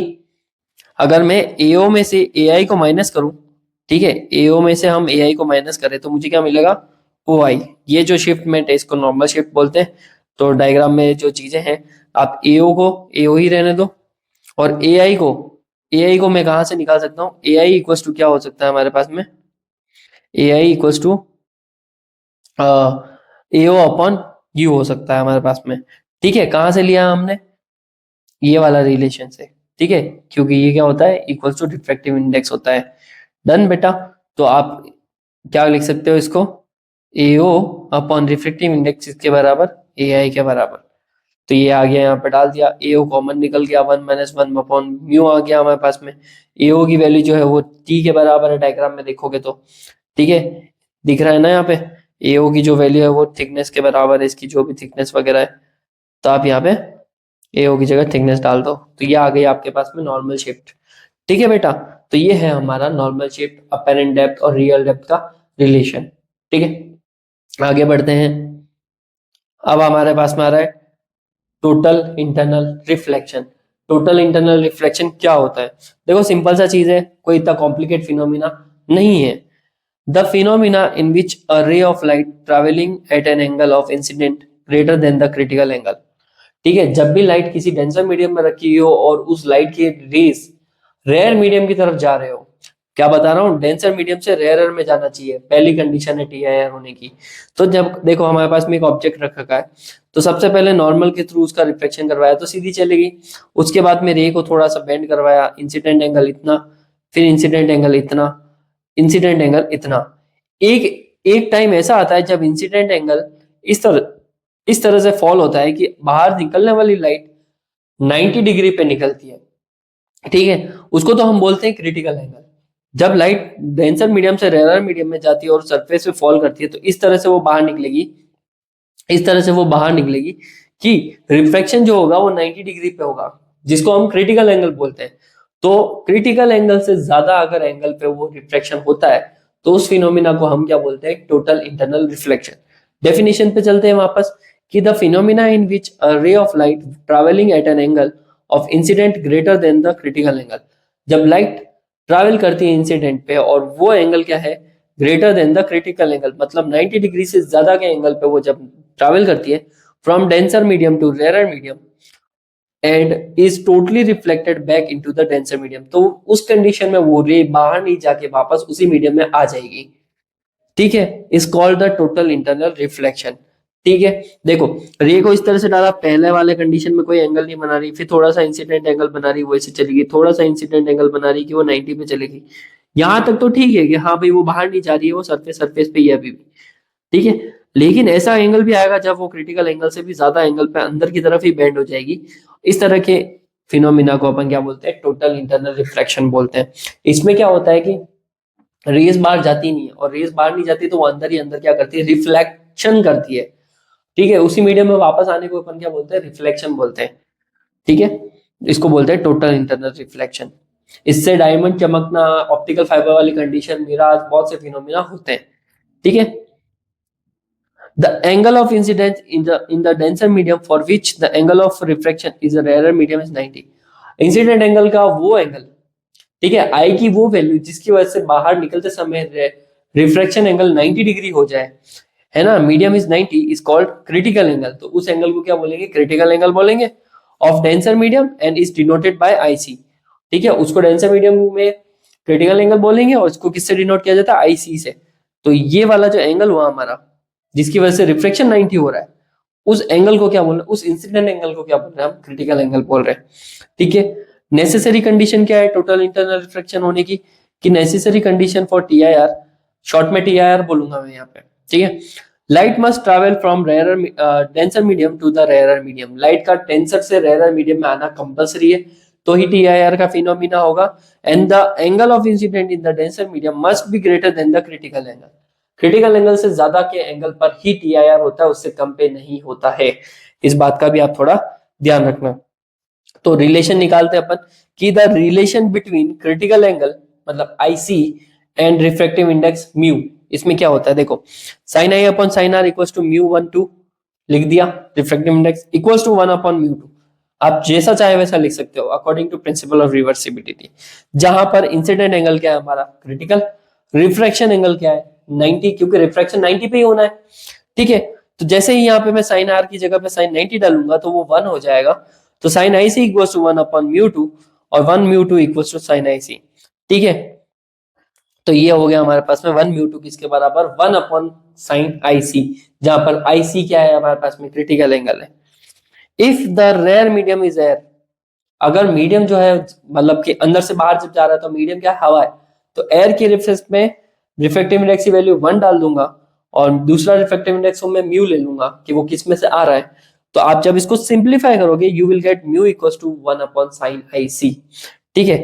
अगर मैं एओ में से ए आई को माइनस करूं, ठीक है, एओ में से हम ए आई को माइनस करें तो मुझे क्या मिलेगा, ओ आई। ये जो शिफ्टमेंट है इसको नॉर्मल शिफ्ट बोलते हैं। तो डायग्राम में जो चीजें हैं आप एओ को एओ ही रहने दो और ए आई को मैं कहां से निकाल सकता हूँ, ए आई इक्वल्स टू क्या हो सकता है हमारे पास में, A I equals to AO upon U हो सकता है हमारे पास में। ठीक है, कहां से लिया हमने, ये वाला रिलेशन से। ठीक है, क्योंकि ये क्या होता है, इक्वल्स टू रिफ्रैक्टिव इंडेक्स होता है। डन बेटा। तो आप क्या लिख सकते हो इसको, एओ अपॉन रिफ्रैक्टिव इंडेक्स इसके बराबर ए आई के बराबर। तो ये आ गया, यहाँ पे डाल दिया, एओ कॉमन निकल गया, 1 - 1 अपॉन म्यू आ गया हमारे पास में। एओ की वैल्यू जो है वो टी के बराबर है, डायग्राम में देखोगे तो। ठीक है, दिख रहा है ना यहाँ पे, एओ की जो वैल्यू है वो थिकनेस के बराबर है, इसकी जो भी थिकनेस वगैरह है। तो आप यहाँ पे एओ की जगह थिकनेस डाल दो, तो ये आ गई आपके पास में नॉर्मल शिफ्ट। ठीक है बेटा, तो ये है हमारा नॉर्मल शिफ्ट, अपेरेंट डेप्थ और रियल डेप्थ का रिलेशन। ठीक है, आगे बढ़ते हैं। अब हमारे पास में आ रहा है total internal reflection. Total internal reflection क्या होता है, देखो सिंपल सा चीज है, कोई इतना कॉम्प्लिकेट फिनोमिना नहीं है। The phenomena in which a ray of light travelling at an angle of incident greater than the critical angle. ठीक है, जब भी लाइट किसी डेंसर मीडियम में रखी हो और उस लाइट की रेस रेयर मीडियम की तरफ जा रहे हो, क्या बता रहा हूँ, डेंसर मीडियम से रेयरर में जाना चाहिए, पहली कंडीशन है टी आई आर होने की। तो जब देखो हमारे पास में एक ऑब्जेक्ट रख रखा है, तो सबसे पहले नॉर्मल के थ्रू उसका रिफ्लेक्शन करवाया तो सीधी चलेगी। उसके बाद में रे को थोड़ा सा बेंड करवाया, इंसिडेंट एंगल इतना, फिर इंसिडेंट एंगल इतना, इंसिडेंट एंगल इतना। एक एक टाइम ऐसा आता है जब इंसिडेंट एंगल इस तरह से फॉल होता है कि बाहर निकलने वाली लाइट 90 डिग्री पे निकलती है। ठीक है, उसको तो हम बोलते हैं क्रिटिकल एंगल। जब लाइट डेंसर मीडियम से रेयर मीडियम में जाती है और सरफेस पे फॉल करती है तो इस तरह से वो बाहर निकलेगी, इस तरह से वो बाहर निकलेगी कि रिफ्लेक्शन जो होगा वो 90 डिग्री पे होगा, जिसको हम क्रिटिकल एंगल बोलते हैं। तो क्रिटिकल एंगल से ज्यादा अगर एंगल पे वो रिफ्लेक्शन होता है तो उस फिनोमिना को हम क्या बोलते हैं, टोटल इंटरनल रिफ्लेक्शन। डेफिनेशन पे चलते हैं वापस कि the phenomena in which a ray of light travelling eight an angle of incident greater than the critical angle, जब लाइट ट्रैवल करती है इंसिडेंट पे और वो एंगल क्या है, greater than the critical angle, मतलब 90 डिग्री से ज्यादा के एंगल पे वो जब ट्रैवल करती है from denser medium to rare medium and is totally reflected back into the denser medium, तो उस कंडीशन में वो रे बाहर नहीं जाके वापस उसी मीडियम में आ जाएगी। ठीक है, is called the total internal reflection. ठीक है, देखो रे को इस तरह से डाला, पहले वाले कंडीशन में कोई एंगल नहीं बना रही, फिर थोड़ा सा इंसिडेंट एंगल बना रही वो ऐसे चलेगी, थोड़ा सा इंसिडेंट एंगल बना रही कि वो 90 पे चलेगी। यहां तक तो ठीक है कि हाँ भाई वो बाहर नहीं जा रही है, वो सरफेस सरफेस पे ही है अभी भी। ठीक है, लेकिन ऐसा एंगल भी आएगा जब वो क्रिटिकल एंगल से भी ज्यादा एंगल पे अंदर की तरफ ही बेंड हो जाएगी। इस तरह के फिनोमिना को अपन क्या बोलते हैं, टोटल इंटरनल रिफ्लेक्शन बोलते हैं। इसमें क्या होता है कि रेस बाहर जाती नहीं है, और रेस बाहर नहीं जाती तो वो अंदर ही अंदर क्या करती है, रिफ्लेक्शन करती है। ठीक है, उसी मीडियम में वापस आने को अपन क्या बोलते हैं, रिफ्लेक्शन बोलते हैं। ठीक है, इसको बोलते हैं टोटल इंटरनल रिफ्लेक्शन। इससे डायमंड चमकना, ऑप्टिकल फाइबर वाली कंडीशन, मिराज, बहुत से फिनोमिना होते हैं। ठीक है, the angle of incidence in the denser medium for which the angle of refraction is a rarer medium is 90। Incident angle का वो एंगल, ठीक है, आई की वो वैल्यू जिसकी वजह से बाहर निकलते समय रिफ्रैक्शन एंगल 90 डिग्री हो जाए, है ना, medium is 90, is called critical angle. तो उस एंगल को क्या बोलेंगे, क्रिटिकल एंगल बोलेंगे of denser medium and is denoted by IC. ठीक है, उसको डेंसर मीडियम में क्रिटिकल एंगल बोलेंगे और उसको किससे डिनोट किया जाता है, आईसी से। तो ये वाला जो एंगल हुआ हमारा जिसकी वजह से रिफ्लेक्शन 90 हो रहा है, उस एंगल को क्या बोल रहे हैं, उस इंसिडेंट एंगल को क्या बोल रहे हैं, हम क्रिटिकल एंगल बोल रहे हैं। ठीक है, नेसेसरी कंडीशन क्या है टोटल इंटरनल रिफ्लेक्शन होने की, कि necessary condition for TIR, short में टीआईआर बोलूंगा मैं यहाँ पे। ठीक है, light must travel from rare denser medium to the rare medium, light का डेंसर से रेयर मीडियम में आना कंपलसरी है, तो ही टीआईआर का फिनोमिना होगा। And the angle of incident in the denser medium must be greater than the critical angle, critical angle से ज्यादा के एंगल पर ही टीआईआर होता है, उससे कम पे नहीं होता है। इस बात का भी आप थोड़ा ध्यान रखना। तो रिलेशन निकालते हैं अपन कि the relation between critical angle मतलब IC and refractive index mu, इसमें क्या होता है, देखो sine I upon sine R equals to mu 1 2 लिख दिया, refractive index equals to 1 upon mu 2। आप जैसा चाहे वैसा लिख सकते हो according to principle of reversibility, जहां पर इंसिडेंट एंगल क्या है हमारा क्रिटिकल, रिफ्रैक्शन एंगल क्या है 90, क्योंकि रिफ्रैक्शन 90 पे ही होना है। ठीक है, तो जैसे ही यहाँ पे मैं साइन आर की जगह पे साइन 90 डालूंगा तो वो 1 हो जाएगा, तो sine I c equal to 1 upon mu 2 और 1 म्यू 2 इक्वल टू साइन आई सी। ठीक है, तो ये हो गया हमारे पास में 1 म्यू 2 किसके बराबर, 1 अपॉन साइन आई सी, जहां पर आई सी क्या है हमारे पास में, क्रिटिकल एंगल है। If the rare medium is air, अगर मीडियम जो है मतलब कि अंदर से बाहर जब जा रहा है तो मीडियम क्या है, हवा है, तो एयर के रिफ्लेक्स में रिफ्रैक्टिव इंडेक्स की वैल्यू 1 डाल दूंगा और दूसरा रिफ्रैक्टिव इंडेक्स को मैं म्यू ले लूंगा कि वो किस में से आ रहा है। तो आप जब इसको सिंप्लीफाई करोगे you will get mu equals to 1 upon sine आई सी। ठीक है,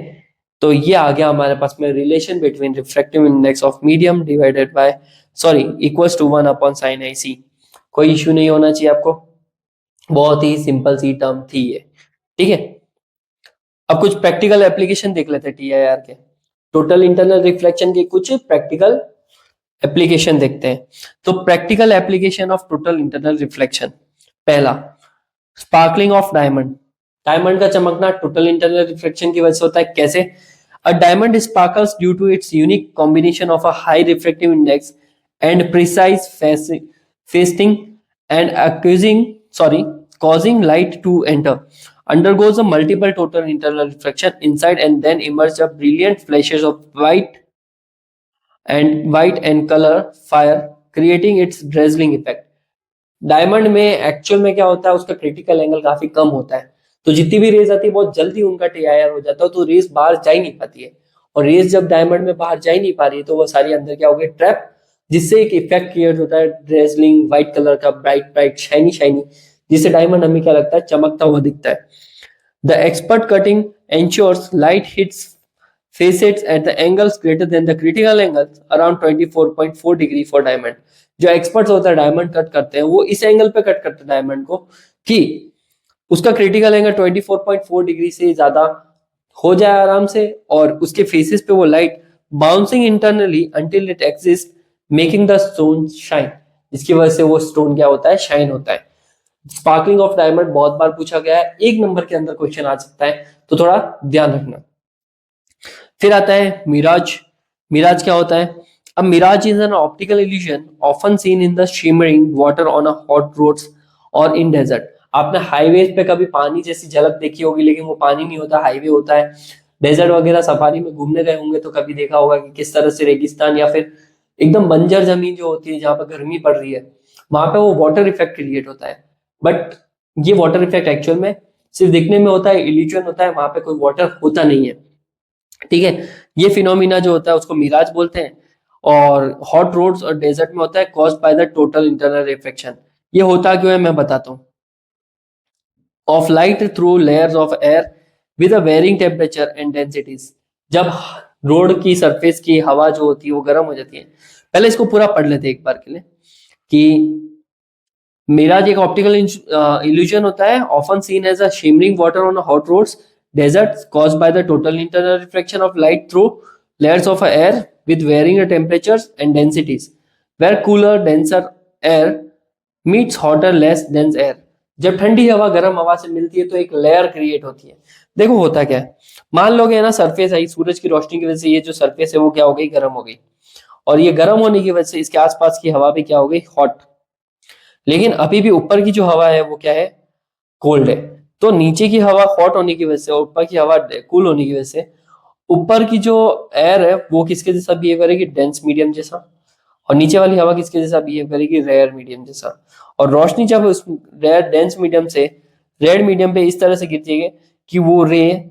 तो ये आ गया हमारे पास में relation between refractive index of medium divided by equals to 1 upon sine I C. कोई इश्यू नहीं होना चाहिए आपको, बहुत ही सिंपल सी टर्म थी ये। ठीक है, अब कुछ प्रैक्टिकल एप्लीकेशन देख लेते हैं टीआईआर के, टोटल इंटरनल रिफ्लेक्शन के कुछ प्रैक्टिकल एप्लीकेशन देखते हैं। तो practical application of total internal reflection, पहला स्पार्कलिंग ऑफ डायमंड, डायमंड का चमकना टोटल इंटरनल रिफ्लेक्शन की वजह से होता है। कैसे, a diamond sparkles due to its unique combination of a high reflective index and precise faceting and causing light to enter, undergoes a multiple total internal reflection inside and then emerge a brilliant flashes of white and color fire creating its dazzling effect। Diamond में actual में क्या होता है, उसका critical angle काफी कम होता है, तो जितनी भी रेज आती है बहुत जल्दी उनका टीआईआर हो जाता है, तो रेस बाहर जा ही नहीं पाती है। और रेस जब डायमंड में बाहर जा ही नहीं पा रही है तो वो सारी अंदर क्या हो गई, ट्रैप, जिससे एक इफेक्ट क्रिएट होता है ड्रेजलिंग व्हाइट कलर का, ब्राइट ब्राइट शाइनी शाइनी, जिससे डायमंड हमें क्या लगता है, चमकता हुआ दिखता है। The expert cutting ensures light hits facets at the angles greater than the critical angles around 24.4 degree for diamond. जो एक्सपर्ट्स होता है डायमंड कट करते हैं वो इस एंगल पे कट करते हैं डायमंड को कि उसका क्रिटिकल एंगल 24.4 डिग्री से ज्यादा हो जाए आराम से, और उसके फेसेस पे वो light bouncing internally until it exist making the stone shine, जिसकी वजह से वो स्टोन क्या होता है, शाइन होता है। स्पार्कलिंग ऑफ डायमंड बहुत बार पूछा गया है, 1 नंबर के अंदर क्वेश्चन आ सकता है, तो थोड़ा ध्यान रखना। फिर आता है मिराज। मिराज क्या होता है? अब mirage is an optical illusion often seen in the shimmering water on a hot roads और इन डेजर्ट। आपने हाईवे पे कभी पानी जैसी झलक देखी होगी, लेकिन वो पानी नहीं होता, हाईवे होता है। डेजर्ट वगैरह सफारी में घूमने गए होंगे तो कभी देखा होगा कि किस तरह से रेगिस्तान या फिर एकदम बंजर जमीन जो होती है जहां पर गर्मी पड़ रही है, वहां पे वो वाटर इफेक्ट क्रिएट होता है। बट ये वाटर इफेक्ट एक्चुअल में सिर्फ दिखने में होता है, इल्यूजन होता है, वहां पे कोई वाटर होता नहीं है। ठीक है, ये फिनोमिना जो होता है उसको मिराज बोलते हैं। और हॉट रोड्स और डेजर्ट में होता है caused by the total internal reflection. ये होता क्यों है मैं बताता हूँ। Of light through layers of air with a varying temperature and densities. जब रोड की सरफेस की हवा जो होती है वो गर्म हो जाती है। पहले इसको पूरा पढ़ लेते हैं एक बार के लिए कि मिराज एक ऑप्टिकल इल्यूजन होता है often seen as a shimmering water on hot roads deserts caused by the total internal reflection of light through layers of air with varying temperatures and densities where cooler denser air meets hotter less dense air। जब ठंडी हवा गर्म हवा से मिलती है तो एक लेयर क्रिएट होती है। देखो होता क्या है, मान लो कि ना सरफेस आई, सूरज की रोशनी की वजह से ये जो सरफेस है वो क्या हो गई, गर्म हो गई। और ये गर्म होने की वजह से इसके आसपास की हवा भी क्या हो गई, हॉट। लेकिन अभी भी ऊपर की जो हवा है वो क्या है, कोल्ड है। तो नीचे की हवा हॉट होने की वजह से और ऊपर की हवा कूल होने की वजह से ऊपर की जो एयर है वो किसके जैसा बिहेव करेगी, डेंस मीडियम जैसा। और नीचे वाली हवा किसके जैसा बिहेव करेगी, रेयर मीडियम जैसा। और रोशनी जब उस रेयर डेंस मीडियम से रेड मीडियम पे इस तरह से गिरती है कि वो रे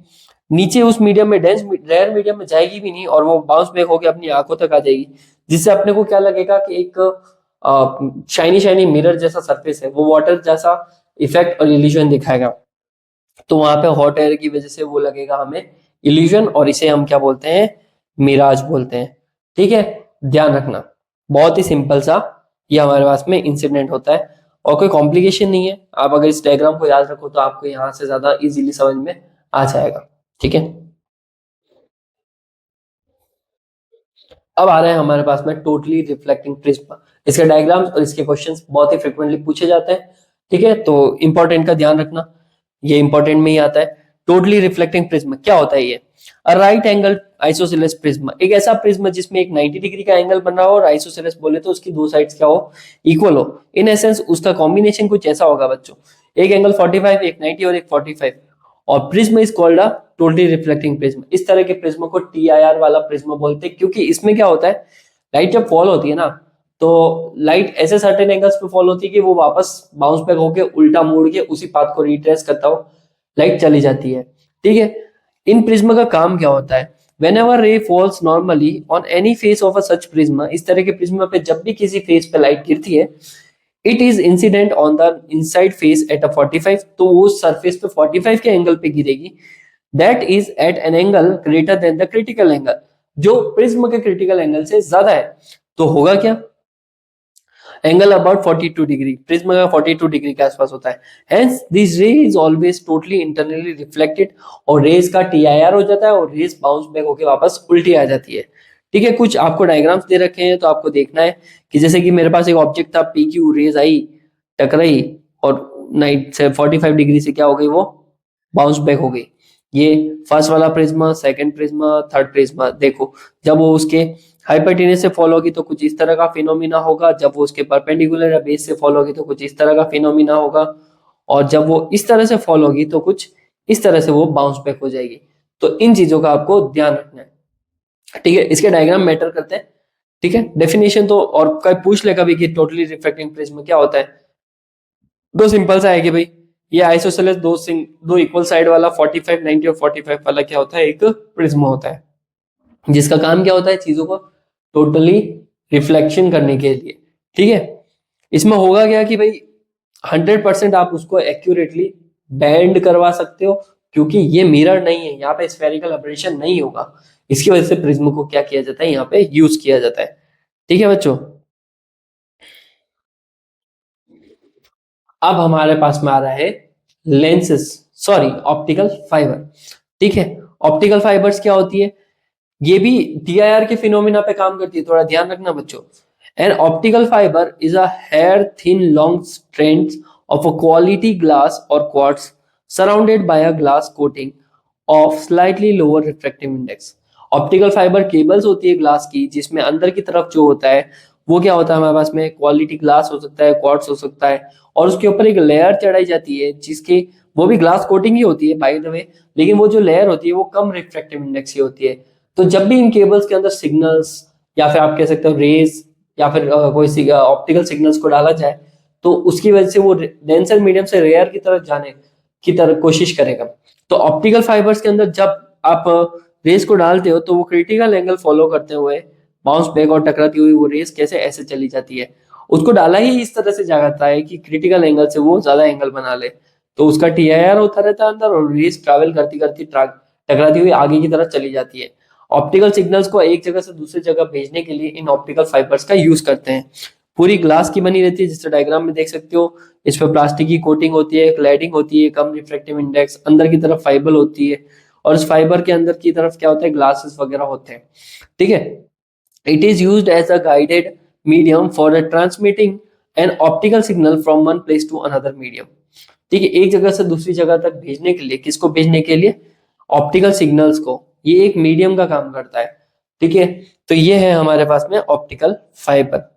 नीचे उस मीडियम में डेंस रेयर मीडियम में जाएगी भी नहीं और वो बाउंस बैक होकर अपनी आंखों तक आ जाएगी, जिससे अपने को क्या लगेगा कि एक शाइनी शाइनी मिरर जैसा सरफेस है, वो वाटर जैसा इफेक्ट और इल्यूजन दिखाएगा। तो वहां पे हॉट एयर की वजह से वो लगेगा हमें इल्यूजन, और इसे हम क्या बोलते हैं, मिराज बोलते हैं। ठीक है, ध्यान रखना, बहुत ही सिंपल सा ये हमारे पास में इंसिडेंट होता है और कोई कॉम्प्लिकेशन नहीं है। आप अगर इस डायग्राम को याद रखो तो आपको यहाँ से ज्यादा इजीली समझ में आ जाएगा। ठीक है, अब आ रहे हैं हमारे पास में टोटली रिफ्लेक्टिंग प्रिज्म। इसके डायग्राम्स और इसके क्वेश्चंस बहुत ही फ्रिक्वेंटली पूछे जाते हैं। ठीक है, तो इंपॉर्टेंट का ध्यान रखना, ये इंपॉर्टेंट में ही आता है। टोटली रिफ्लेक्टिंग प्रिज्म क्या होता है ये, राइट एंगल आइसोसेलेस प्रिज्म, एक ऐसा प्रिज्म जिसमें एक 90 डिग्री का एंगल बन रहा हो और आइसोसेलेस बोले तो उसकी दो साइड्स क्या हो, इक्वल हो। इन एसेंस उसका कॉम्बिनेशन कुछ ऐसा होगा बच्चों, एक एंगल 45, एक 90 और एक 45। और prism is called a totally reflecting prism. इस तरह के प्रिज्म को टीआईआर वाला प्रिज्म बोलते हैं, क्योंकि इसमें क्या होता है, लाइट जब फॉल होती है ना, तो लाइट ऐसे सर्टेन एंगल्स पे फॉल होती है कि वो वापस बाउंस बैक होके उल्टा मुड़ के उसी पाथ को रिट्रेस करता हो लाइट चली जाती है। ठीक है, इन प्रिज्म का काम क्या होता है, whenever ray falls normally on any face of a such prism, इस तरह के प्रिज्म पे जब भी किसी फेस पे लाइट गिरती है, it is incident on the inside face at a 45, तो वो सरफेस पे 45 के एंगल पे गिरेगी। That is at an angle greater than the critical angle, जो प्रिज्म के क्रिटिकल एंगल से ज्यादा है। तो होगा क्या, एंगल अबाउट 42 डिग्री, प्रिज्म का 42 डिग्री के आसपास होता है। हेंस दिस रे is always totally internally reflected, और रेज का टीआईआर हो जाता है और रेज बाउंस बैक होकर वापस उल्टी आ जाती है। ठीक है, कुछ आपको डायग्राम्स दे रखे हैं तो आपको देखना है कि जैसे कि मेरे पास एक ऑब्जेक्ट था, पी क्यू, रेज आई, टकराई और नाइट से 45 डिग्री से क्या हो गई, वो बाउंस बैक हो गई। ये फर्स्ट वाला Prisma, second Prisma, third Prisma. देखो जब वो उसके हाइपोटेन्यूज से फॉलो होगी तो कुछ इस तरह का फिनोमिना होगा, जब वो उसके परपेंडिकुलर या बेस से फॉलो होगी तो कुछ इस तरह का फिनोमिना होगा, और जब वो इस तरह से फॉलो होगी तो कुछ इस तरह से वो बाउंस बैक हो जाएगी। तो इन चीजों का आपको ध्यान रखना है। ठीक है, इसके डायग्राम मैटर करते हैं। ठीक है, डेफिनेशन तो और कोई पूछ ले कभी कि टोटली रिफ्लेक्टिंग प्रिज्म क्या होता है, दो सिंपल सा है कि भाई ये आइसोसेलेस दो इक्वल साइड वाला 45, 90 और 45 वाला क्या होता है, एक प्रिज्म होता है, जिसका काम क्या होता है, चीजों को टोटली रिफ्लेक्शन करने के लिए। ठीक है, इसमें होगा क्या कि भाई 100% आप उसको एक्यूरेटली बैंड करवा सकते हो, क्योंकि ये मिरर नहीं है, यहाँ पे स्फेरिकल एब्रेशन नहीं होगा। इसकी वजह से प्रिज्म को क्या किया जाता है, यहाँ पे यूज किया जाता है। ठीक है बच्चों, अब हमारे पास में आ रहा है लेंसेस, सॉरी ऑप्टिकल फाइबर। ठीक है, ऑप्टिकल फाइबर्स क्या होती है, ये भी टीआईआर के फिनोमिना पे काम करती है, थोड़ा ध्यान रखना बच्चों। An optical fibre is a hair thin long strands of a quality glass or quartz surrounded by a glass coating of slightly lower refractive index. Optical fibre cables होती है ग्लास की, जिसमें अंदर की तरफ जो होता है वो क्या होता है हमारे पास में क्वालिटी ग्लास हो सकता है, क्वार्ट्स हो सकता है, और उसके ऊपर एक लेयर चढ़ाई जाती है जिसकी वो भी ग्लास कोटिंग ही होती है बाय द वे, लेकिन वो जो लेयर होती है वो कम रिफ्रैक्टिव इंडेक्स की होती है। तो जब भी इन केबल्स के अंदर सिग्नल्स या फिर आप कह सकते हो रेज या फिर कोई ऑप्टिकल सिग्नल्स को डाला जाए तो उसकी वजह से वो डेंसर मीडियम से रेयर की तरफ जाने की तरफ कोशिश करेगा। तो ऑप्टिकल फाइबर्स के अंदर जब आप रेस को डालते हो तो वो क्रिटिकल एंगल फॉलो करते हुए बाउंस बैक और टकराती हुई वो रेस कैसे ऐसे चली जाती है, उसको डाला ही इस तरह से जाता है कि क्रिटिकल एंगल से वो ज्यादा एंगल बना ले, तो उसका टीआईआर होता रहता है अंदर और रेस ट्रैवल करती करती टकराती हुई आगे की तरफ चली जाती है। ऑप्टिकल सिग्नल्स को एक जगह से दूसरी जगह भेजने के लिए इन ऑप्टिकल फाइबर्स का यूज करते हैं। पूरी ग्लास की बनी रहती है, जिससे डायग्राम में देख सकते हो। इस पर प्लास्टिक की कोटिंग होती है, क्लैडिंग होती है, कम रिफ्रैक्टिव इंडेक्स, अंदर की तरफ फाइबर होती है और इस फाइबर के अंदर की तरफ क्या होता है ग्लासेस वगैरह होते हैं। ठीक है, it is used as a guided medium for transmitting an optical signal from one place to another medium. ठीक है, एक जगह से दूसरी जगह तक भेजने के लिए, किसको भेजने के लिए, ऑप्टिकल सिग्नल्स को, ये एक मीडियम का काम करता है। ठीक है, तो ये है हमारे पास में ऑप्टिकल फाइबर।